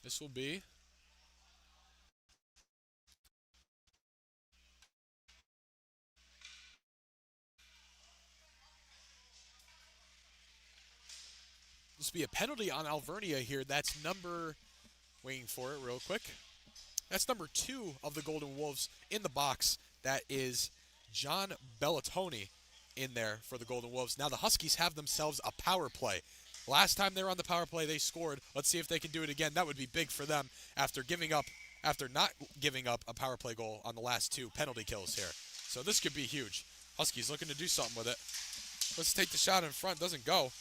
This will be This will be a penalty on Alvernia here. That's waiting for it real quick. That's number 2 of the Golden Wolves in the box. That is John Bellatoni in there for the Golden Wolves. Now the Huskies have themselves a power play. Last time they were on the power play, they scored. Let's see if they can do it again. That would be big for them after not giving up a power play goal on the last 2 penalty kills here. So this could be huge. Huskies looking to do something with it. Let's take the shot in front. Doesn't go.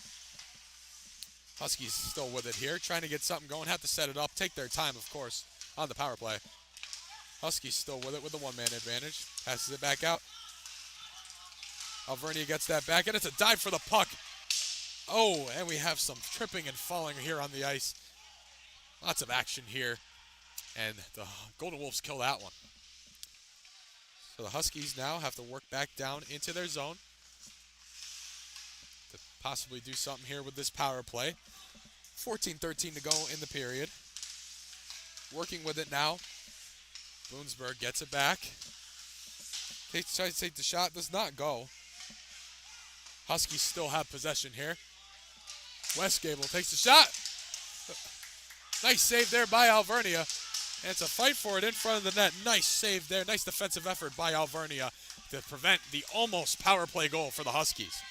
Huskies still with it here, trying to get something going. Have to set it up. Take their time, of course, on the power play. Huskies still with it with the one-man advantage. Passes it back out. Alvernia gets that back, and it's a dive for the puck. Oh, and we have some tripping and falling here on the ice. Lots of action here, and the Golden Wolves kill that one. So the Huskies now have to work back down into their zone to possibly do something here with this power play. 14-13 to go in the period. Working with it now. Bloomsburg gets it back. Tries to take the shot, does not go. Huskies still have possession here. Westgable takes the shot. Nice save there by Alvernia. And it's a fight for it in front of the net. Nice save there. Nice defensive effort by Alvernia to prevent the almost power play goal for the Huskies.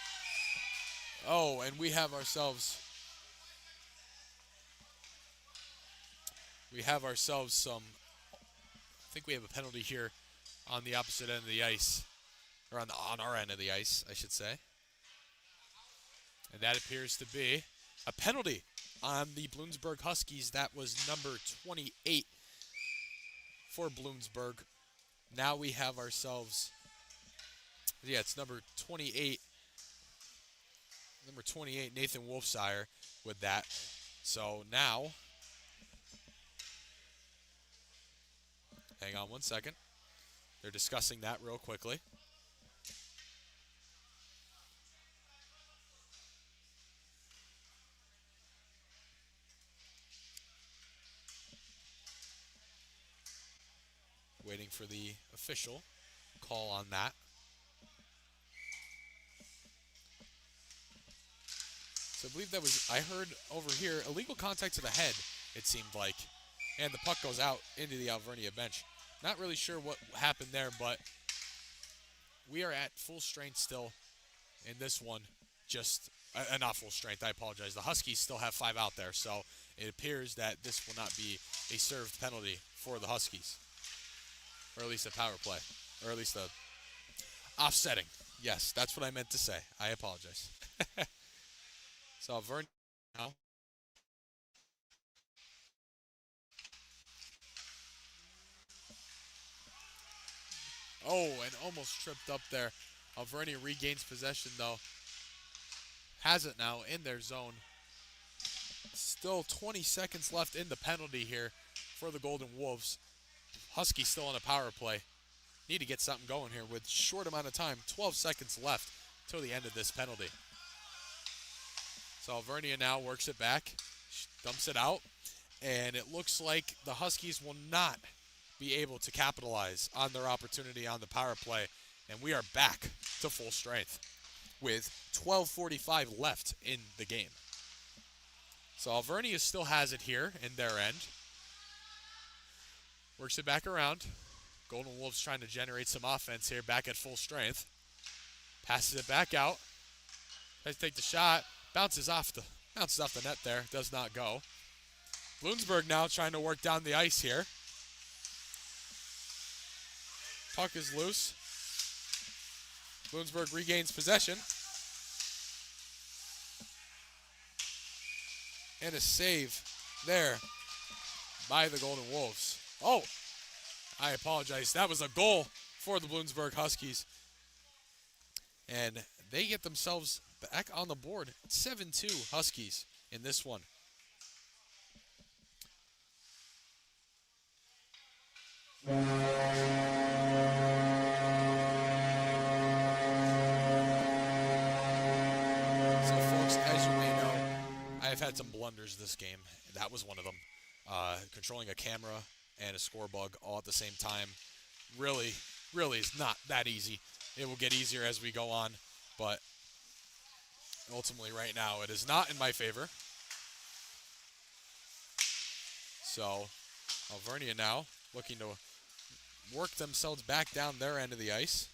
Oh, and we have ourselves some, I think we have a penalty here on the opposite end of the ice, or on our end of the ice, I should say. And that appears to be a penalty on the Bloomsburg Huskies. That was number 28 for Bloomsburg. Now we have ourselves, it's number 28. Number 28, Nathan Wolfsire, with that. So now, hang on one second. They're discussing that real quickly. Waiting for the official call on that. So I believe that was, I heard over here, illegal contact to the head, it seemed like. And the puck goes out into the Alvernia bench. Not really sure what happened there, but we are at full strength still in this one. Just, not full strength, I apologize. The Huskies still have 5 out there, so it appears that this will not be a served penalty for the Huskies. Or at least a power play. Or at least a offsetting. Yes, that's what I meant to say. I apologize. So Alvernia now. Oh, and almost tripped up there. Alvernia regains possession, though. Has it now in their zone. Still 20 seconds left in the penalty here for the Golden Wolves. Huskies still on a power play. Need to get something going here with short amount of time. 12 seconds left till the end of this penalty. So Alvernia now works it back, dumps it out, and it looks like the Huskies will not be able to capitalize on their opportunity on the power play, and we are back to full strength with 12:45 left in the game. So Alvernia still has it here in their end. Works it back around. Golden Wolves trying to generate some offense here, back at full strength. Passes it back out. Tries to take the shot. Bounces off the net there. Does not go. Bloomsburg now trying to work down the ice here. Puck is loose. Bloomsburg regains possession. And a save there by the Golden Wolves. Oh, I apologize. That was a goal for the Bloomsburg Huskies. And they get themselves back on the board. 7-2 Huskies in this one. So, folks, as you may know, I have had some blunders this game. That was one of them. Controlling a camera and a score bug all at the same time really is not that easy. It will get easier as we go on, but ultimately right now it is not in my favor. So Alvernia now looking to work themselves back down their end of the ice.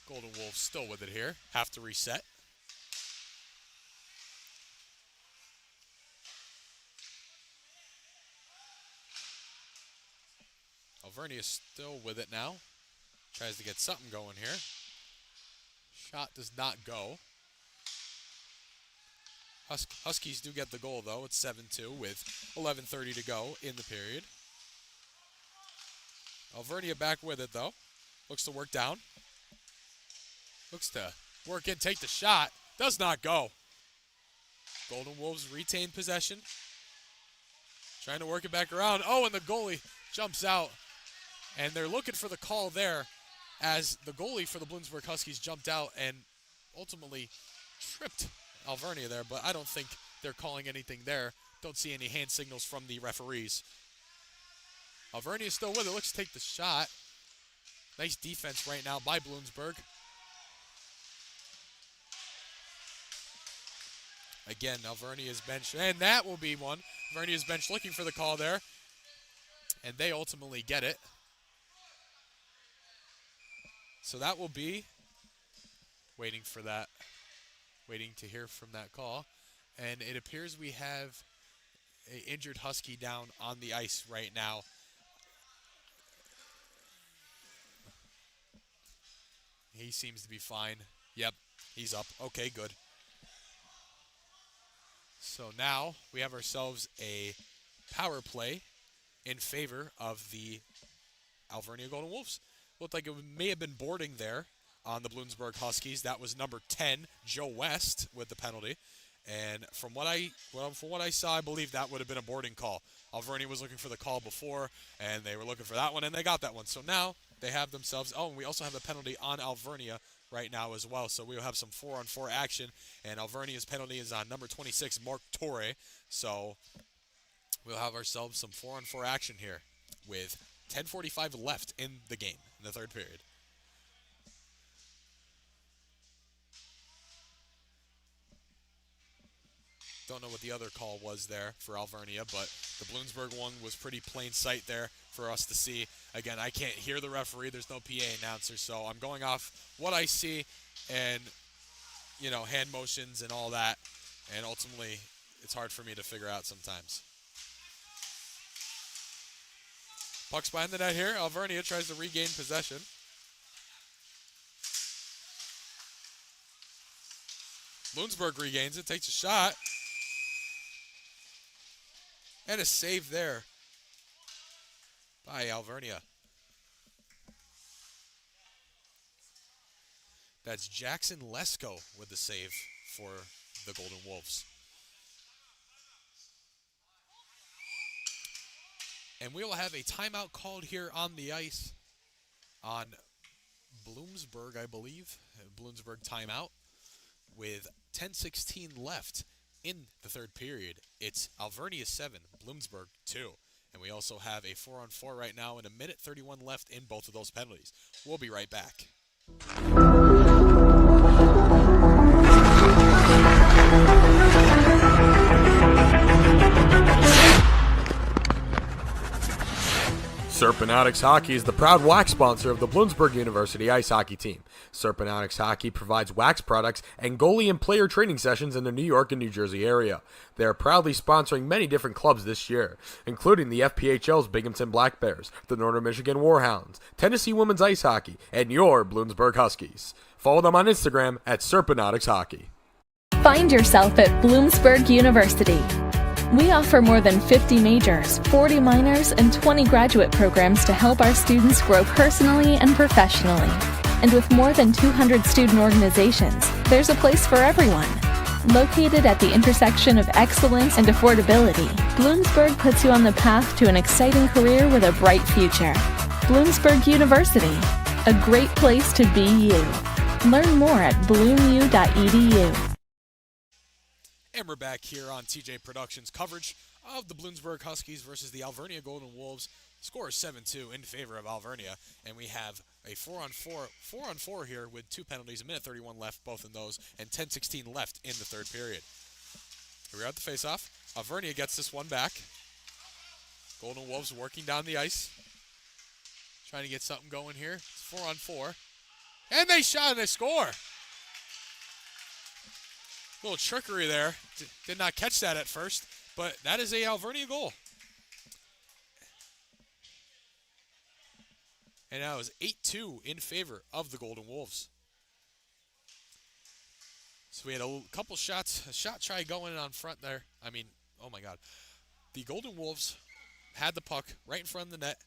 Golden Wolves still with it here. Have to reset. Alvernia still with it now. Tries to get something going here. Shot does not go. Huskies do get the goal, though. It's 7-2 with 11:30 to go in the period. Alvernia back with it, though. Looks to work down. Looks to work in, take the shot. Does not go. Golden Wolves retain possession. Trying to work it back around. Oh, and the goalie jumps out. And they're looking for the call there as the goalie for the Bloomsburg Huskies jumped out and ultimately tripped Alvernia there, but I don't think they're calling anything there. Don't see any hand signals from the referees. Alvernia is still with it. Looks to take the shot. Nice defense right now by Bloomsburg. Again, Alvernia's bench, and that will be one. Alvernia's bench looking for the call there, and they ultimately get it. So that will be waiting for that, waiting to hear from that call. And it appears we have an injured Husky down on the ice right now. He seems to be fine. Yep, he's up. Okay, good. So now we have ourselves a power play in favor of the Alvernia Golden Wolves. Looked like it may have been boarding there on the Bloomsburg Huskies. That was number 10, Joe West, with the penalty. And from what I saw, I believe that would have been a boarding call. Alvernia was looking for the call before, and they were looking for that one, and they got that one. So now they have themselves. Oh, and we also have a penalty on Alvernia right now as well. So we'll have some 4-on-4 action, and Alvernia's penalty is on number 26, Mark Torre. So we'll have ourselves some 4-on-4 action here with 10:45 left in the game, in the third period. Don't know what the other call was there for Alvernia, but the Bloomsburg one was pretty plain sight there for us to see. Again, I can't hear the referee. There's no PA announcer, so I'm going off what I see and, you know, hand motions and all that. And ultimately, it's hard for me to figure out sometimes. Puck's behind the net here. Alvernia tries to regain possession. Bloomsburg regains it, takes a shot. And a save there by Alvernia. That's Jackson Lesko with the save for the Golden Wolves. And we will have a timeout called here on the ice on Bloomsburg, I believe. Bloomsburg timeout with 10:16 left in the third period. It's Alvernia 7, Bloomsburg 2. And we also have a 4-on-4 right now and a minute 31 left in both of those penalties. We'll be right back. Serpent Hockey is the proud wax sponsor of the Bloomsburg University ice hockey team. Serpent Hockey provides wax products and goalie and player training sessions in the New York and New Jersey area. They are proudly sponsoring many different clubs this year, including the FPHL's Binghamton Black Bears, the Northern Michigan Warhounds, Tennessee Women's Ice Hockey, and your Bloomsburg Huskies. Follow them on Instagram at Serpent Hockey. Find yourself at Bloomsburg University. We offer more than 50 majors, 40 minors, and 20 graduate programs to help our students grow personally and professionally. And with more than 200 student organizations, there's a place for everyone. Located at the intersection of excellence and affordability, Bloomsburg puts you on the path to an exciting career with a bright future. Bloomsburg University, a great place to be you. Learn more at bloomu.edu. And we're back here on TJ Productions coverage of the Bloomsburg Huskies versus the Alvernia Golden Wolves. Score is 7-2 in favor of Alvernia, and we have a 4-on-4 here with 2 penalties, a minute 31 left, both in those, and 10:16 left in the third period. Here we are at the faceoff. Alvernia gets this one back. Golden Wolves working down the ice. Trying to get something going here. It's 4-on-4. And they shot and they score. A little trickery there. Did not catch that at first, but that is a Alvernia goal. And now it's 8-2 in favor of the Golden Wolves. So we had a couple shots, a shot try going on front there. I mean, oh my God. The Golden Wolves had the puck right in front of the net.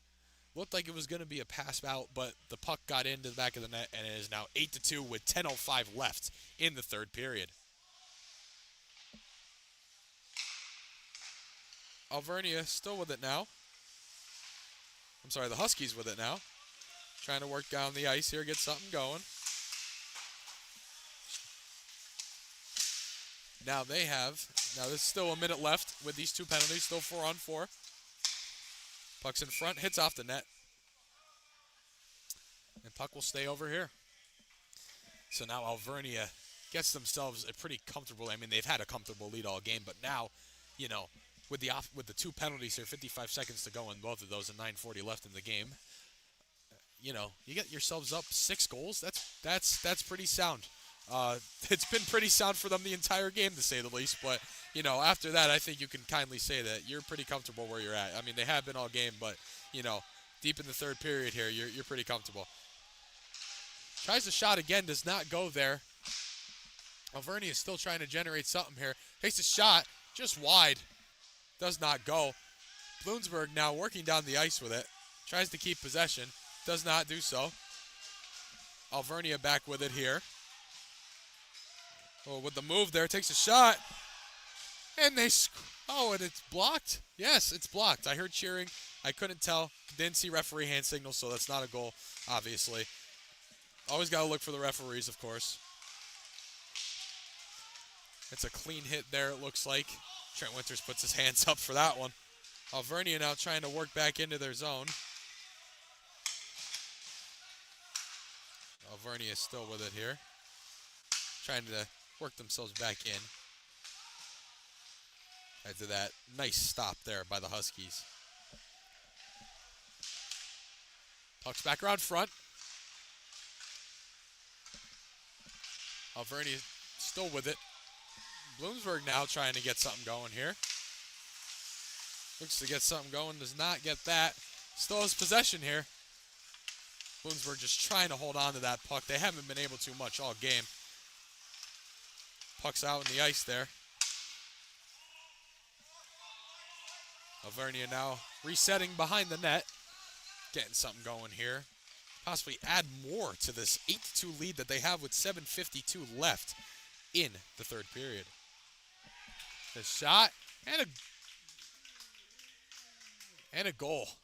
Looked like it was going to be a pass out, but the puck got into the back of the net, and it is now 8-2 with 10:05 left in the third period. Alvernia still with it now. I'm sorry, the Huskies with it now. Trying to work down the ice here, get something going. Now there's still a minute left with these two penalties, still 4-on-4. Puck's in front, hits off the net. And puck will stay over here. So now Alvernia gets themselves a pretty comfortable, I mean, they've had a comfortable lead all game, but now, you know, with the two penalties here, 55 seconds to go in both of those and 9:40 left in the game, you know, you get yourselves up 6 goals. That's pretty sound. It's been pretty sound for them the entire game, to say the least. But, you know, after that, I think you can kindly say that you're pretty comfortable where you're at. I mean, they have been all game, but, you know, deep in the third period here, you're pretty comfortable. Tries the shot again, does not go there. Alvernia is still trying to generate something here. Takes a shot, just wide. Does not go. Bloomsburg now working down the ice with it. Tries to keep possession. Does not do so. Alvernia back with it here. Oh, with the move there, takes a shot. And and it's blocked? Yes, it's blocked. I heard cheering. I couldn't tell. Didn't see referee hand signal, so that's not a goal, obviously. Always got to look for the referees, of course. It's a clean hit there, it looks like. Trent Winters puts his hands up for that one. Alvernia now trying to work back into their zone. Alvernia is still with it here. Trying to work themselves back in. After that nice stop there by the Huskies. Puck's back around front. Alvernia still with it. Bloomsburg now trying to get something going here. Looks to get something going, does not get that. Still has possession here. Bloomsburg just trying to hold on to that puck. They haven't been able to much all game. Puck's out in the ice there. Alvernia now resetting behind the net. Getting something going here. Possibly add more to this 8-2 lead that they have with 7:52 left in the third period. A shot and a goal.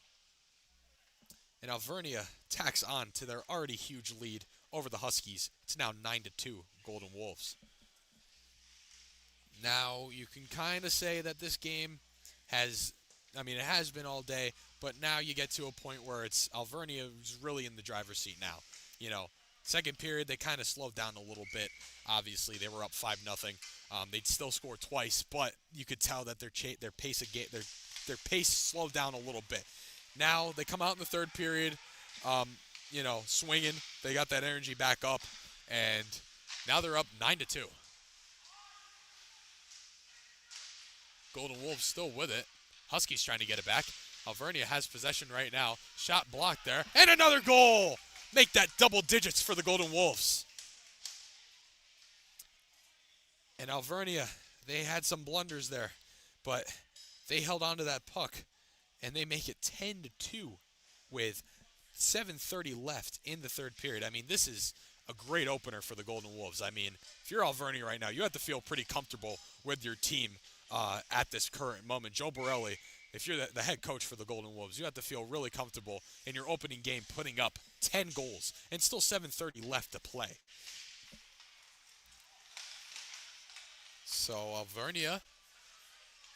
And Alvernia tacks on to their already huge lead over the Huskies. It's now 9-2 Golden Wolves. Now you can kind of say that this game has, it has been all day, but now you get to a point where it's Alvernia is really in the driver's seat now. You know, second period they kind of slowed down a little bit. Obviously they were up 5-0. They'd still score twice, but you could tell that their pace slowed down a little bit. Now they come out in the third period, swinging. They got that energy back up, and now they're up 9-2. Golden Wolves still with it. Huskies trying to get it back. Alvernia has possession right now. Shot blocked there. And another goal! Make that double digits for the Golden Wolves. And Alvernia, they had some blunders there, but they held on to that puck, and they make it 10-2 with 7:30 left in the third period. This is a great opener for the Golden Wolves. If you're Alvernia right now, you have to feel pretty comfortable with your team at this current moment. Joe Borelli, if you're the head coach for the Golden Wolves, you have to feel really comfortable in your opening game putting up 10 goals and still 7:30 left to play. So Alvernia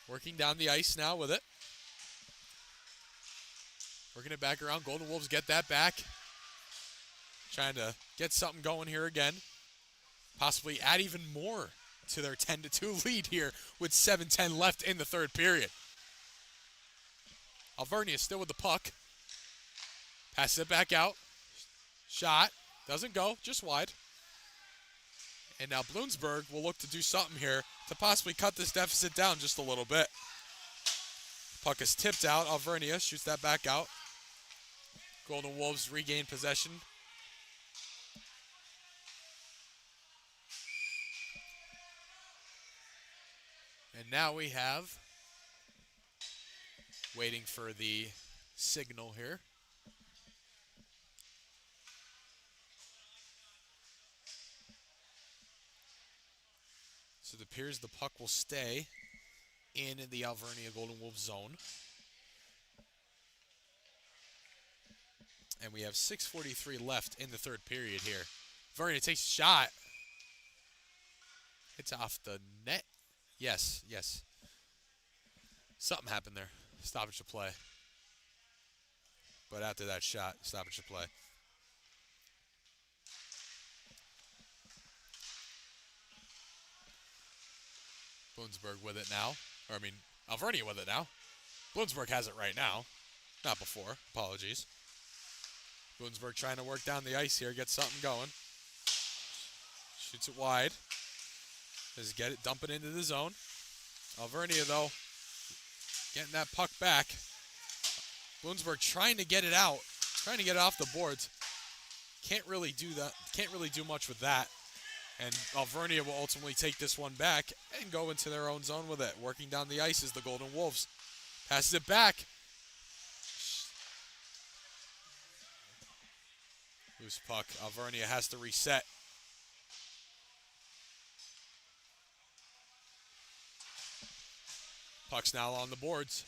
working down the ice now with it. Working it back around. Golden Wolves get that back. Trying to get something going here again. Possibly add even more to their 10-2 lead here with 7:10 left in the third period. Alvernia still with the puck. Passes it back out. Shot. Doesn't go. Just wide. And now Bloomsburg will look to do something here to possibly cut this deficit down just a little bit. Puck is tipped out. Alvernia shoots that back out. Golden Wolves regain possession. And now we have, waiting for the signal here. So it appears the puck will stay in the Alvernia Golden Wolves zone. And we have 6:43 left in the third period here. Alvernia takes a shot. Hits off the net. Yes. Something happened there. Stoppage of play. But after that shot, stoppage of play. Bloomsburg with it now. Alvernia with it now. Bloomsburg has it right now. Not before. Apologies. Bloomsburg trying to work down the ice here. Get something going. Shoots it wide. Just get it, dump it into the zone. Alvernia, though, getting that puck back. Bloomsburg trying to get it out. Trying to get it off the boards. Can't really do that. Can't really do much with that. And Alvernia will ultimately take this one back and go into their own zone with it. Working down the ice is the Golden Wolves. Passes it back. Loose puck. Alvernia has to reset. Puck's now on the boards.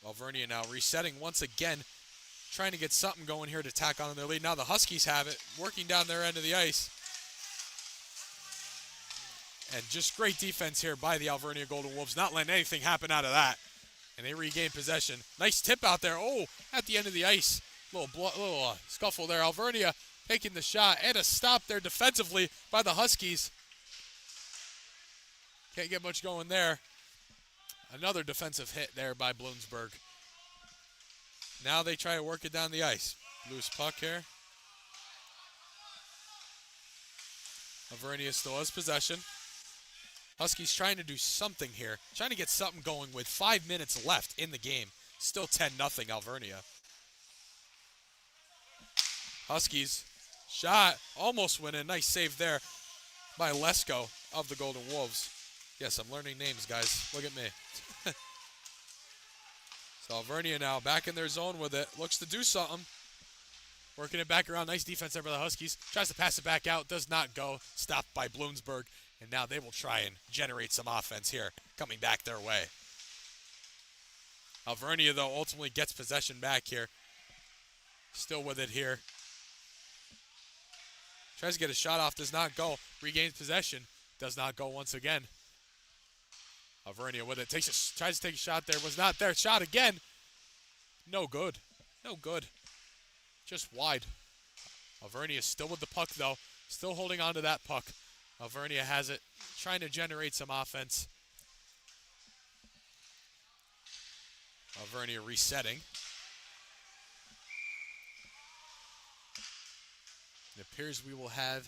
Alvernia now resetting once again. Trying to get something going here to tack on their lead. Now the Huskies have it, working down their end of the ice. And just great defense here by the Alvernia Golden Wolves, not letting anything happen out of that. And they regain possession. Nice tip out there. Oh, at the end of the ice. Little scuffle there. Alvernia taking the shot and a stop there defensively by the Huskies. Can't get much going there. Another defensive hit there by Bloomsburg. Now they try to work it down the ice. Loose puck here. Alvernia still has possession. Huskies trying to do something here. Trying to get something going with 5 minutes left in the game. Still 10-0 Alvernia. Huskies shot. Almost win a nice save there by Lesko of the Golden Wolves. Yes, I'm learning names, guys. Look at me. So Alvernia now back in their zone with it. Looks to do something. Working it back around. Nice defense there by the Huskies. Tries to pass it back out. Does not go. Stopped by Bloomsburg. And now they will try and generate some offense here. Coming back their way. Alvernia, though, ultimately gets possession back here. Still with it here. Tries to get a shot off. Does not go. Regains possession. Does not go once again. Alvernia with it. Tries to take a shot there. Was not there. Shot again. No good. No good. Just wide. Alvernia still with the puck, though. Still holding on to that puck. Alvernia has it. Trying to generate some offense. Alvernia resetting. It appears we will have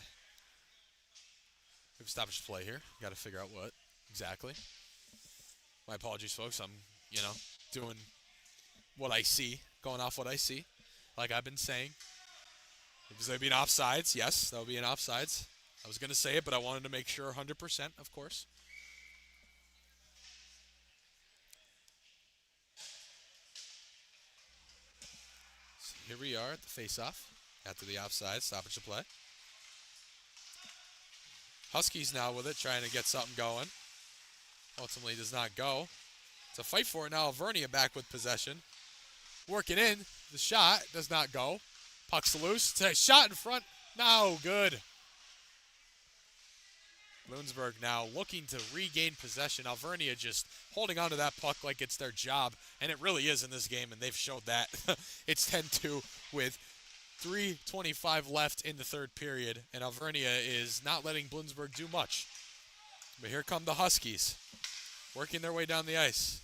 stoppage to play here. Got to figure out what exactly. My apologies, folks. I'm, doing what I see, going off what I see, like I've been saying. Is there be an offsides? Yes, that would be an offsides. I was going to say it, but I wanted to make sure 100%, of course. So here we are at the face-off after the offside, stoppage to play. Huskies now with it, trying to get something going. Ultimately does not go. It's a fight for it now. Alvernia back with possession. Working in. The shot does not go. Puck's loose. It's a shot in front. No good. Bloomsburg now looking to regain possession. Alvernia just holding on to that puck like it's their job. And it really is in this game, and they've showed that. It's 10-2 with 3:25 left in the third period, and Alvernia is not letting Bloomsburg do much. But here come the Huskies, working their way down the ice,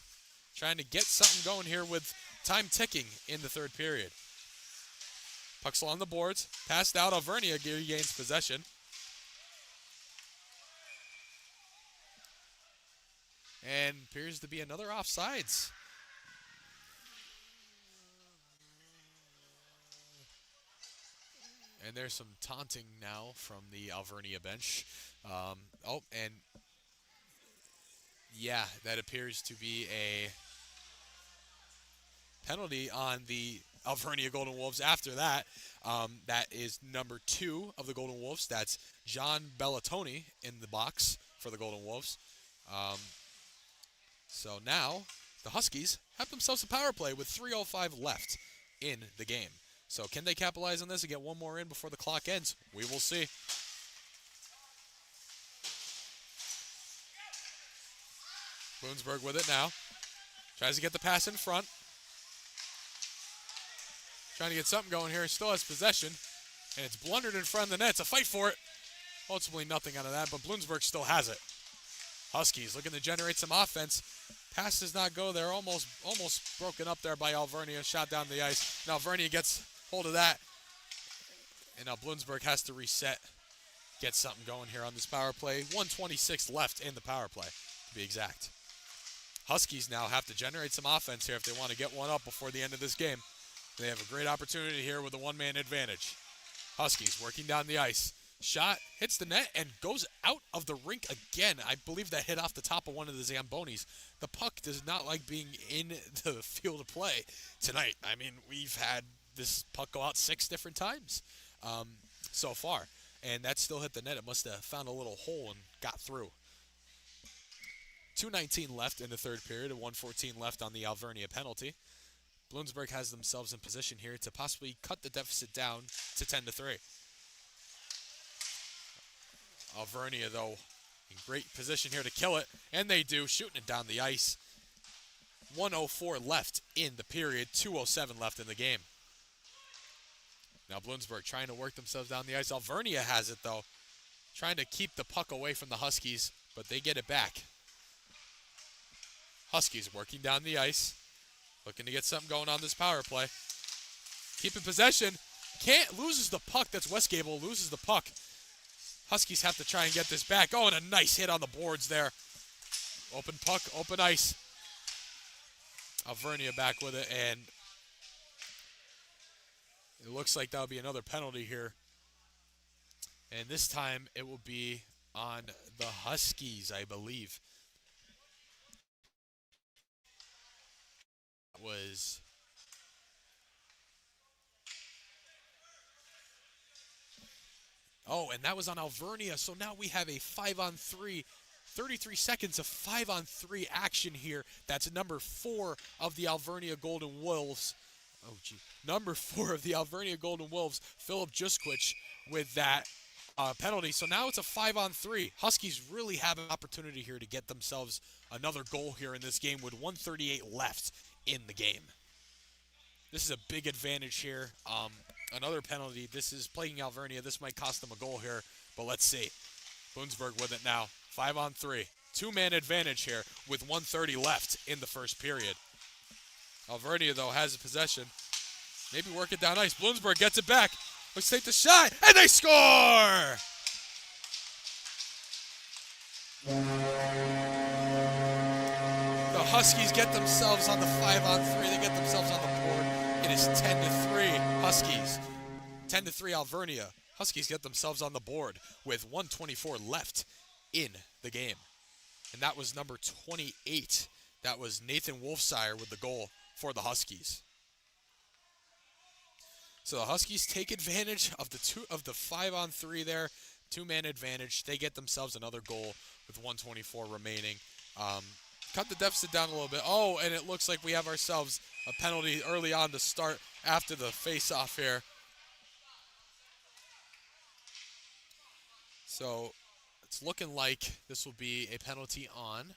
trying to get something going here with time ticking in the third period. Puck's along the boards, passed out. Alvernia regains possession. And appears to be another offsides. And there's some taunting now from the Alvernia bench. And yeah, that appears to be a penalty on the Alvernia Golden Wolves. After that, that is number 2 of the Golden Wolves. That's John Bellatoni in the box for the Golden Wolves. So now the Huskies have themselves a power play with 3:05 left in the game. So can they capitalize on this and get one more in before the clock ends? We will see. Bloomsburg with it now. Tries to get the pass in front. Trying to get something going here. Still has possession. And it's blundered in front of the net. It's a fight for it. Ultimately nothing out of that, but Bloomsburg still has it. Huskies looking to generate some offense. Pass does not go there. Almost broken up there by Alvernia. Shot down the ice. Now Alvernia gets hold of that. And now Bloomsburg has to reset. Get something going here on this power play. 1:26 left in the power play, to be exact. Huskies now have to generate some offense here if they want to get one up before the end of this game. They have a great opportunity here with a one-man advantage. Huskies working down the ice. Shot hits the net and goes out of the rink again. I believe that hit off the top of one of the Zambonis. The puck does not like being in the field of play tonight. I mean, we've had this puck go out 6 different times so far, and that still hit the net. It must have found a little hole and got through. 2:19 left in the third period and 1:14 left on the Alvernia penalty. Bloomsburg has themselves in position here to possibly cut the deficit down to 10-3. Alvernia, though, in great position here to kill it, and they do, shooting it down the ice. 1:04 left in the period, 2:07 left in the game. Now Bloomsburg trying to work themselves down the ice. Alvernia has it, though, trying to keep the puck away from the Huskies, but they get it back. Huskies working down the ice, looking to get something going on this power play. Keeping possession, loses the puck. That's Westgable, loses the puck. Huskies have to try and get this back. Oh, and a nice hit on the boards there. Open puck, open ice. Alvernia back with it, and it looks like that'll be another penalty here. And this time it will be on the Huskies, I believe. That was... Oh, and that was on Alvernia, so now we have a 5-on-3, 33 seconds of 5-on-3 action here. That's number 4 of the Alvernia Golden Wolves. Oh, gee. Number 4 of the Alvernia Golden Wolves, Philip Juskwich, with that penalty. So now it's a 5-on-3. Huskies really have an opportunity here to get themselves another goal here in this game with 1:38 left in the game. This is a big advantage here. Another penalty. This is plaguing Alvernia. This might cost them a goal here, but let's see. Bloomsburg with it now. 5-on-3. 2-man advantage here with 1:30 left in the first period. Alvernia, though, has the possession. Maybe work it down ice. Bloomsburg gets it back. Let's take the shot, and they score! The Huskies get themselves on the 5-on-3. They get themselves on the board. It is 10-3 Huskies. 10-3 Alvernia. Huskies get themselves on the board with 1:24 left in the game. And that was number 28. That was Nathan Wolfsire with the goal for the Huskies. So the Huskies take advantage of the 5-on-3 there. 2-man advantage. They get themselves another goal with 1:24 remaining. Cut the deficit down a little bit. Oh, and it looks like we have ourselves a penalty early on to start after the face-off here. So it's looking like this will be a penalty on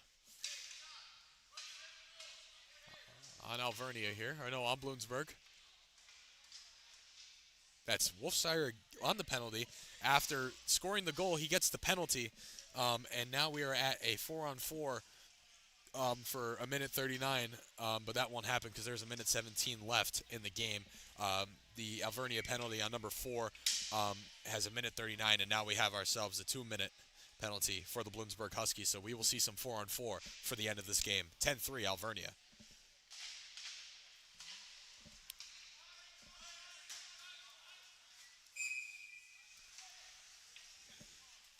Alvernia here. Or no, on Bloomsburg. That's Wolfshire on the penalty. After scoring the goal, he gets the penalty, and now we are at a 4-on-4 for a minute 39, but that won't happen because there's a minute 17 left in the game. The Alvernia penalty on number 4 has a minute 39, and now we have ourselves a 2-minute penalty for the Bloomsburg Huskies, so we will see some 4-on-4 for the end of this game. 10-3 Alvernia.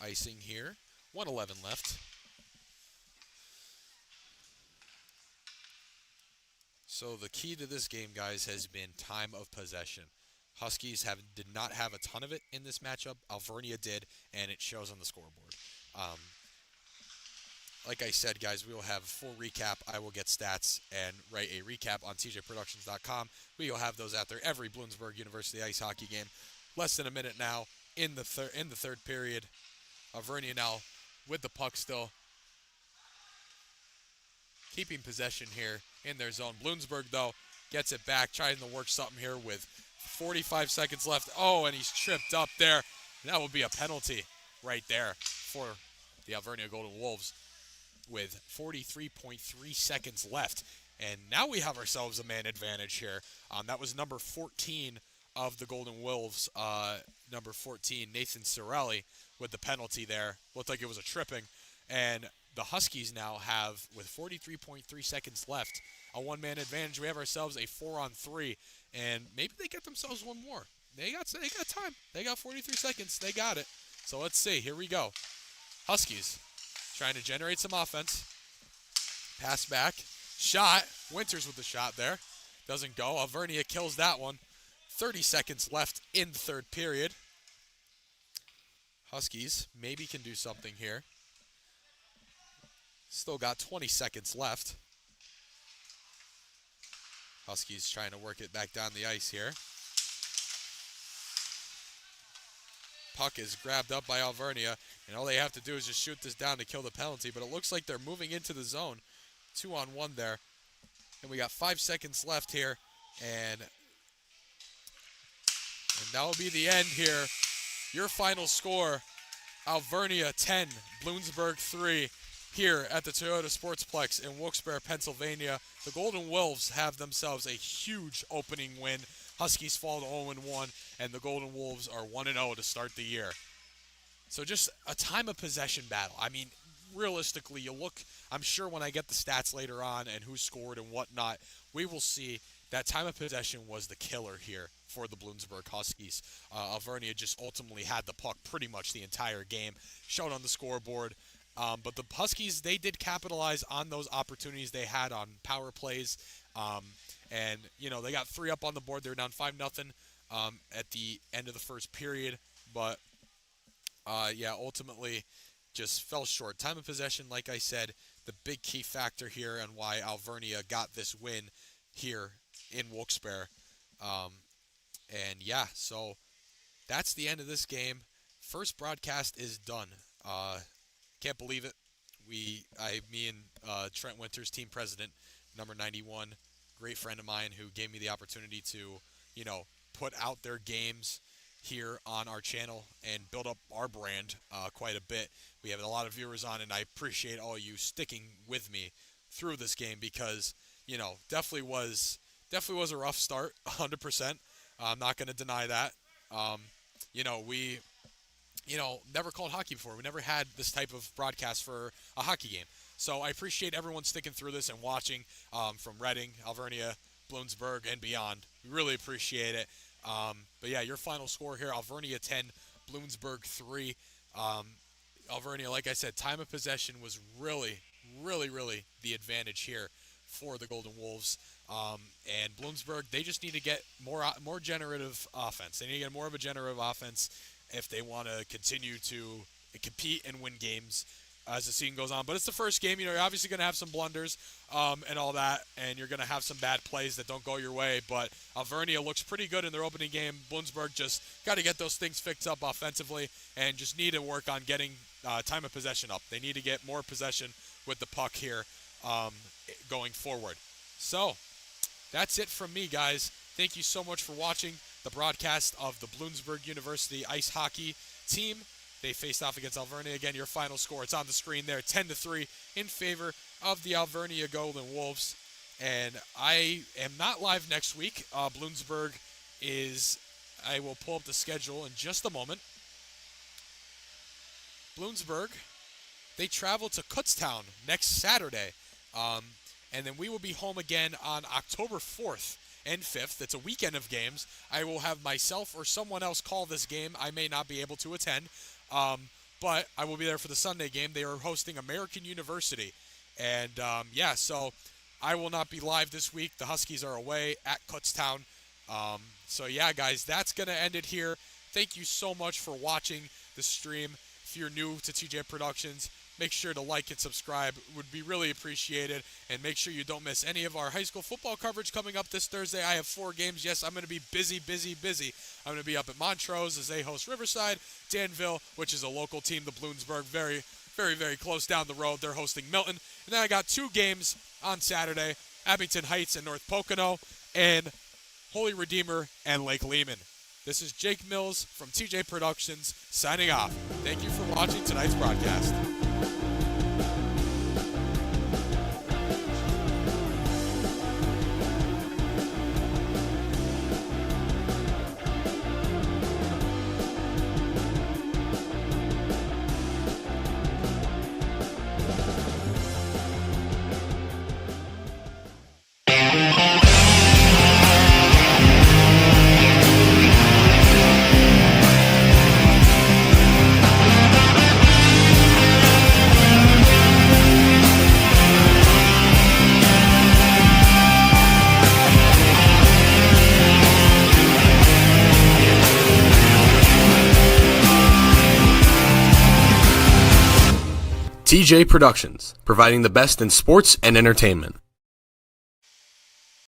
Icing here. 1:11 left. So the key to this game, guys, has been time of possession. Huskies did not have a ton of it in this matchup. Alvernia did, and it shows on the scoreboard. Like I said, guys, we will have a full recap. I will get stats and write a recap on tjproductions.com. We will have those out there every Bloomsburg University ice hockey game. Less than a minute now in the third period. Alvernia now with the puck still, keeping possession here in their zone. Bloomsburg, though, gets it back, trying to work something here with 45 seconds left. Oh, and he's tripped up there. That will be a penalty right there for the Alvernia Golden Wolves with 43.3 seconds left. And now we have ourselves a man advantage here. That was number 14 of the Golden Wolves, number 14, Nathan Sorelli, with the penalty there. Looked like it was a tripping. And the Huskies now have, with 43.3 seconds left, a one-man advantage. We have ourselves a 4-on-3, and maybe they get themselves one more. They got time. They got 43 seconds. They got it. So let's see. Here we go. Huskies trying to generate some offense. Pass back. Shot. Winters with the shot there. Doesn't go. Alvernia kills that one. 30 seconds left in the third period. Huskies maybe can do something here. Still got 20 seconds left. Huskies trying to work it back down the ice here. Puck is grabbed up by Alvernia, and all they have to do is just shoot this down to kill the penalty, but it looks like they're moving into the zone. 2-on-1 there. And we got 5 seconds left here, and that will be the end here. Your final score, Alvernia 10, Bloomsburg 3, here at the Toyota Sportsplex in Wilkes-Barre, Pennsylvania. The Golden Wolves have themselves a huge opening win. Huskies fall to 0-1, and the Golden Wolves are 1-0 to start the year. So just a time of possession battle. I mean, realistically, you look, I'm sure when I get the stats later on and who scored and whatnot, we will see that time of possession was the killer here for the Bloomsburg Huskies. Alvernia just ultimately had the puck pretty much the entire game, shown on the scoreboard. But the Huskies, they did capitalize on those opportunities they had on power plays. And, you know, they got 3 up on the board. They were down 5-0 at the end of the first period. But, yeah, ultimately just fell short. Time of possession, like I said, the big key factor here and why Alvernia got this win here in Wilkes-Barre. And, yeah, so that's the end of this game. First broadcast is done. Can't believe it. Me and Trent Winters, team president, number 91, great friend of mine who gave me the opportunity to, you know, put out their games here on our channel and build up our brand quite a bit. We have a lot of viewers on, and I appreciate all you sticking with me through this game because, you know, definitely was a rough start, 100%. I'm not going to deny that. We never called hockey before. We never had this type of broadcast for a hockey game. So I appreciate everyone sticking through this and watching from Reading, Alvernia, Bloomsburg, and beyond. We really appreciate it. But yeah, your final score here, Alvernia 10, Bloomsburg 3. Alvernia, like I said, time of possession was really, really, really the advantage here for the Golden Wolves. And Bloomsburg, they just need to get more generative offense. They need to get more of a generative offense if they want to continue to compete and win games as the season goes on. But it's the first game. You know, you're obviously going to have some blunders and all that, and you're going to have some bad plays that don't go your way. But Alvernia looks pretty good in their opening game. Bloomsburg just got to get those things fixed up offensively and just need to work on getting time of possession up. They need to get more possession with the puck here going forward. So that's it from me, guys. Thank you so much for watching. the broadcast of the Bloomsburg University ice hockey team. They faced off against Alvernia. Again, your final score, it's on the screen there, 10-3 in favor of the Alvernia Golden Wolves. And I am not live next week. Bloomsburg is, I will pull up the schedule in just a moment. Bloomsburg, they travel to Kutztown next Saturday. And then we will be home again on October 4th and 5th. It's a weekend of games. I will have myself or someone else call this game. I may not be able to attend, but I will be there for the Sunday game. They are hosting American University. And, so I will not be live this week. The Huskies are away at Kutztown. Guys, that's going to end it here. Thank you so much for watching the stream. If you're new to TJ Productions, make sure to like and subscribe. It would be really appreciated. And make sure you don't miss any of our high school football coverage coming up this Thursday. I have 4 games. Yes, I'm going to be busy. I'm going to be up at Montrose as they host Riverside. Danville, which is a local team, the Bloomsburg, very, very, very close down the road. They're hosting Milton. And then I got 2 games on Saturday, Abington Heights and North Pocono, and Holy Redeemer and Lake Lehman. This is Jake Mills from TJ Productions signing off. Thank you for watching tonight's broadcast. TJ Productions, providing the best in sports and entertainment.